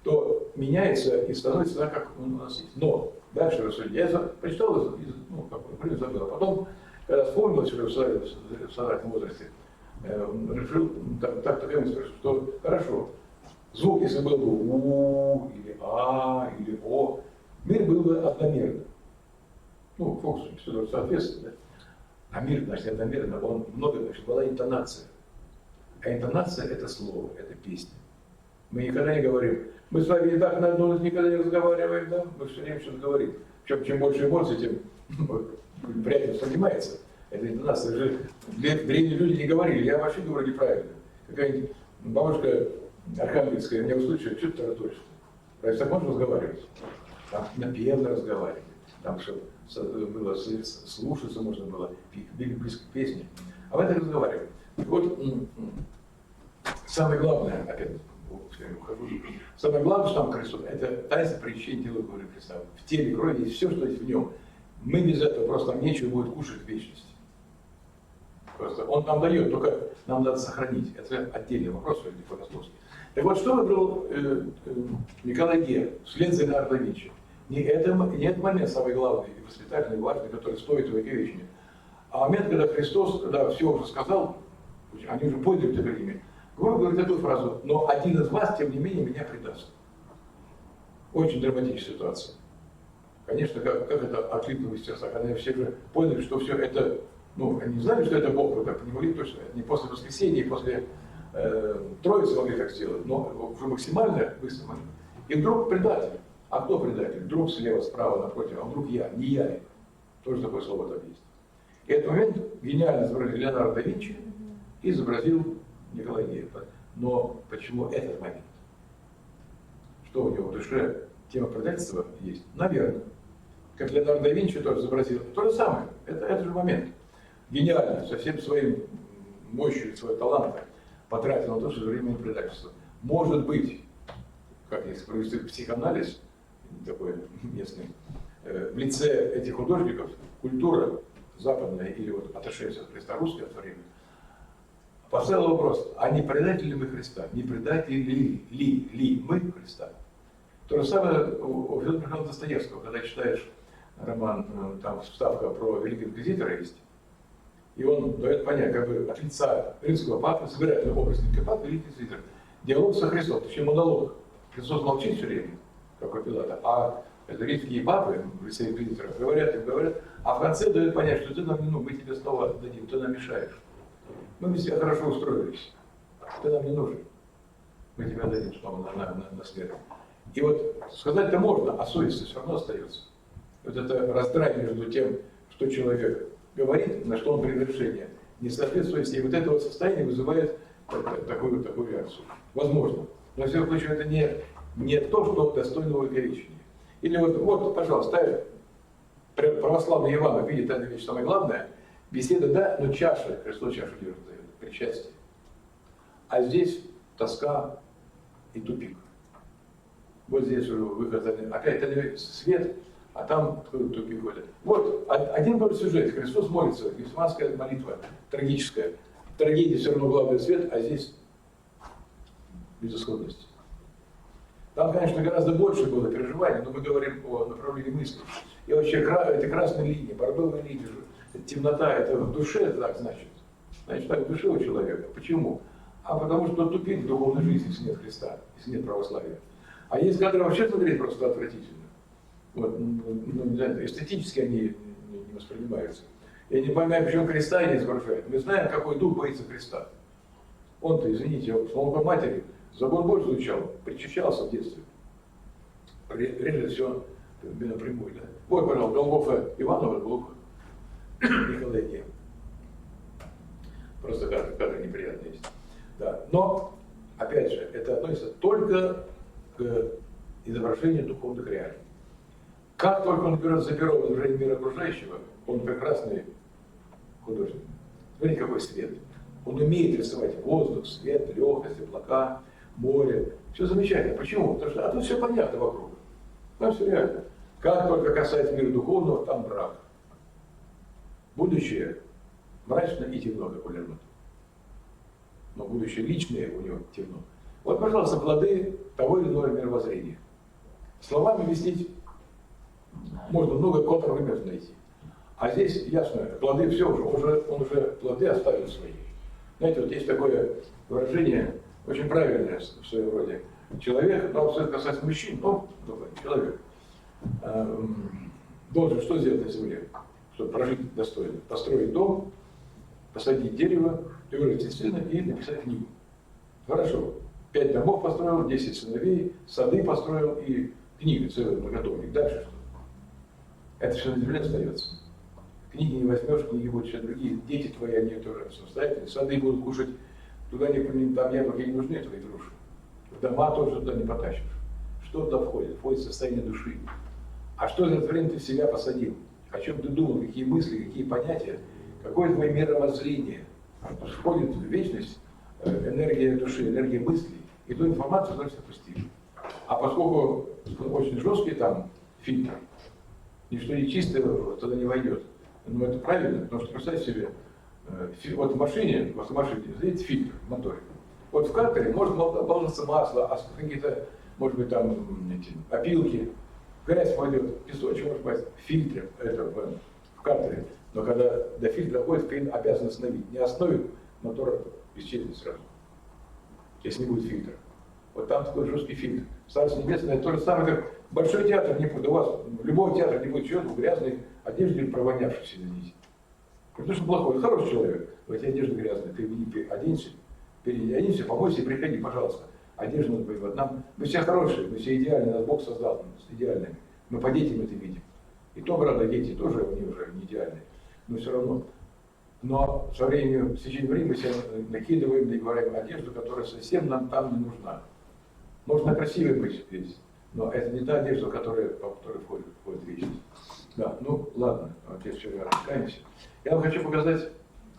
то меняется и становится так, как он у нас есть. Но дальше рассудить. Я прочитал, ну, как забыл. А потом, когда вспомнилось уже в сознательном возрасте, решил, такая мысль, что хорошо, звук, если был бы У, или А, или О, мир был бы одномерным. Ну, фокус все должно соответствовать, да? А мир, значит, одномерно, он много, значит, была интонация. А интонация – это слово, это песня. Мы никогда не говорим, мы с вами и так на одну никогда не разговариваем, да? Мы все время что-то говорим. Причем, чем больше эмоций, тем приятнее воспринимается. Это интонация. Же древние люди не говорили, я вообще говорю неправильно. Какая-нибудь бабушка архангельская меня услышит, что ты тараторишь? Разве так можно разговаривать? Там напевно разговаривать. Там что было слушаться можно было, были близко к песне. А в этом разговаривали. Вот самое главное, опять ухожу, самое главное, что там Христос, это таинство причащения тела крови Христа. В теле крови есть все, что есть в нем. Мы без этого просто нам нечего будет кушать в вечности. Просто он нам дает, только нам надо сохранить. Это отдельный вопрос, богословский. Так вот, что выбрал Николай Ге вслед за Леонардо да Винчи? Не этот момент самый главный, воспитательный, важный, который стоит увековечения, а момент, когда Христос, когда все уже сказал, они уже поняли это время, Вы говорите такую фразу: но один из вас, тем не менее, меня предаст. Очень драматичная ситуация. Конечно, как это откликнулось в сердцах, когда все же поняли, что все это, ну, они знали, что это Бог, вы так не могли точно, не после воскресения, после Троицы могли так сделать, но уже максимально выставлено. И вдруг предатель. А кто предатель? Вдруг слева, справа, напротив, а вдруг я, не я ли? Тоже такое слово там есть. И этот момент гениально изобразил Леонардо да Винчи и изобразил Николай Гейб. Но почему этот момент? Что у него в душе тема предательства есть? Наверное. Как Леонардо да Винчи тоже изобразил. То же самое. Это же момент. Гениально, со всем своим мощью, своим талантом потратил на то, что временное предательство. Может быть, как если провести психоанализ, такой местный, в лице этих художников культура западная или вот отошедшая от Христа русская в то время, поставила вопрос: а не предатели ли мы Христа? Не предатели ли мы Христа? То же самое у Федора Михайловича Достоевского, когда читаешь роман, там вставка про Великого Инквизитора есть, и он дает понять, как бы от лица римского папы, собирает образ римского папы, Великий Инквизитор, диалог со Христом, точнее монолог. Христос молчит все время, как у Пилата, а это римские папы в лице Инквизитора говорят, а в конце дают понять, что ты нам не нужен, мы тебе снова дадим, ты нам мешаешь. Мы без тебя хорошо устроились, ты нам не нужен, мы тебя дадим снова на смерть. И вот сказать-то можно, а совесть все равно остается. Вот это раздрай между тем, что человек говорит, на что он принял решение, не соответствует, и вот это вот состояние вызывает такую реакцию. Возможно. Но, во всяком случае, это не то, что достойно увековечения. Или вот, пожалуйста, православный Иван видит эту вещь, самое главное, беседа, да, но чаша, Христос чашу держит, причастие. А здесь тоска и тупик. Вот здесь уже выход, опять свет, а там тупик ходит. Вот один тот сюжет. Христос молится, гефсиманская молитва, трагическая. В трагедии все равно главный свет, а здесь безысходность. Там, конечно, гораздо больше было переживаний, но мы говорим о направлении мысли. И вообще, это красные линии, бордовые линии, темнота, это в душе, так значит. Значит, так в душе у человека. Почему? А потому что тупик в духовной жизни, если нет Христа, если нет православия. А есть кадры вообще смотреть просто отвратительно. Вот, не знаю, эстетически они не воспринимаются. Я не понимаю, почему Христа не изображают. Мы знаем, какой дух боится Христа. Он-то, извините, с молоком матери закон Божий изучал, причащался в детстве. Прежде всего, напрямую, да. Вот, пожалуйста, Голгофа Иванова, Голгофа Николая Гейб. Просто кадры неприятные есть. Да. Но, опять же, это относится только к изображению духовных реалий. Как только он берет за перо изображение мира окружающего, он прекрасный художник. Смотрите, какой свет. Он умеет рисовать воздух, свет, легкость, облака, море. Все замечательно. Почему? Потому что тут все понятно вокруг. Там все реально. Как только касается мира духовного, там мрак. Будущее мрачно и темно, как у Лермонтова. Но будущее личное у него темно. Вот, пожалуйста, плоды того или иного мировоззрения. Словами объяснить можно много контраргументов найти. А здесь ясно, плоды все он уже плоды оставил свои. Знаете, вот есть такое выражение, очень правильное в своем роде. Человек, ну, что касается мужчин, ну, человек должен что сделать на земле, чтобы прожить достойно? Построить дом, посадить дерево, вырастить сына и написать книгу. Хорошо. 5 домов построил, 10 сыновей, сады построил и книга целый многотомник. Дальше что? Это все на земле остается. Книги не возьмешь, книги будут все другие. Дети твои, они тоже самостоятельные. Сады будут кушать, туда там яблоки не нужны, твои груши. Дома тоже туда не потащишь. Что туда входит? Входит состояние души. А что за это время ты в себя посадил? О чем ты думал, какие мысли, какие понятия, какое твое мировоззрение? Входит в вечность энергия души, энергия мыслей, и ту информацию значит опустили. А поскольку очень жесткий там фильтр, ничто не чистое туда не войдет. Но это правильно, потому что представьте себе, вот в машине, знаете, фильтр в моторе. Вот в картере может болтаться масло, какие-то, может быть, там опилки, грязь пойдет, песочек может быть, в фильтре, это в картере. Но когда до фильтра доходит, клиент обязан остановить. Не остановит, мотор исчезнет сразу. если не будет фильтра. Вот там такой жесткий фильтр. Царство Небесное, это то же самое, как большой театр не будет. У вас любой театр не будет человека в грязной одежде, провонявшейся, извините. Потому что плохой, хороший человек. У тебя одежда грязная, ты оденься, переоденься, помойся и приходи, пожалуйста. Одежду надо понимать. Мы все хорошие, мы все идеальные, нас Бог создал, идеальными. Мы по детям это видим. И то, правда, дети тоже, они уже не идеальные. Но все равно. Но со временем, в течение времени мы себе накидываем и говорим одежду, которая совсем нам там не нужна. Можно красивой быть здесь, но это не та одежда, по которой входит вечность. Да, ну ладно, отец, все раскаемся. Я вам хочу показать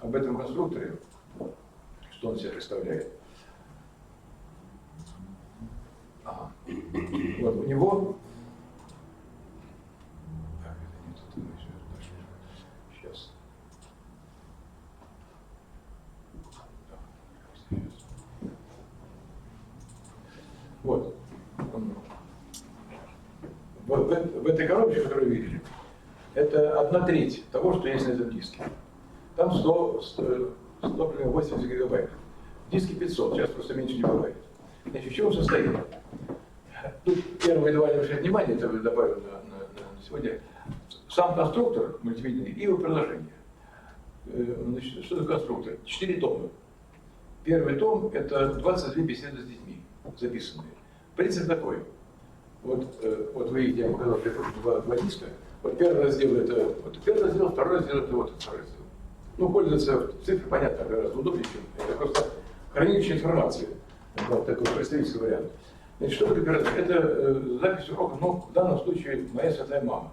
об этом конструкторе, что он себе представляет. Ага. Вот у него... Так, это не тут, сейчас. Вот. В этой коробочке, которую вы видели, это 1/3 того, что есть на этом диске. Там 180 гигабайт. В диске 500, сейчас просто меньше не бывает. Значит, в чем состоит? Тут первые два небольшие внимания, это добавил на сегодня. Сам конструктор мультимедийный и его приложение. Значит, что такое конструктор? 4 тома. Первый том – это 22 беседы с детьми, записанные. Принцип такой. Вот вы видите, я показал два диска. Вот первый раздел – это вот первый раздел, второй раздел – это вот второй раздел. Ну, пользоваться цифрой, понятно, гораздо удобнее, чем это просто хранилище информации. Вот такой представительский вариант. Значит, что такое первый раздел? Это запись уроков, но в данном случае моя святая мама.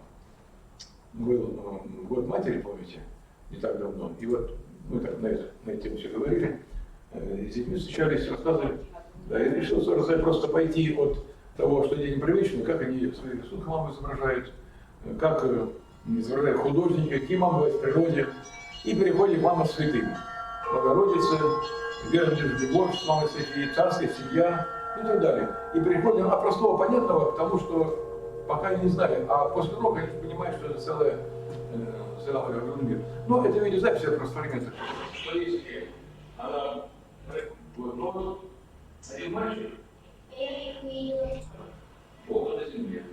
Был год матери, помните, не так давно. И вот мы так на эту тему все говорили. С детьми встречались, рассказывали. Да, и решил рассказать, просто пойти от того, что они непривычны, как они свои рисунки маму изображают, как изображают художники, какие мамы бывают в природе. И переходим к мама святым. Богородица, верный любовь с мамой святей, царская семья и так далее. И переходим от простого понятного к тому, что пока не знали, а после урока они понимают, что это целый мир. Но это видеозапись, это просто фрагмент. Что есть она вот один мальчик, около земли.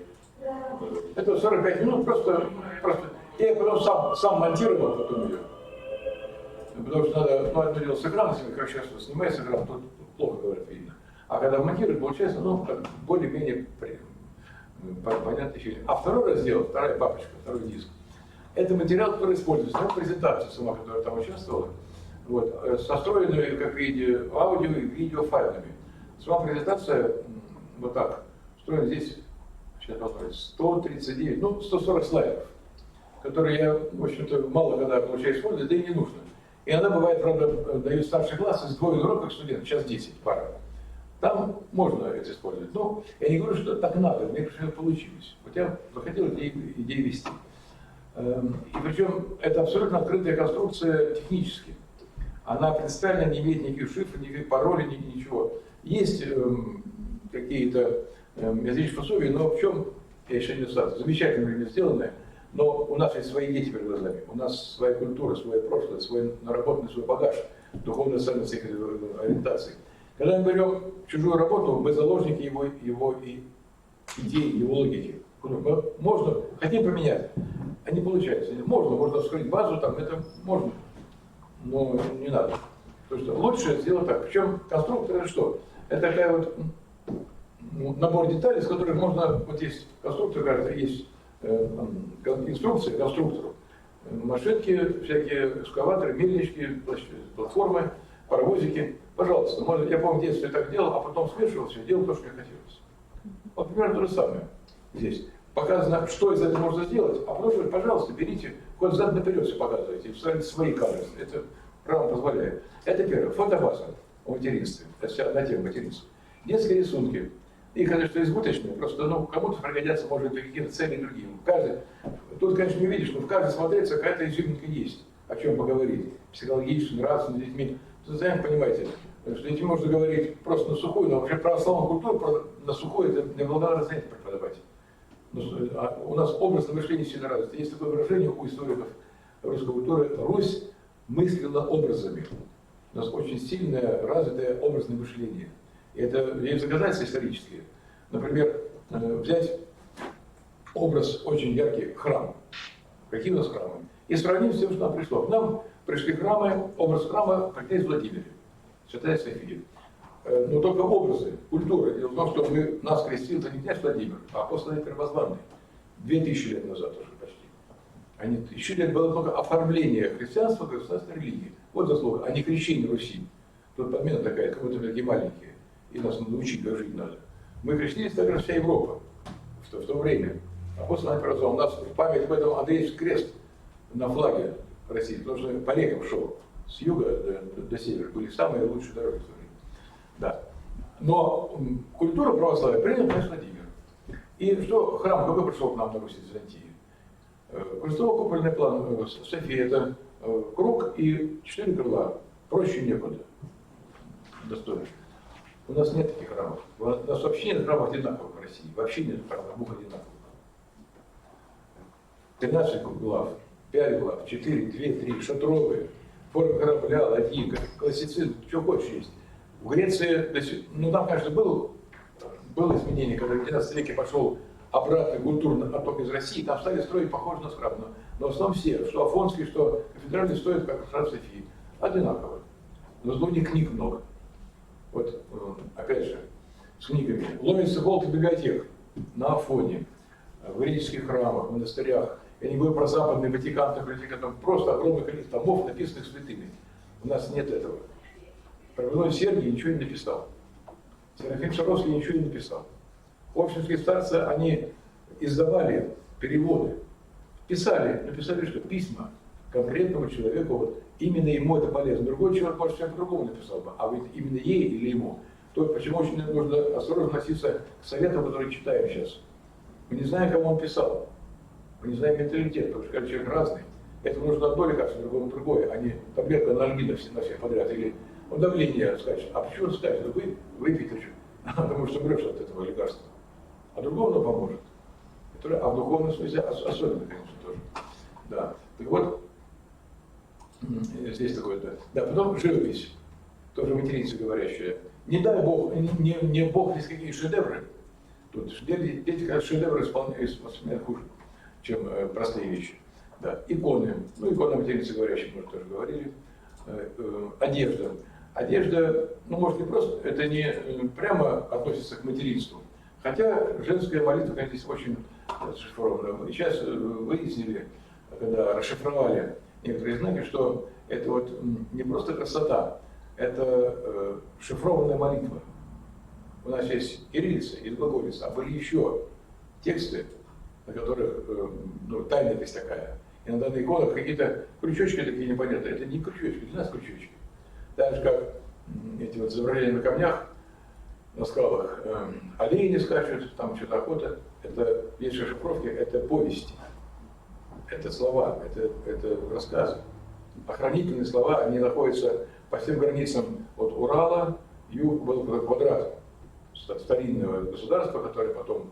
Это 45 минут, просто я потом сам монтировал потом ее. Потому что надо, ну, одно дело с экрана, если короче, сейчас снимать с экрана, тут плохо, говорят, видно. А когда монтируешь, получается, ну, более-менее понятный фильм. А второй раздел, вторая папочка, второй диск, это материал, который используется, ну, презентация сама, которая там участвовала, вот, состроенную, как видео, аудио и видео файлами. Сама презентация, вот так, устроена здесь, сейчас посмотрим, 139, ну, 140 слайдов, которые я, в общем-то, мало когда получаю использовать, да и не нужно. И она бывает, правда, дают старший класс, из 2 уроков студентов, сейчас 10 пара. Там можно это использовать. Но я не говорю, что так надо, мне кажется, получилось. Вот я захотел идею вести. И причем это абсолютно открытая конструкция технически. Она принципиально не имеет никаких шифров, никаких паролей, ничего. Есть какие-то языческие условия, но в чем, я еще не знаю, замечательно сделанное, но у нас есть свои дети перед глазами, у нас своя культура, свое прошлое, свой наработанный свой багаж, духовной ценности, ориентации. Когда мы берем чужую работу, мы заложники его идей, его логики. Можно, хотим поменять, а не получается. Можно вскрыть базу, там, это можно, но не надо. Потому что лучше сделать так. Причем конструктор это что? Это такая вот набор деталей, с которых можно, вот есть конструктор, кажется, есть инструкция конструктору. Машинки, всякие экскаваторы, мельнички, платформы, паровозики. Пожалуйста, можно, я помню, в детстве так делал, а потом смешивал все, делал то, что мне хотелось. Вот примерно то же самое здесь. Показано, что из этого можно сделать, а потом, пожалуйста, берите, хоть зад наперед все показывайте, вставите свои кадры. Это право позволяет. Это первое. Фотобаза о материнстве. Это вся одна тема материнства. Детские рисунки. Их, конечно, избыточные, просто кому-то пригодятся, может, для каких-то целей другим. Тут, конечно, не видишь, но в каждой смотреться какая-то изюминка есть, о чем поговорить. Психологически, нравственно, с детьми. Вы сами понимаете, что детьми можно говорить просто на сухую, но вообще православную культуру на сухую это неблагодарное занятие преподавать. У нас образное мышление сильно развито. Есть такое выражение у историков русской культуры: Русь мыслила образами. У нас очень сильное, развитое образное мышление. И это есть доказательства исторические. Например, взять образ очень яркий храм. Какие у нас храмы? И сравнить с тем, что нам пришло. К нам пришли храмы, образ храма как из Владимира, Святая София. Но только образы, культура. Дело в том, что нас крестил не князь Владимир, а апостол Первозванный. 2000 лет назад уже почти. Они 1000 лет было только оформление христианства как государственной религии. Вот заслуга, а не крещение Руси. Тут подмена такая, как будто мы такие маленькие, и нас надо учить, как жить надо. Мы крестились так же вся Европа в то время. Апостол Первозванный. У нас в память об этом Андреевский крест на флаге России, потому что по рекам шел. С юга до севера были самые лучшие дороги в то время. Да. Но культура православия приняла князь Владимир. И что храм, какой пришел к нам на Руси Византии? Крестово-купольный план Софии — это круг и 4 крыла. Проще некуда. Достойно. У нас нет таких храмов. У нас вообще нет храмов одинаковых в России. Вообще нет храмов двух одинаковых. 13 глав, 5 глав, 4, 2, 3, шатровые, форма корабля, ладьи, классицизм, что хочешь есть. В Греции, ну там, конечно, было изменение, когда в 19 веке пошел обратный культурный отток из России, там стали строить похоже на храм. Но в основном все, что Афонский, что кафедральный, стоят как храм Софии. Одинаково. Но зато у них книг много. Вот, опять же, с книгами. Ломится волк библиотек на Афоне, в греческих храмах, монастырях. Я не говорю про западный Ватикан, там просто огромное количество томов, написанных святыми. У нас нет этого. Про Сергий ничего не написал. Серафим Саровский ничего не написал. Общинские старцы, они издавали переводы. Написали что? Письма конкретному человеку, вот, именно ему это полезно. Другой человек, может, все по-другому написал бы, а вот именно ей или ему. То почему очень нужно осторожно относиться к советам, которые читаем сейчас. Мы не знаем, кому он писал. Мы не знаем менталитет, потому что каждый человек разный. Этому нужно одно лекарство, другому другое, а не таблетка анальгина на всех подряд. Или давление скачет. А почему он скачет? Вы выпьете, потому что умрешь от этого лекарства. А другому оно поможет. А в духовном смысле особенно, конечно, тоже. Да. Так вот, здесь такое-то. Да, потом живопись, тоже материнство говорящая. Не дай Бог, не Бог есть какие шедевры. Тут дети, как шедевры исполняют хуже, чем простые вещи. Да. Иконы, икона материнства говорящая, мы тоже говорили. Одежда. Одежда, может, не просто, это не прямо относится к материнству. Хотя женская молитва, конечно, здесь очень расшифрована. Сейчас выяснили, когда расшифровали некоторые знаки, что это вот не просто красота, это шифрованная молитва. У нас есть кириллица и глаголица, а были еще тексты, на которых тайна есть такая. Иногда на иконах какие-то крючочки такие непонятные. Это не крючочки, для нас крючочки. Так же, как эти вот изображения на камнях, на скалах, олени скачут, там что-то охота. Это есть шифровки, это повести. Это слова, это рассказы. Охранительные слова, они находятся по всем границам от Урала, юг был квадрат старинного государства, которое потом,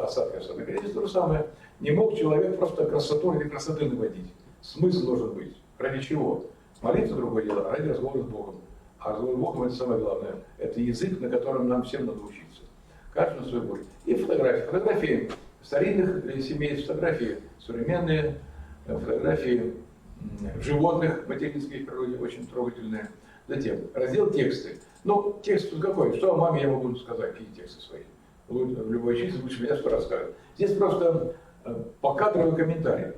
остатки остаток. Здесь то же самое. Не мог человек просто красоту или красоты наводить. Смысл должен быть. Ради чего? Молиться другое дело, а ради разговора с Богом. А разговор с Богом — это самое главное. Это язык, на котором нам всем надо учиться. Каждый на свой бой. И фотографии. Фотографии старинных семей, фотографии современные, фотографии животных материнских природе очень трогательные. Затем раздел тексты. Текст тут какой? Что о маме я могу сказать? Какие тексты свои? В любой части лучше меня 100 раз скажет. Здесь просто покадровый комментарий.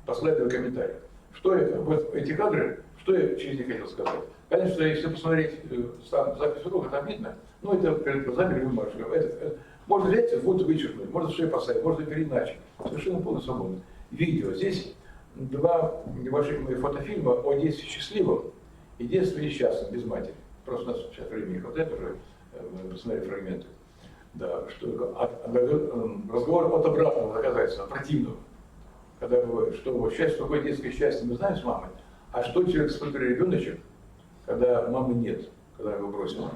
Послайдовый комментарий. Что это? Вот эти кадры, что я через них хотел сказать? Конечно, если посмотреть запись урока, там видно, это перед глазами ремарка. Можно взять, вот вычеркнуть, можно все поставить, можно переиначить. Совершенно полная свобода. Видео. Здесь 2 небольших моих фотофильма о детстве счастливом и детстве несчастном, без матери. Просто у нас сейчас времени хватает уже, посмотреть фрагменты. Да, разговор от обратного доказательства, противного. Когда бывает, что счастье, такое детское счастье, мы знаем с мамой, а что человек с ребеночек, когда мамы нет, когда его бросил.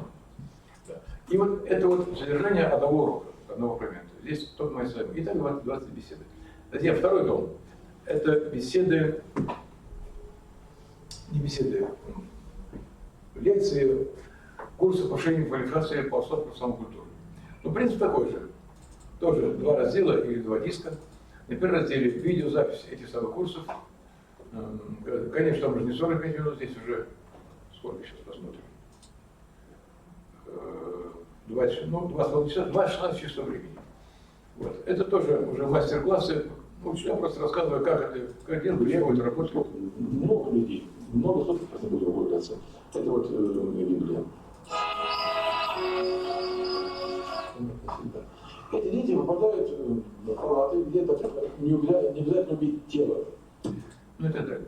Да. И вот это вот содержание одного урока, одного фрагмента. Здесь только мои слова. Итак, 20 беседы. Затем второй том. Это беседы, не беседы, лекции курсы повышения квалификации по основам профессиональной культуры. Ну, принцип такой же. Тоже 2 раздела или 2 диска. На первом разделе видеозапись этих самых курсов. Конечно, там уже не 45 минут, здесь уже, сколько сейчас посмотрим, 2,5 часа, 2-16 часов времени. Вот. Это тоже уже мастер-классы. Ну, я просто рассказываю, как делать, я вот работаю. Много людей, много сотен просто будем выявляться. Это вот Библия. Эти дети попадают в палаты, где-то не обязательно убить тело. Ну и так далее.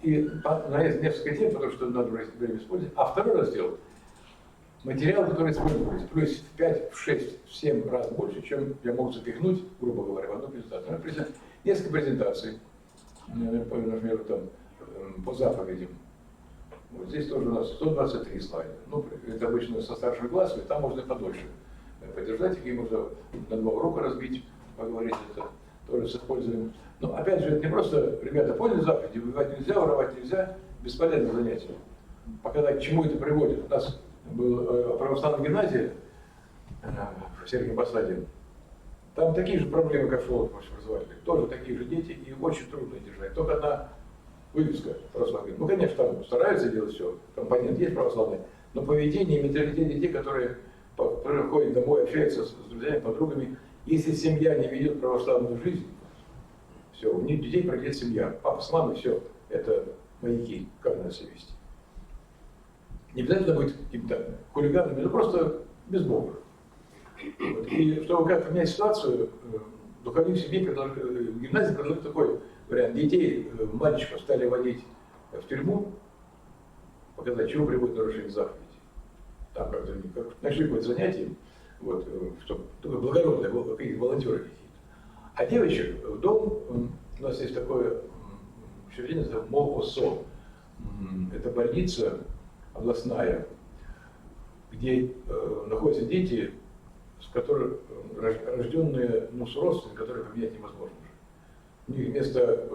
И на несколько тем, потому что надо время использовать. А второй раздел — материал, который используется, плюс в 5, в 6, в 7 раз больше, чем я мог запихнуть, грубо говоря, в одну презентацию. Несколько презентаций, например, там, по заповедям. Вот здесь тоже у нас 123 слайда. Ну, это обычно со старшими классами, там можно подольше поддержать их, и можно на 2 урока разбить, поговорить это тоже с использованием. Но опять же, это не просто, ребята, поняли заповеди, убивать нельзя, воровать нельзя, бесполезное занятие. Показать, к чему это приводит. У нас был православная гимназия в Сергиевом Посаде. Там такие же проблемы, как в школах общеобразовательных. Тоже такие же дети, и очень трудно держать. Только одна вывеска православная. Ну, конечно, там стараются делать все, компонент есть православный, но поведение и менталитет детей, которые приходят домой, общаются с друзьями, подругами, если семья не ведет православную жизнь, все, у них детей пройдет семья. Папа с мамой, все, это маяки, как надо себя вести. Не обязательно быть какими-то хулиганами, но просто без Бога. Вот. И чтобы как поменять ситуацию, духовник семьи в гимназии предложил такой вариант. Детей, мальчиков стали водить в тюрьму, показать, чего приводит нарушение заповеди. Там как-то нашли какое-то занятие, вот, чтобы такое благородное, какие-то волонтеры какие-то. А девочек в дом, у нас есть такое учреждение, это МООСО. Это больница областная, где находятся дети, рожденные с родственниками, которые поменять невозможно уже. У них вместо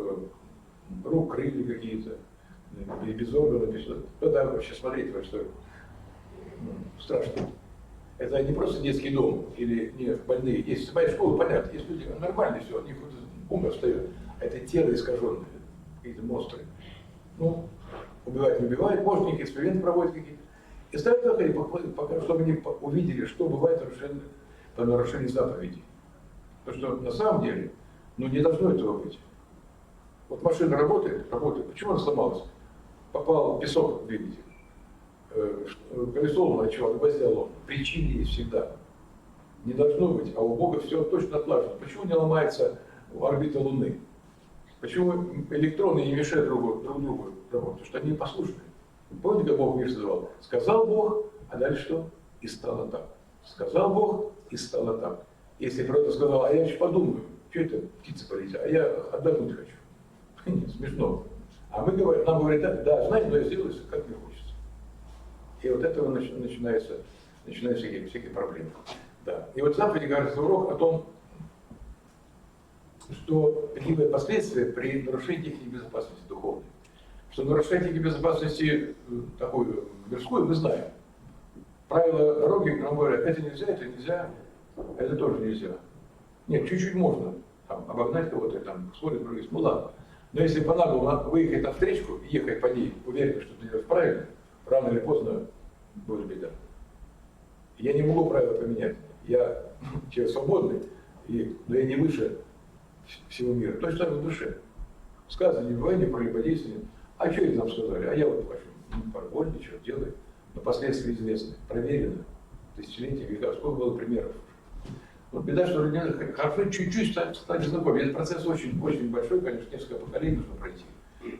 рук крылья какие-то, без органов, без что-то. Тогда вообще смотреть, что страшно. Это не просто детский дом или не больные. Есть своя школа, понятно, есть люди нормальные, все, у них ум встает. А это тело искаженное, какие-то монстры. Ну, убивать не убивают, может, у них эксперименты проводят какие-то. И ставят заходи, чтобы они увидели, что бывает по нарушению заповедей. Потому что на самом деле, не должно этого быть. Вот машина работает. Почему она сломалась? Попал песок в двигатель. Колесо ломано, чего, гвоздя ломано. Причины есть всегда. Не должно быть, а у Бога все точно отлажено. Почему не ломается орбита Луны? Почему электроны не мешают друг другу работать? Потому что они непослушные. Помните, как Бог мир создавал? Сказал Бог, а дальше что? И стало так. Сказал Бог, и стало так. Если кто-то сказал, а я еще подумаю, что это птица полетела, а я отдохнуть хочу. Нет, смешно. А мы говорим, нам говорят, да, знаете, но я сделаю, как мне хочется. И вот этого начинаются всякие проблемы. Да. И вот заповеди говорит урок о том, что какие бывают последствия при нарушении техники безопасности духовной. Что нарушать технику безопасности такую мирскую мы знаем. Правила дороги, нам говорят, это нельзя, это тоже нельзя. Нет, чуть-чуть можно. Там, обогнать кого-то, там, смотрит, прыгать, ну ладно. Но если по-наглому выехать на встречку и ехать по ней, уверен, что ты делаешь правильно, рано или поздно будет беда. Я не могу правила поменять. Я человек свободный, но я не выше всего мира. То же самое в душе. Сказано, не бывает, не прелюбодействие. А что это нам сказали? А я вот хочу. Вольно, что делай. Но последствия известны, проверены. Тысячелетия, века. Сколько было примеров? Вот беда, что люди хорошо чуть-чуть стали знакомы. Этот процесс очень, очень большой, конечно, несколько поколений нужно пройти,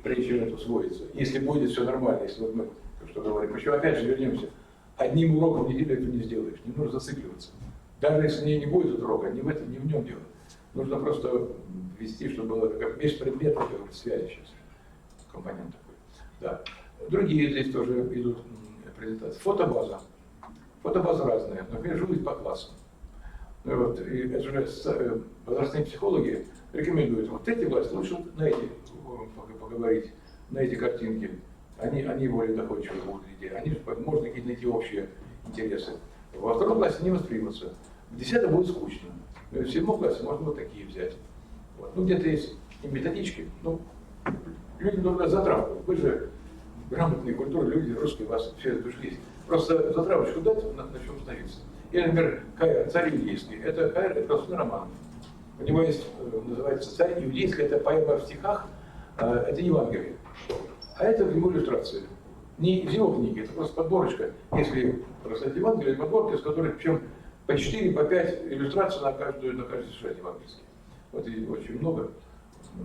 прежде чем это усвоится. Если будет все нормально, если вот мы, что говорим. Причем опять же вернемся. Одним уроком в неделю это не сделаешь. Не нужно зацикливаться. Даже если не будет этот урок, не в нем дело. Нужно просто вести, чтобы было как межпредметная связи сейчас. Компонент такой. Да. Другие здесь тоже идут презентации. Фотобаза. Фотобаза разная. Например, живут по классам. Вот, и это же возрастные психологи рекомендуют вот эти власти лучше на эти поговорить, на эти картинки. они более доходчивые будут идеи, они можно какие-то найти общие интересы. Во втором классе не воспримутся. В 10 будет скучно. В 7 классе можно вот такие взять. Вот. Ну, где-то есть и методички. Ну, люди нужна затравка. Вы же грамотные, культурные люди, русские, у вас все это уже есть. Просто затравочку дать, на чем становиться. Или, например, Каир, царь иудейский. Это Каир, это просто роман. У него есть, называется «Царь иудейский», это поэма в стихах, это Евангелие. А это к нему иллюстрация. Не из его книги, это просто подборочка. Если прочитать Евангелие, подборки, из которых причем по 4, по 5 иллюстраций на каждый сюжет евангельский. Вот и очень много.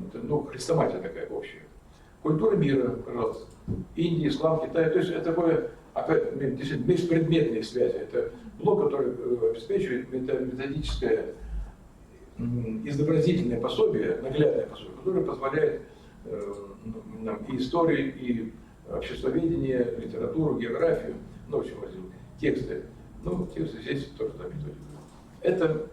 Это, ну, хрестоматия такая общая. Культура мира, пожалуйста. Индия, ислам, Китай. То есть это такое, опять, действительно, межпредметные связи. Это блок, который обеспечивает методическое, изобразительное пособие, наглядное пособие, которое позволяет нам и истории, и обществоведение, литературу, географию, ну, в общем, тексты. Ну, тексты здесь тоже там методика.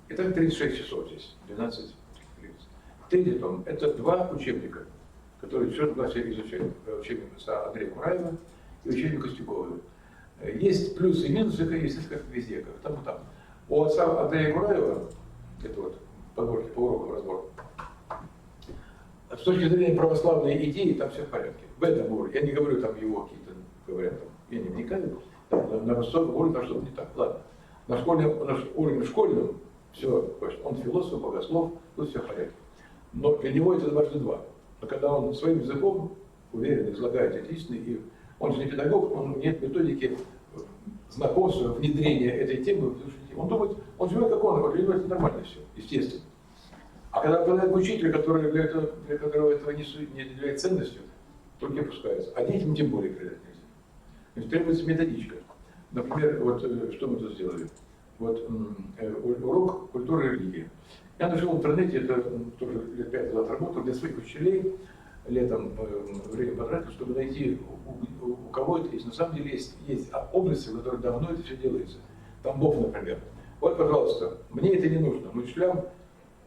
Это 36 часов здесь, 12 лекций. Третий том – это 2 учебника, которые в 4 классе изучают. Учебник Андрея Кураева и учебник Костюкова. Есть плюсы и минусы, есть как везде, как там и там. У отца Андрея Кураева, это вот подборки по урокам разбор, с точки зрения православной идеи, там все в порядке. В этом уровне. Я не говорю там его какие-то, говорят, там, я не вникаю, на высоком уровне там что-то не так. Ладно. На уровне школьном все, он философ, богослов, тут все в порядке. Но для него это дважды 2. Но когда он своим языком уверенно излагает эти истины, и он же не педагог, он нет методики знакомства, внедрения этой темы в душу. Он думает, он живет как он, для него это нормально все, естественно. А когда попадает учитель, который для которого этого не является ценностью, то не пускается. А детям тем более передать нельзя. То есть требуется методичка. Например, вот что мы тут сделали. Вот урок культуры и религии. Я нашел в интернете, это тоже лет 5 назад работал, для своих учителей летом время потратил, чтобы найти, у кого это есть. На самом деле есть области, в которых давно это все делается. Тамбов, например. Вот, пожалуйста, мне это не нужно, но учителям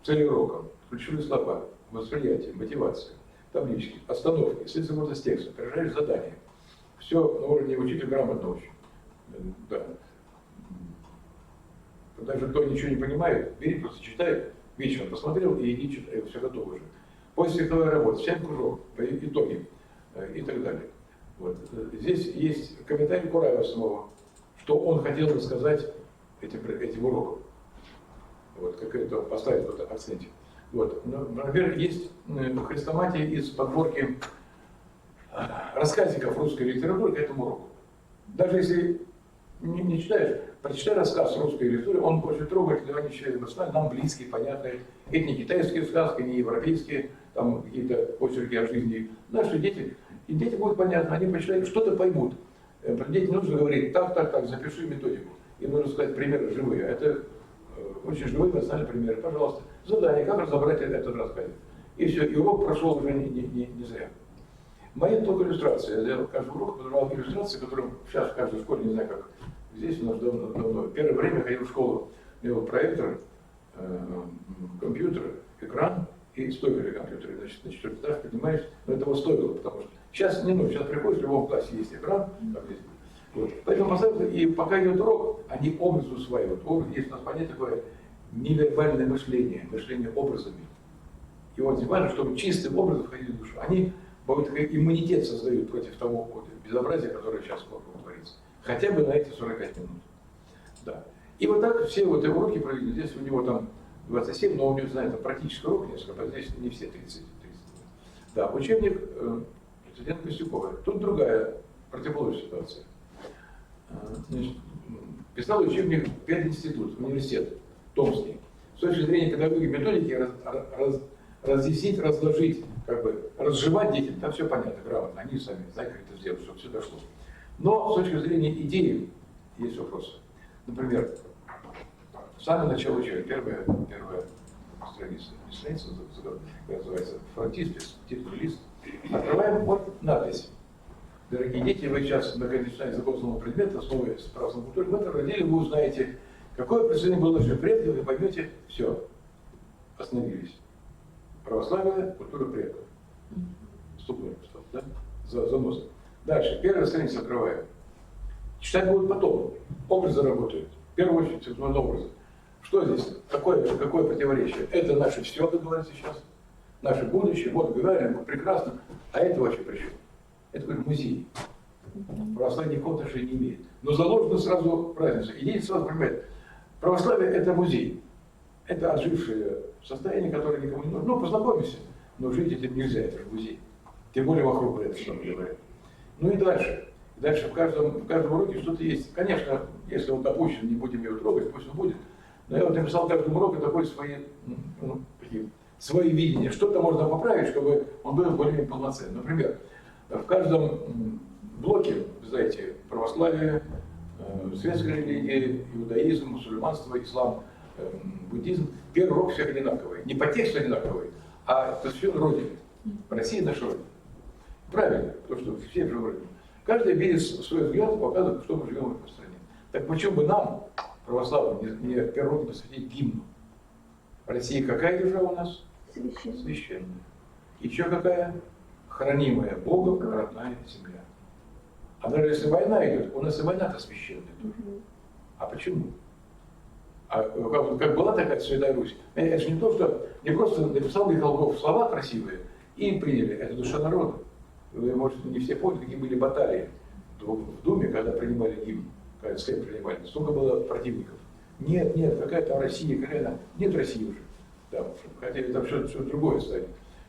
цели урока, ключевые слова, восприятие, мотивация, таблички, остановки, следствие с текстом, опережаешь задание. Все на уровне учителя грамотно очень. Да. Даже кто ничего не понимает, бери, просто читай, вечером посмотрел и иди читай, все готово уже. После этого работы, 7 кружок, итоги и так далее. Вот. Здесь есть комментарий Кураева самого, что он хотел рассказать этим уроком. Вот, как это поставить в этом акценте. Вот. Например, есть хрестоматия из подборки рассказиков русской литературы к этому уроку. Даже если не читаешь, прочитай рассказ русской литературы, он очень трогательный, они читают нам близкие, понятные. Это не китайские сказки, не европейские, там какие-то очерки о жизни. Наши дети, и дети будут понятны, они почитают, что-то поймут. Дети нужно говорить, так, запиши методику. Им нужно сказать примеры живые. Это очень живые эмоциональные примеры. Пожалуйста, задание, как разобрать этот рассказ. И все, и урок прошел уже не зря. Моя только иллюстрация. Я каждый урок подбирал иллюстрации, которым сейчас в каждой школе, не знаю как, здесь у нас давно. Первое время ходил в школу, у меня был проектор, компьютер, экран и стойка для компьютера. Значит, на 4-й этаж поднимаешь, но этого стоило, потому что сейчас не нужно, сейчас приходишь, в любом классе есть экран, как здесь. Вот. Поэтому поставили, и пока идет урок, они образы усваивают. Есть у нас понятие такое невербальное мышление, мышление образами. И вот важно, чтобы чистые образы входили в душу. Они такой иммунитет создают против того безобразия, которое сейчас вокруг творится. Хотя бы на эти 45 минут. Да. И вот так все вот эти уроки проведены. Здесь у него там 27, но у него, знаете, практический урок несколько, а здесь не все 30. Да, учебник президента Костюкова. Тут другая противоположная ситуация. Значит, писал учебник Пединститут, университет, Томский. С точки зрения педагогики и методики разъяснить, разложить, как бы разжевать детям, там все понятно, грамотно, они сами знают, как это сделать, чтобы все дошло. Но с точки зрения идеи есть вопросы. Например, самое начало учебника, первая страница, не страница, называется фронтиспис, титульный лист. Открываем вот надпись. Дорогие дети, вы сейчас начинаете знакомство с новым предметом, основываясь в православной культуре. В этом разделе вы узнаете, какое представление было наших предков, и поймете все. Остановились. Православие, культура предков. Вступной, да? занос. Дальше, первая страница открываем. Читать будут потом. Образы работают. В первую очередь, образы. Что здесь? Какое противоречие? Это наше все, как говорится сейчас. Наше будущее. Вот говорим, прекрасно. А это вообще при чем? Это какой-то музей. Православие никакого отношения не имеет. Но заложено сразу разница. Идея сразу понимает. Православие – это музей. Это отжившее состояние, которое никому не нужно. Ну, познакомимся. Но жить этим нельзя, это же музей. Тем более вокруг про это что мы говорим. Ну и дальше. Дальше в каждом уроке что-то есть. Конечно, если он допущен, не будем его трогать, пусть он будет. Но я вот написал каждому уроку такое свои видения. Что-то можно поправить, чтобы он был более полноценным. Например, в каждом блоке, знаете, православие, светская религия, иудаизм, мусульманство, ислам, буддизм. Первый урок всех одинаковый. Не по тексту одинаковый, а посвящен Родине. Россия наша Родина. Правильно, потому что все живем в Родине. Каждый видит свой взгляд, показывает, что мы живем в этой стране. Так почему бы нам, православным, не в первую очередь посвятить гимну? Россия какая держава у нас? Священная. Еще какая? Хранимая Богом родная земля. А даже если война идет, у нас и война-то священная тоже. А почему? А как была такая Святая Русь? Это же не то, что не просто написал Михалков слова красивые и приняли. Это душа народа. Вы, может, не все помните, какие были баталии в Думе, когда принимали гимн, когда царь принимали. Сколько было противников. Нет, какая там Россия, какая-то. Нет России уже. Да, хотели там что-то другое ставить.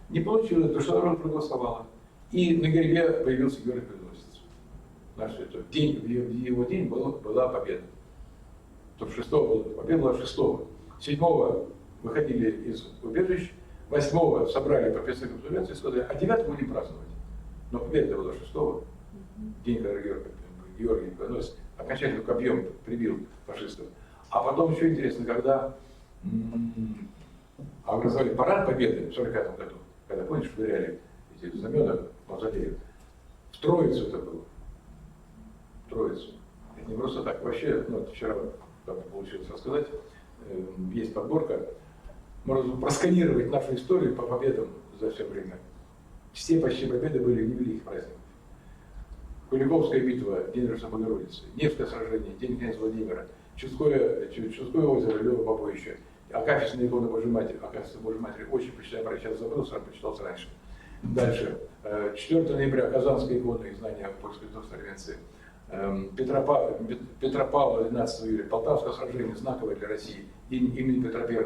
Не получилось, душа народа проголосовала. И на гербе появился Георгий Победоносец. Наш это день, в его день была победа. То 6-го победа была 6-го. 7-го выходили из убежищ, 8-го собрали по песной капитуляции, сказали, а 9-го будем праздновать. Но победа была 6-го, день, когда Георгий Победоносец окончательно копьем прибил фашистов. А потом еще интересно, когда образовали парад победы в 1945 году, когда, помнишь, швыряли эти знамена в мавзолею, в Троицу это было. В Троицу. Это не просто так. Вообще, ну, это вчера как получилось рассказать, есть подборка, можно просканировать нашу историю по победам за все время. Все почти победы были в невеликих праздниках. Куликовская битва, День Рождества Богородицы, Невское сражение, День князя Владимира, Чудское озеро, Лёва побоище, Акафистная икона Божьей Матери. Акафиста Божьей Матери очень почитаем, про сейчас забыл, сам почитался раньше. Дальше. 4 ноября Казанская икона и знания польской конвенции. Петропавла 12 июля, Полтавское сражение, знаковое для России, имени Петра I.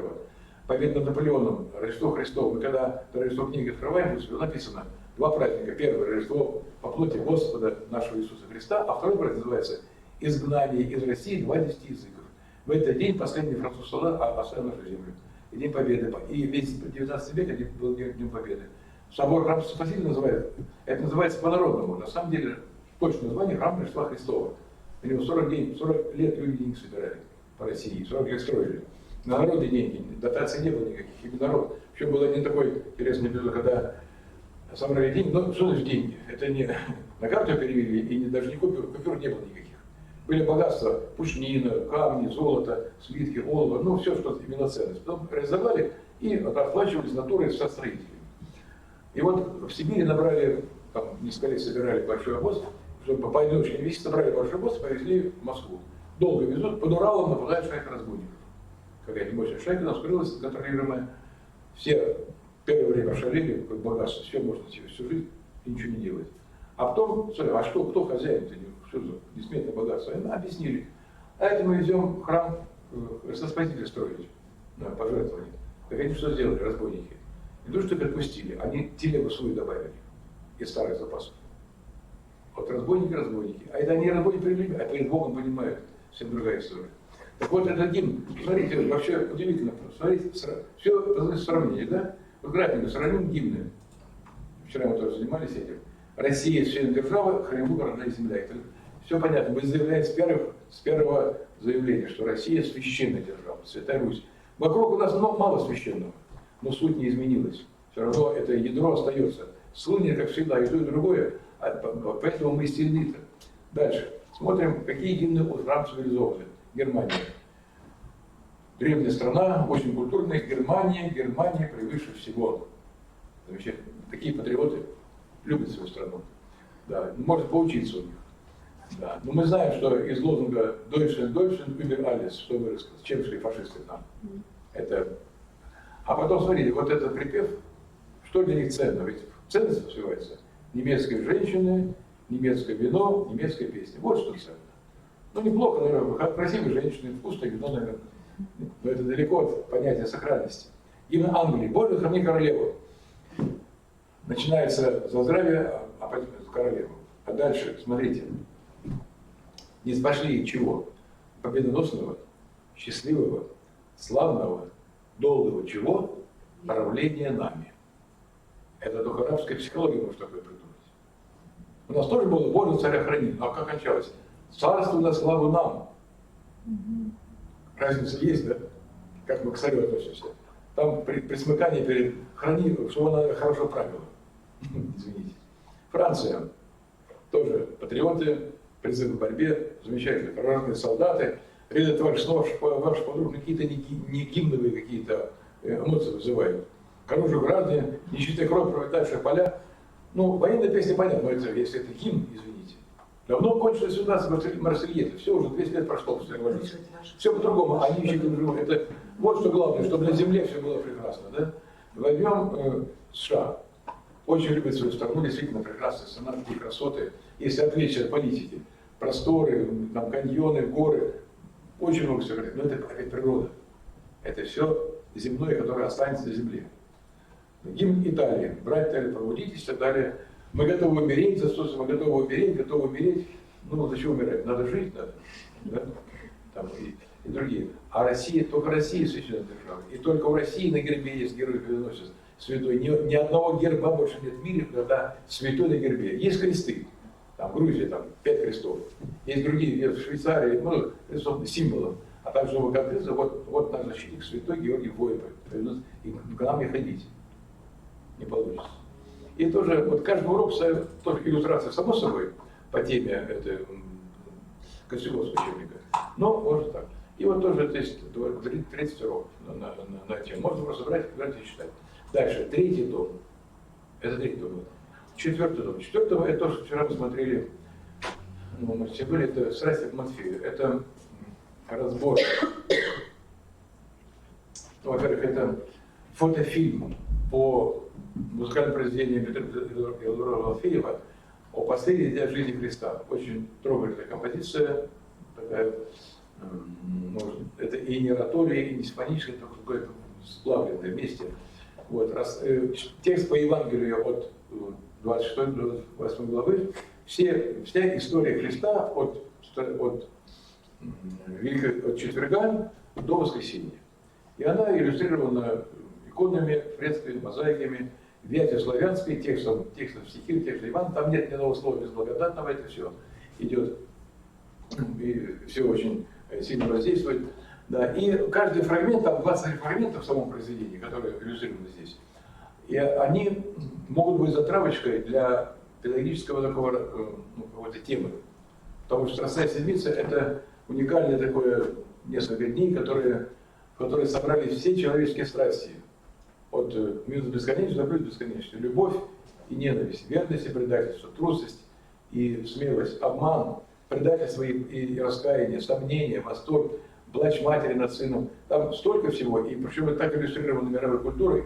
Победа над Наполеоном, Рождество Христово. Мы когда Рождество книги открываем, написано два праздника. Первое – Рождество по плоти Господа нашего Иисуса Христа, а второй праздник называется «Изгнание из России 20 языков». В этот день последний француз солдат оставил нашу землю. И День Победы. И весь 19 век это был День Победы. Собор Храм Спасителя называют. Это называется по-народному. На самом деле, точное название – Храм Рождества Христова. У него 40 лет люди деньги собирали по России, 40 лет строили. На народе деньги, дотаций не было никаких, именно народ. Еще был один такой интересный эпизод, когда собрали деньги, но что значит деньги? Это не на карту перевели, и даже не купюр не было никаких. Были богатства, пушнина, камни, золото, слитки, олово, ну все, что имело ценность. Потом раздавали и расплачивались натурой со строителями. И вот в Сибири набрали, там несколько лет собирали большой обоз, чтобы по одиночке вести, собрали большой обоз и повезли в Москву. Долго везут, под Уралом нападает шайка разбойников. Какая-то мощная шайка, она скрылась, контролируемая. Все первое время шалили, как богатство, все можно себе всю жизнь и ничего не делать. А потом, смотри, а что, кто хозяин-то, что за несметное богатство? Они объяснили. А это мы идем в храм Христа Спасителя строить, на пожертвование. Как они что сделали, разбойники? Не то, что их отпустили, они телегу свою добавили из старых запасов. Вот разбойники. А это они разбойники перед людьми, а перед Богом понимают, совсем другая история. Так вот, этот гимн, смотрите, вообще удивительно. Смотрите, все сравнение, да? Вот график, сравним гимны. Вчера мы тоже занимались этим. Россия священная держава, храним родная земля. Это все понятно. Мы заявляем с первого заявления, что Россия священная держава, Святая Русь. Вокруг у нас мало священного, но суть не изменилась. Все равно это ядро остается. Слынет, как всегда, и то, и другое. Поэтому мы сильны-то. Дальше. Смотрим, какие гимны у храм цивилизованы. Германия. Древняя страна, очень культурная. Германия превыше всего. Замечательно. Такие патриоты любят свою страну. Да, может поучиться у них. Да. Но мы знаем, что из лозунга «Deutschland, Deutschland, über alles», что вырастет, с чем шли фашисты к нам. Это... А потом, смотрите, вот этот припев, что для них ценно? Ведь ценность называется немецкие женщины, немецкое вино, немецкая песня. Вот что ценно. Ну, неплохо, наверное, красивые женщины, вкусное вино, наверное. Но это далеко от понятия сакральности. Именно Англии. Боже, храни королеву. Начинается за здравие, а потом за королеву. А дальше, смотрите, не спошли чего? Победоносного, счастливого, славного, долгого чего? Правления нами. Это только арабская психология может такое придумать. У нас тоже было «Боже, царя храни». А как кончалось? «Царство на славу нам». Разница есть, да? Как мы к царю относимся. Там присмыкание перед «храни», чтобы она хорошо правила. Извините. Франция. Тоже патриоты, призывы к борьбе, замечательные, проворные солдаты. Ряды товарищ ваших подруг какие-то не гимновые какие-то эмоции вызывают. К оружию граждане, нищета кровь, пролетавшие поля. Ну, военная песня понятна, но это, если это гимн, извините. Давно кончилась у нас Марсельеза. Все, уже 200 лет прошло после революции. Все по-другому, они еще не живут. Это вот что главное, чтобы на земле все было прекрасно. Да? Возьмем США. Очень любят свою страну, действительно прекрасная страна, такие красоты. Если отвлечься от политики, просторы, там, каньоны, горы, очень много всего говорят. Но это опять природа. Это все земное, которое останется на земле. Гимн Италии. Братья, пробудитесь и так далее. Мы готовы умереть за Иисуса, мы готовы умереть. Ну, зачем умирать? Надо жить, надо. Да? Там, и другие. А Россия, только Россия священная держава. И только у России на гербе есть герой победоносец святой. Ни одного герба больше нет в мире, когда святой на гербе. Есть кресты. Там в Грузии там 5 крестов. Есть другие, есть в Швейцарии, ну, крестов символов. А также в Кавказе, вот наш защитник святой Георгий Воин. И к нам не ходите. Не получится. И тоже, вот каждый урок, тоже иллюстрация, само собой, по теме этой Костюковского учебника. Но можно так. И вот тоже есть 30 уроков на тему. Можно просто брать и читать. Дальше, третий том. Это третий том. Четвертый том. Четвертый это то, что вчера мы смотрели, мы все были, это «Страсти к Матфею». Это разбор. Во-первых, это фотофильм по музыкальному произведению Эдуарда Алфеева о последних днях жизни Христа. Очень трогательная композиция. Такая, это и не оратория, и не симфоническая, только какое-то сплавленное вместе. Вот, текст по Евангелию от 26 до 28 главы, вся история Христа от четверга до воскресенья. И она иллюстрирована иконами, фресками, мозаиками, вязью славянской, текстом стихи, текстом Ивана. Там нет ни одного слова безблагодатного, это все идет, и все очень сильно воздействует. Да. И каждый фрагмент, там 20 фрагментов в самом произведении, которые иллюстрированы здесь, и они могут быть затравочкой для педагогического такого, какой-то темы. Потому что «Страстная седмица» — это уникальное такое несколько дней, в которые собрали все человеческие страсти. От минус бесконечности до плюс бесконечности. Любовь и ненависть, верность и предательство, трусость и смелость, обман, предательство и раскаяние, сомнение, восторг, плач матери над сыном. Там столько всего, и причем это так иллюстрировано мировой культурой.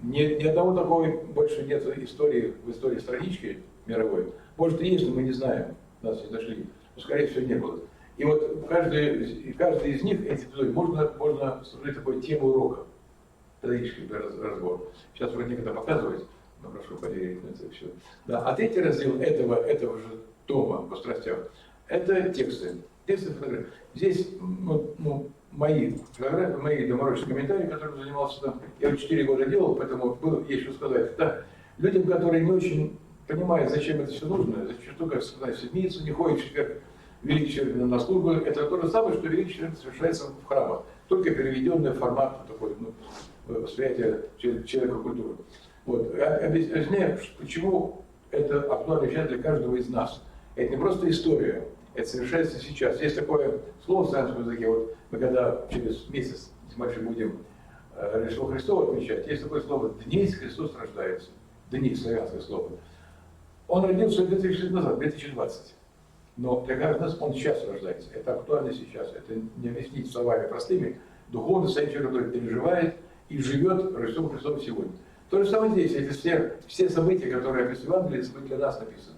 Ни одного такой больше нет в истории странички мировой. Может и есть, но мы не знаем, нас не дошли. Но, скорее всего, не было. И вот каждый из них, эти эпизоды, можно служить такой темой урока. Педагогический разбор. Сейчас вроде это показывать, но прошу поверить на это все. Да. А третий раздел этого же тома по страстям — это тексты. Тексты фотографии. Здесь мои доморощенные комментарии, которым занимался там. Я 4 года делал, поэтому есть что сказать. Да, людям, которые не очень понимают, зачем это все нужно, зачем, как сказать, седмицу, не ходит в четверг величие на службу, это то же самое, что величие совершается в храмах, только переведенный в формат такой, восприятия человека культуры. Вот. Объясняю, почему это актуально сейчас для каждого из нас. Это не просто история, это совершается сейчас. Есть такое слово в славянском языке, вот мы когда через месяц с Машей будем Рождество Христово отмечать, есть такое слово «Днесь Христос рождается». Днесь, славянское слово. Он родился 2000 лет назад, 2020. Но для каждого нас он сейчас рождается. Это актуально сейчас. Это не объяснить словами простыми. Духовно сам человек, который переживает и живет Рождеством Христовым сегодня. То же самое здесь. Эти все события, которые описаны в Евангелии, для нас написаны.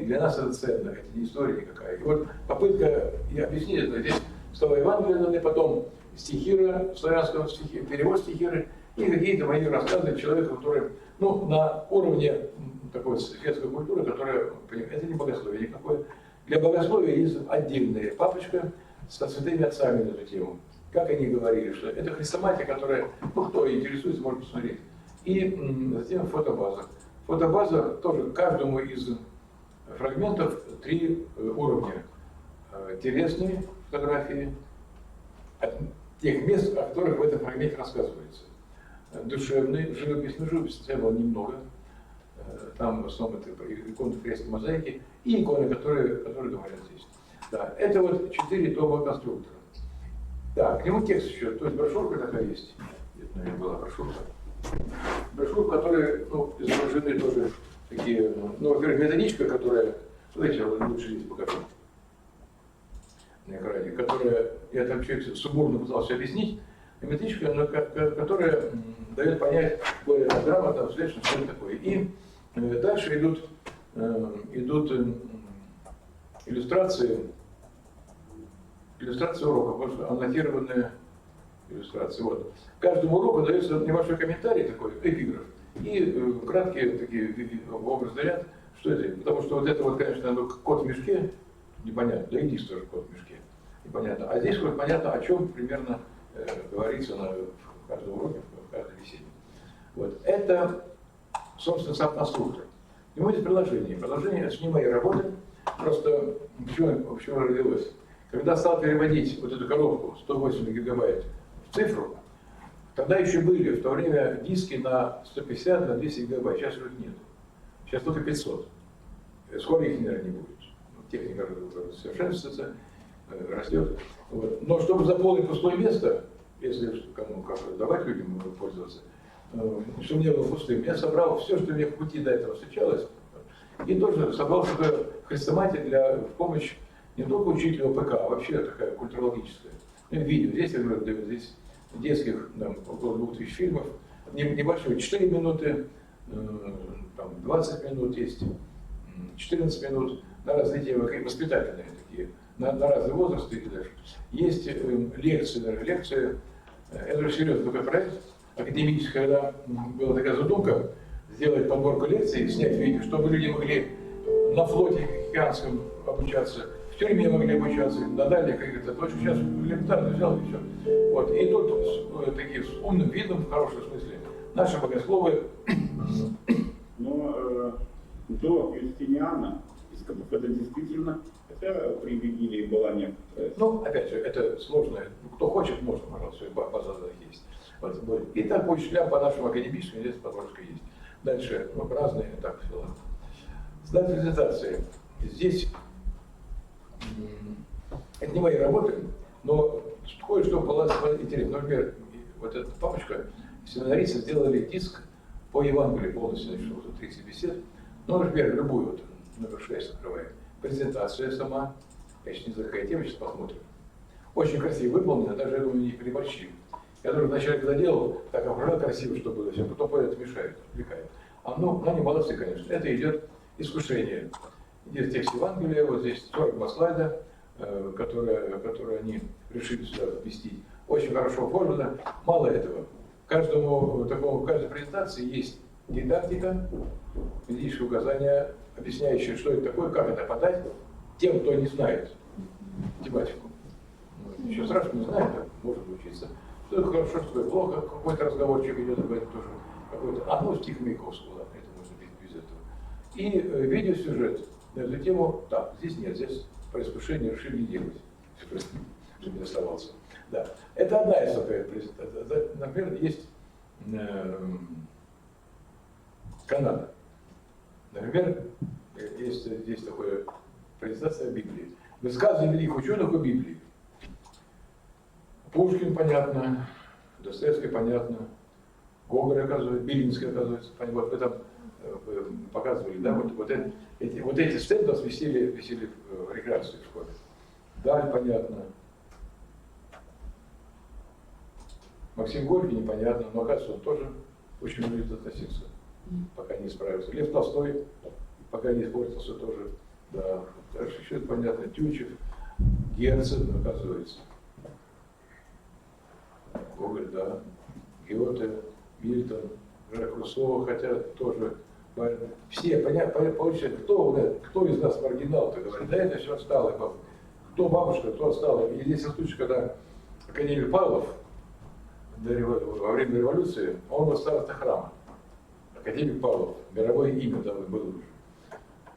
Для нас это ценно, это не история никакая. И вот попытка объяснить это здесь слова Евангелия, потом стихиры, славянского перевод стихиры и какие-то мои рассказы человека, который на уровне такой светской культуры, которая, это не богословие никакое. Для богословия есть отдельная папочка со святыми отцами на эту тему. Как они говорили, что это хрестоматия, которая, кто интересуется, может посмотреть. И затем фотобаза. Фотобаза тоже каждому из фрагментов 3 уровня. Телесные фотографии, от тех мест, о которых в этом фрагменте рассказывается. Душевные, живопись было немного. Там в основном это иконы фрески, мозаики и иконы, которые говорят здесь. Да, это вот 4 тома конструктора. Да, к нему текст еще, то есть брошюрка такая есть. Это, наверное, была брошюрка. Брошюрка, в которой изображены тоже такие, во-первых, методичка, которая, знаете, лучше здесь покажу на экране, которая, я там чуть сумбурно пытался объяснить, методичка, которая дает понять более грамотно, что это такое. И дальше идут иллюстрации уроков, потому что аннотированные иллюстрации. Вот. Каждому уроку дается небольшой комментарий, такой эпиграф, и краткие такие образный ряд, что это. Потому что вот это вот, конечно, кот в мешке, непонятно, да и здесь тоже кот в мешке, непонятно. А здесь вот понятно, о чем примерно говорится в каждом уроке, в каждой беседе. Вот. Это, собственно, сам конструктор. У него есть приложение. Приложение — это не мои работы, просто почему родилось. Когда стал переводить вот эту коробку 180 гигабайт в цифру, тогда еще были в то время диски на 150, на 200 гигабайт, сейчас их нет. Сейчас только 500. Скоро их, наверное, не будет. Техника совершенствуется, растет. Вот. Но чтобы заполнить пустое место, если кому как давать людям пользоваться, чтобы не было пустым, я собрал все, что мне по пути до этого встречалось, и тоже собрал такое хрестоматия в помощь не только учителю ПК, а вообще такая культурологическая. Видео. Здесь, я говорю, здесь детских около 2000 фильмов, небольшой, 4 минуты, 20 минут есть, 14 минут на развитие воспитательные такие, на разные возрасты и дальше. Есть лекции, это же серьезный такой проект академический, когда была такая задумка сделать подборку лекций, снять видео, чтобы люди могли на флоте океанском обучаться, в тюрьме могли обучаться, на дальних каких-то точках. Сейчас элементарно взял и все. Вот. И тут такие с умным видом, в хорошем смысле, наши богословы. Но до Юстиниана это действительно, хотя при Вигилии была некоторая... Опять же, это сложно. Кто хочет, можно, пожалуйста, база есть. Вот. И так по учителям, по нашему академическому, здесь подложка есть. Дальше, разные, так, все ладно. Сдать презентации. Здесь это не мои работы, но кое-что было интересно. Например, вот эта папочка, семинаристы сделали диск по Евангелию полностью, значит, 30 бесед. Например, любую, вот, номер 6 открывает. Презентация сама. Я сейчас не знаю, какая тема, сейчас посмотрим. Очень красиво выполнено, даже, я думаю, не переборщили. Я тоже вначале, когда делал, так окружал красиво, что было все, потом это мешает, отвлекает. Они молодцы, конечно. Это идет искушение. Идет текст Евангелия, вот здесь 42 слайда, которые они решили сюда ввести. Очень хорошо оформлено. Мало этого. В каждой презентации есть дидактика, методические указания, объясняющие, что это такое, как это подать тем, кто не знает тематику. Еще страшно не знает, может учиться. Что это хорошо, что это плохо, какой-то разговорчик идет, об этом тоже какой-то. Стих Маяковского, ладно, это можно без этого. И видеосюжет на эту тему, так, здесь нет, здесь про искушение решили не делать, чтобы не оставался. Да. Это одна из таких презентаций. Например, есть Канада. Например, есть здесь такая презентация Библии. Высказывание великих ученых о Библии. Пушкин, понятно, Достоевский, понятно, Гоголь, оказывается, Белинский, оказывается, вот в этом показывали, да, вот эти сцены у нас висели в рекреации в школе. Да, понятно. Максим Горький непонятно, но, оказывается, он тоже очень любит относиться, пока не справился. Лев Толстой, пока не испортился, тоже, да. Дальше еще это понятно. Тютчев, Герцен, оказывается. Гоголь, да. Гёте, Мильтон, Жак Руссо, хотя тоже все, понятно, получается, кто из нас маргинал-то говорит, да это все отсталый, кто бабушка, кто отсталый. И здесь случай, когда академик Павлов во время революции, он был староста храма. Академик Павлов, мировое имя там было уже.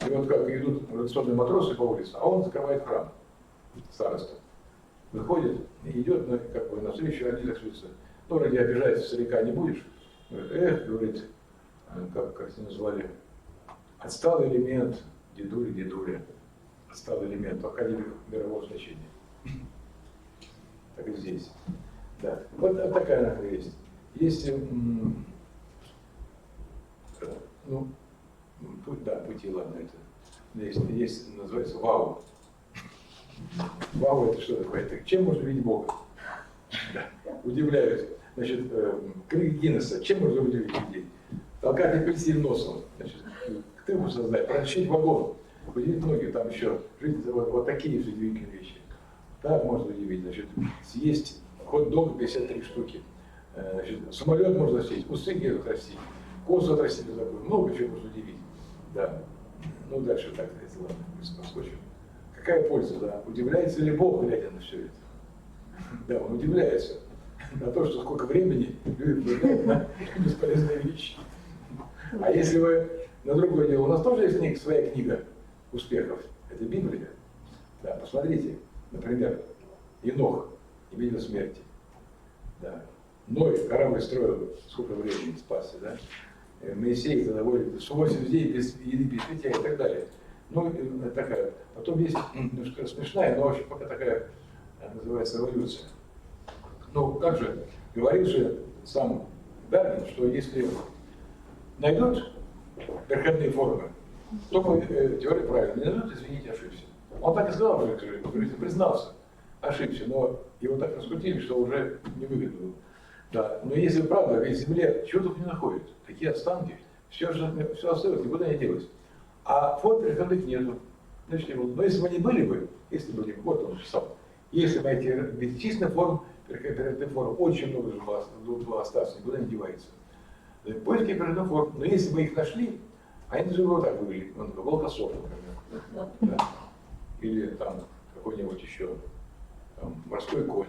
И вот как идут революционные матросы по улице, а он закрывает храм, староста. Выходит и идет как бы навстречу, они закрутятся. Ну, вроде обижается, старика не будешь. Говорит, как это назвали, отсталый элемент, дедуля. Отсталый элемент, академик мирового значения. Так и здесь. Да. Вот такая она есть. Есть, ну, пути, ладно, это. Есть, называется вау. Вау, это что такое? Это чем можно видеть Бога? Да. Удивляюсь. Значит, книга Гиннесса, чем можно удивить людей? Толкать апельсин носом. Значит, ты можешь создать, прочить вагон. Удивить многие, там еще жить вот такие же удивительные вещи. Так можно удивить. Значит, съесть хот-дог 53 штуки. Значит, самолет можно съесть, усы не отрастить, косу отрастить, много чего можно удивить. Да. Ну, дальше так, ладно, поскочим. Какая польза, да? Удивляется ли Бог, глядя на все это? Да, он удивляется на то, что сколько времени люди выделяют на бесполезные вещи. А если вы на другое дело, у нас тоже есть своя книга успехов, это Библия. Да, посмотрите, например, Енох не видел смерти. Да. Ной корабль строил, сколько времени спасся, да? Моисей тогда водит 80 дней без еды, без питья и так далее. Ну, такая. Потом есть немножко смешная, но вообще пока такая, называется, эволюция. Ну, как же, говорил же сам Дарвин, что если найдут переходные формы, то теория правильная. Не найдут, извините, ошибся. Он так и сказал уже, признался, ошибся, но его так раскрутили, что уже невыгодно было. Да. Но если правда, ведь Земле чего тут не находит, такие останки, все осталось, никуда не делось. А форм переходных нету. Значит, но если бы они были бы, вот он сам, если бы эти бесчисленные формы, переходных форм, очень много же было остаться, никуда не девается. Поиски переходных форм, но если бы их нашли, они же вот так выглядели, волкосов, например. Да. Или там какой-нибудь еще там, морской конь.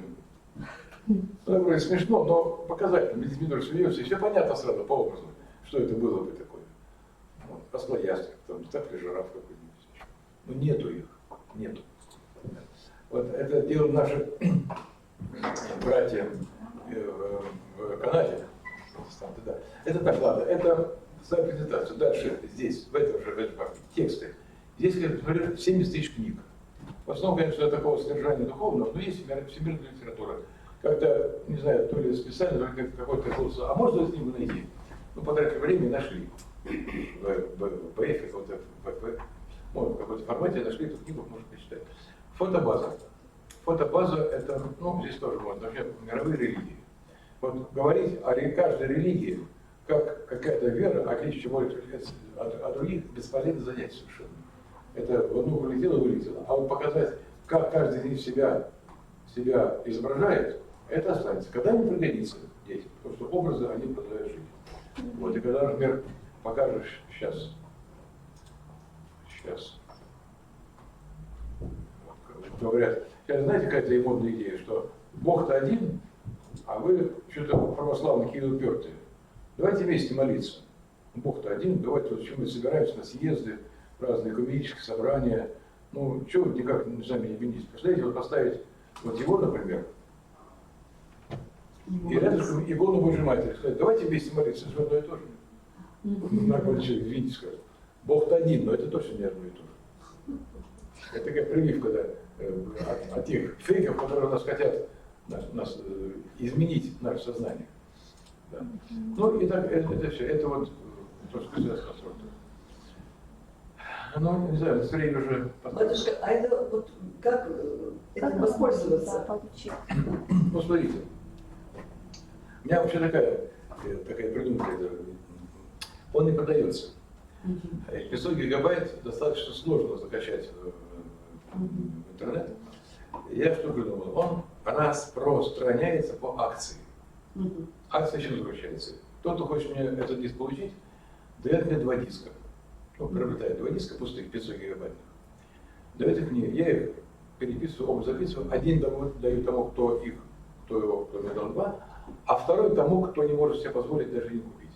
Ну, это смешно, но показательно. Медведь смеется, и все понятно сразу по образу, что это было бы такое. Вот, ослоястик, там, так ли жираф какой-нибудь. Но нету их, нету. Вот это делают наши братья в Канаде. Да. Это так, ладно, это самая презентация. Дальше, здесь, в этом же тексты. Здесь, например, 70 тысяч книг. В основном, конечно, такого содержания духовного, но есть всемирная литература. Когда, не знаю, то ли специально, то ли какой-то курс, а можно с ним найти? Ну, потратили время и нашли. В ПФ, в какой-то формате нашли эту книгу, можно почитать. Фотобаза. Фотобаза — это, ну, здесь тоже можно, вообще мировые религии. Вот говорить о каждой религии, как какая-то вера, отличие от других, бесполезно занятие совершенно. Это в одну вылетело. А вот показать, как каждый из них себя изображает, это останется. Когда им пригодится детям, потому что образы они продолжают жить. Вот, и когда, например, покажешь сейчас. Говорят, сейчас знаете, какая-то модная идея, что Бог-то один, а вы что-то православные какие-то упертые. Давайте вместе молиться. Бог-то один, давайте вот чем мы собираемся на съезды, разные экуменические собрания. Ну, чего вы никак сами не объединитесь? Представляете, вот поставить вот его, например, и рядышком икону Божьей Матери. Сказать, давайте вместе молиться, это же одно и то же. Нормальный человек, извините, скажет. Бог-то один, но это точно не одно и то же. Это такая прививка, да, от тех фейков, которые нас хотят изменить наше сознание. Да. Ну и так, это все, это вот тоже государственный конструктор. Ну, не знаю, это время уже... Батюшка, а это вот как этим воспользоваться? Ну, смотрите, у меня вообще такая придумка, он не продается. 500 гигабайт достаточно сложно закачать в интернет. Я что придумал? Он распространяется по акции. Акция в чем заключается? Тот, кто хочет мне этот диск получить, дает мне 2 диска. Ну, приобретает 2 диска пустых, 500 гигабайтных. Дает их мне, я их переписываю, оба записываю. Один даю тому, кто мне дал 2, а второй тому, кто не может себе позволить даже не купить.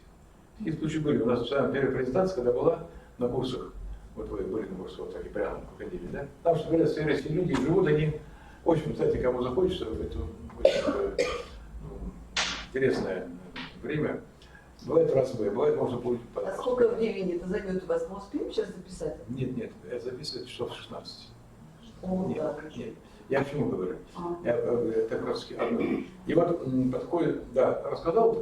Такие случаи были. У нас самая первая презентация, когда была на курсах, вот вы были на курсах, вот так и прямо ходили, да? Там, что говорят, советские люди живут, они очень, кстати, кому захочется, это очень интересное время. Бывает разовые, бывает можно получить. А сколько времени это займет у вас? Мы успеем сейчас записать? Нет, это записывать часов 16. Нет. Я к чему говорю? Я как раз одно. И вот подходит, да, рассказал,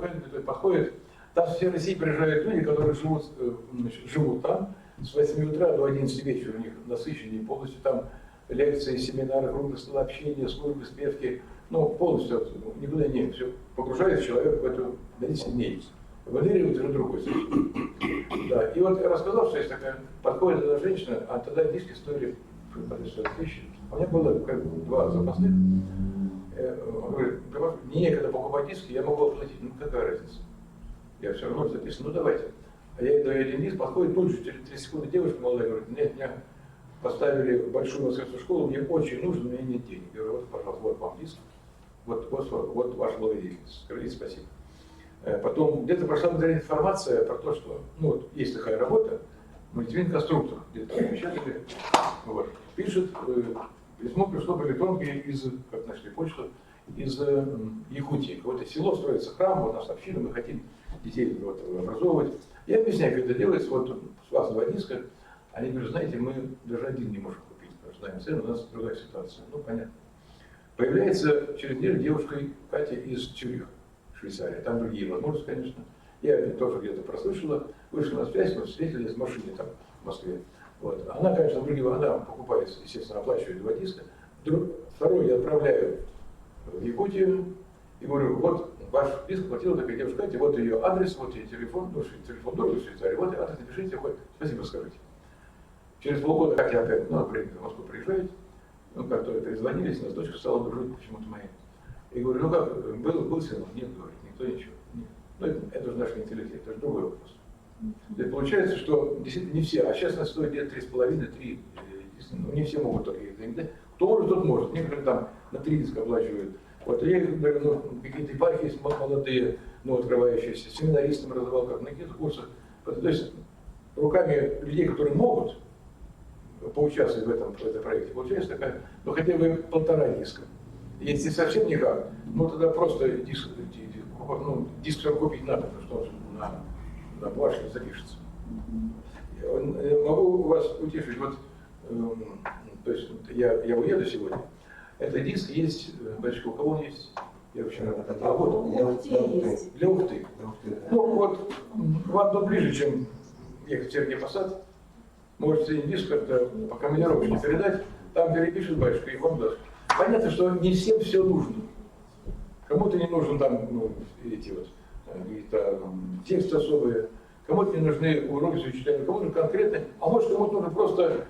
подходит, там с всей России приезжают люди, которые живут там с 8 утра до 11 вечера, у них насыщенные полностью там лекции, семинары, круглые столы общения, службы, спевки, ну, полностью никуда не, все погружается человек в эту, на 10 дней. Валерирует уже другой совершенно. Да, и вот я рассказал, что есть такая, подходит эта женщина, а тогда диски стоили по 1000. У меня было как бы 2 запасных. Он говорит, мне некогда покупать диски, я могу оплатить. Ну какая разница? Я все равно записан, ну давайте. А я ей даю 1 диск, подходит тут же, через 3 секунды девушка молодая говорит, нет, меня поставили в большую воскресную школу, мне очень нужно, у меня нет денег. Я говорю, вот, пожалуйста, вот вам диск, вот ваша благодетельность. Скажите спасибо. Потом где-то прошла информация про то, что ну, вот, есть такая работа, мультивин-конструктор, где-то напечатали, вот, пишет, письмо пришло по электронке из, как нашли почту, из Якутии. Какое-то село строится храм, вот нас община, мы хотим детей вот, образовывать. Я объясняю, как это делается, вот с вас 2 диска, они говорят, знаете, мы даже 1 не можем купить, потому что знаем цену, у нас другая ситуация. Ну, понятно. Появляется через неделю девушка Катя из Цюриха, Швейцария. Там другие возможности, конечно. Я тоже где-то прослышала, вышла на связь, мы встретились в машине там в Москве. Вот. Она, конечно, она покупает, естественно, оплачивает 2 диска. Второй я отправляю в Якутию и говорю, вот ваш диск платила такая девушка Катя, вот ее адрес, вот ее телефон, ну, телефон дорого в Швейцарии, вот адрес, напишите, хоть спасибо скажите. Через полгода Катя опять, в Москву приезжает, ну, как-то перезвонились, нас дочка стала дружить почему-то моей. И говорю, ну как, был сын? Нет, говорит, никто ничего. Нет. Ну, это же наш интеллект, это же другой вопрос. И получается, что действительно не все, а сейчас нас стоит где-то 3,5-3, ну, не все могут такие деньги. Кто может, тот может. Некоторые там на 3 диска оплачивают. Вот я говорю, ну, какие-то епархии есть молодые, ну, открывающиеся, семинаристам раздавал, как на каких-то курсах. То есть руками людей, которые могут поучаствовать в этом проекте, получается такая, ну, хотя бы 1,5 диска. Если совсем никак, ну тогда просто диск купить надо, потому что он на бумажке запишется. Могу вас утешить, вот, то есть я уеду сегодня, этот диск есть, батюшка, у кого он есть? Я вчера. Для Ухты. Ну вот, вам тут ближе, чем ехать в Сергей Посад. Можете диск как-то по командировочке передать, там перепишет батюшка и вам даст. Понятно, что не всем все нужно. Кому-то не нужен там, ну, эти вот какие-то тексты особые, кому-то не нужны уроки с учителями, кому-то конкретно, а может кому-то нужен просто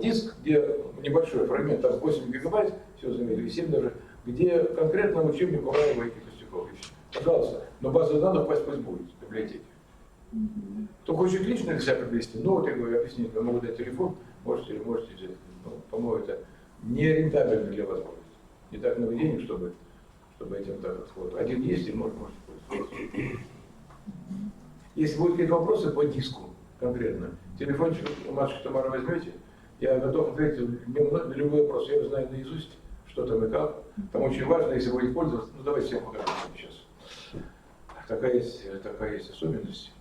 диск, где небольшой фрагмент, там 8 гигабайт, все заметили, 7 даже, где конкретно учебник Ураева и Костюкович. Пожалуйста, но база данных пусть будет в библиотеке. Кто хочет лично для себя приобрести, ну вот я говорю, объяснить, я могу дать телефон, можете взять. Ну, по-моему, это не рентабельно для вас будет. Не так много денег, чтобы этим так вот. Один есть, и можете пользоваться. Если будут какие-то вопросы по диску конкретно, телефончик матушки Тамары возьмете, я готов ответить на любой вопрос. Я знаю наизусть, что там и как. Там очень важно, если будете пользоваться, ну давайте всем покажем сейчас. Такая есть особенность.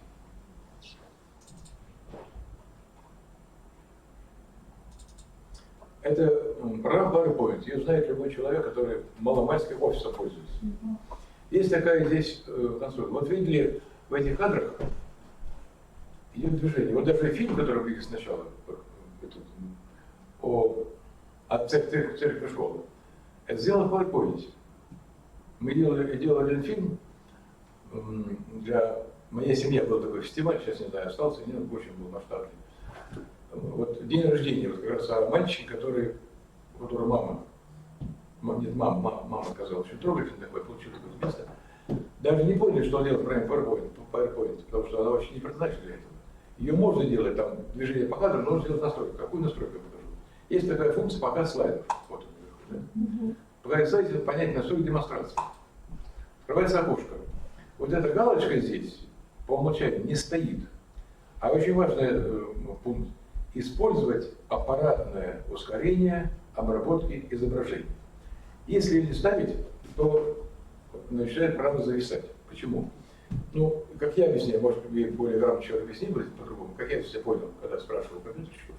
Это программа PowerPoint. Ее знает любой человек, который маломальски офисом пользуется. Есть такая здесь консоль. Вот видели в этих кадрах идет движение. Вот даже фильм, который выйдет сначала, от церкви школы, это сделано в PowerPoint. Мы делали один фильм для моей семьи, был такой фестиваль, сейчас не знаю, остался, нет, очень был масштабный. Вот день рождения, вот как раз мальчик, у которого мама сказала, что трогательный такой, получил такое место. Даже не поняли, что он делает правильно PowerPoint, потому что она вообще не предназначена для этого. Ее можно делать, там, движение по кадру, но нужно сделать настройку. Какую настройку я покажу? Есть такая функция показ слайдов. Вот он наверху, да? Показ слайдов, понять настройку демонстрации. Открывается окошко. Вот эта галочка здесь по умолчанию не стоит. А очень важный пункт – использовать аппаратное ускорение обработки изображений. Если не ставить, то начинает правда зависать. Почему? Ну, как я объясняю, может быть, более грамотно человек объяснил бы по-другому, как я все понял, когда спрашивал компьютерщиков,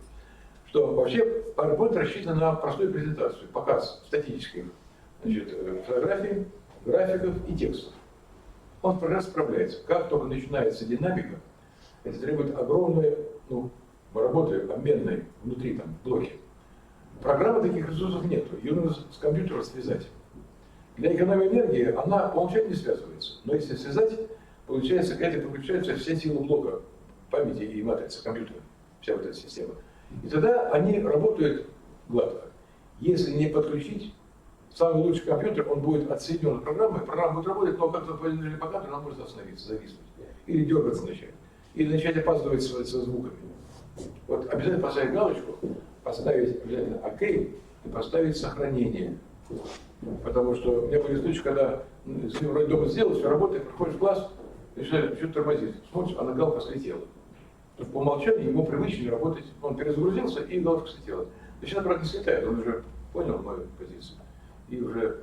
что вообще PowerPoint рассчитан на простую презентацию, показ статических, значит, фотографий, графиков и текстов. Он прекрасно справляется. Как только начинается динамика, это требует огромной работы обменной внутри там блоки. Программы таких ресурсов нет, ее нужно с компьютером связать. Для экономии энергии она по умолчанию не связывается. Но если связать, получается, это подключается вся сила блока памяти и матрицы компьютера, вся вот эта система. И тогда они работают гладко. Если не подключить, самый лучший компьютер, он будет отсоединен от программы, программа будет работать, но как-то по движению по кадру она может остановиться, зависнуть. Или дергаться начать. Или начать опаздывать со звуками. Вот обязательно поставить галочку, поставить обязательно ОК и поставить сохранение. Потому что у меня были случаи, когда вроде дома сделал, все работает, приходишь в класс, начинаешь что-то тормозить. Смотришь, а галка слетела. То есть по умолчанию ему привычнее работать, он перезагрузился и галка слетела. Сейчас, правда, не слетает, он уже понял мою позицию. И уже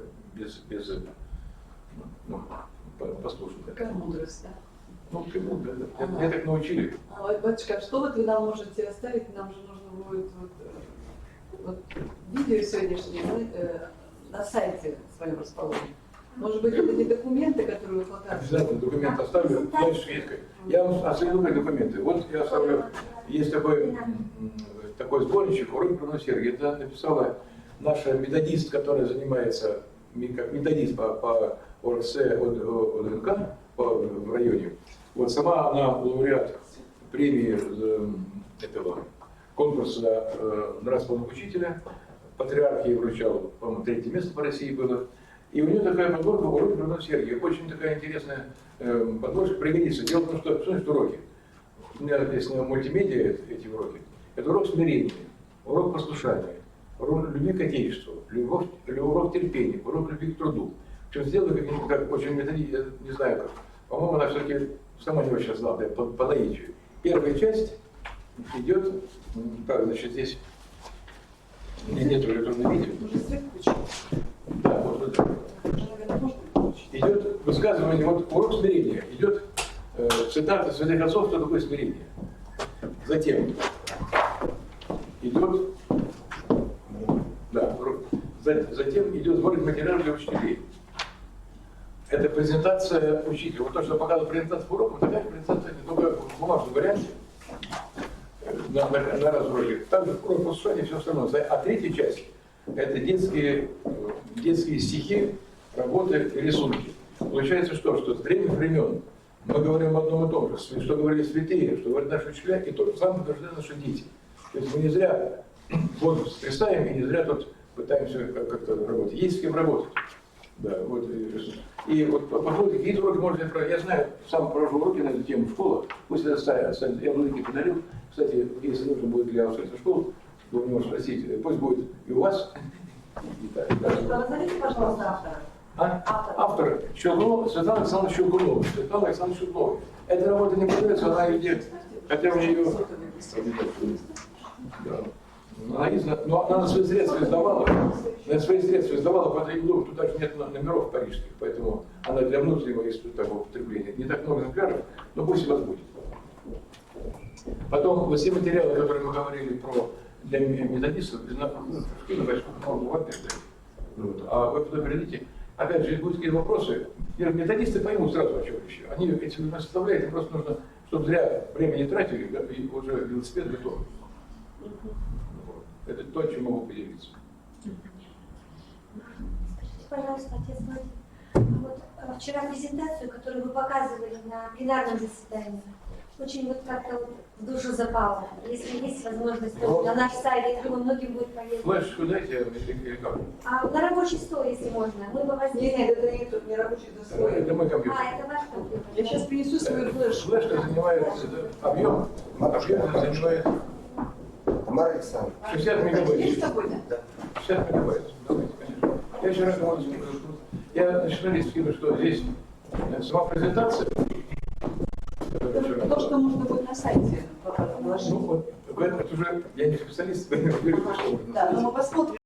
послушал. Какая мудрость, да? Ну, да. Меня так научили. Батюшка, что вот вы нам можете оставить? Нам же нужно будет вот видео сегодняшнее на сайте своем расположено. Может быть, это не документы, которые вы показываете? Обязательно документы оставлю. Дальше я вам оставлю документы. Вот я оставлю, есть такой сборничек «Урок правосердия». Это написала наша методист, которая занимается, как методист по ОРС ОДНК в районе. Вот сама она лауреат премии этого конкурса нравственного учителя. Патриарх ей вручал, по-моему, 3-е место по России было. И у нее такая подборка «Уроки правосердия». Очень такая интересная подборка, пригодится. Дело в том, что значит уроки. У меня есть на мультимедиа эти уроки. Это урок смирения, урок послушания, урок любви к Отечеству, урок терпения, урок любви к труду. Причем сделали как очень методично, я не знаю как. По-моему, она все-таки сама не очень знала, по наитию. Первая часть идет, как, значит, здесь у меня нет электронного видео. Да, можно так. Идет высказывание, вот урок смирения, идет цитата святых отцов, что такое смирение. Затем идет, затем идет сборник материалов для учителей. Это презентация учителя. Вот то, что показывал презентацию по урокам, такая презентация не только в бумажном варианте, на раз уроке. Также урок послушания и все остальное. А третья часть – это детские стихи, работы и рисунки. Получается что с древних времен мы говорим об одном и том же, что говорили святые, что говорят наши учителя, и то же самое должны наши дети. То есть мы не зря вот стрясаем, и не зря тут пытаемся как-то работать. Есть с кем работать. Да, вот. И вот посмотрите, какие уроки можно проводить. Я знаю, сам провожу уроки на эту тему в школах. Пусть это ставят. Я многие подарил. Кстати, если нужно будет для устройства школ, вы у него спросите, пусть будет и у вас. Назовите, пожалуйста, автора. Автор Щелкунов, Светлана Александровна Щелкунова. Светлана Александровна Щелкунова. Эта работа не продается, она идет. Хотя у нее... Да. Но она на свои средства издавала, поэтому тут даже нет номеров парижских, поэтому она для внутреннего употребления. Не так много экземпляров, но пусть у вас будет. Потом все материалы, которые мы говорили для методистов, а вы потом перейдите. Опять же, будут какие-то вопросы, методисты поймут сразу, о чем еще. Они эти составляют, им просто нужно чтобы зря время не тратили, и уже велосипед готов. Вот. Это то, чем могу поделиться. Скажите, пожалуйста, отец Владимир, вот вчера презентацию, которую вы показывали на пленарном заседании, очень вот как-то вот в душу запало. Если есть возможность, то на наш сайт, я думаю, многим будет полезно. Флешку дайте или как? На рабочий стол, если можно. Мы бы вас... Нет, это не рабочий стол. Это мой компьютер. Это ваш компьютер. Я сейчас принесу свою флешку. Флешка занимает объем занимает Тамара Александровна. 60 мегабайт. Есть с тобой, да? 60 мегабайт. Давайте, конечно. Я еще раз говорю, я на журналист скину, что здесь сама презентация. То, что можно будет на сайте положить. Ну, вот, в этом уже я не специалист, поэтому говорю, что можно. Да, но мы посмотрим.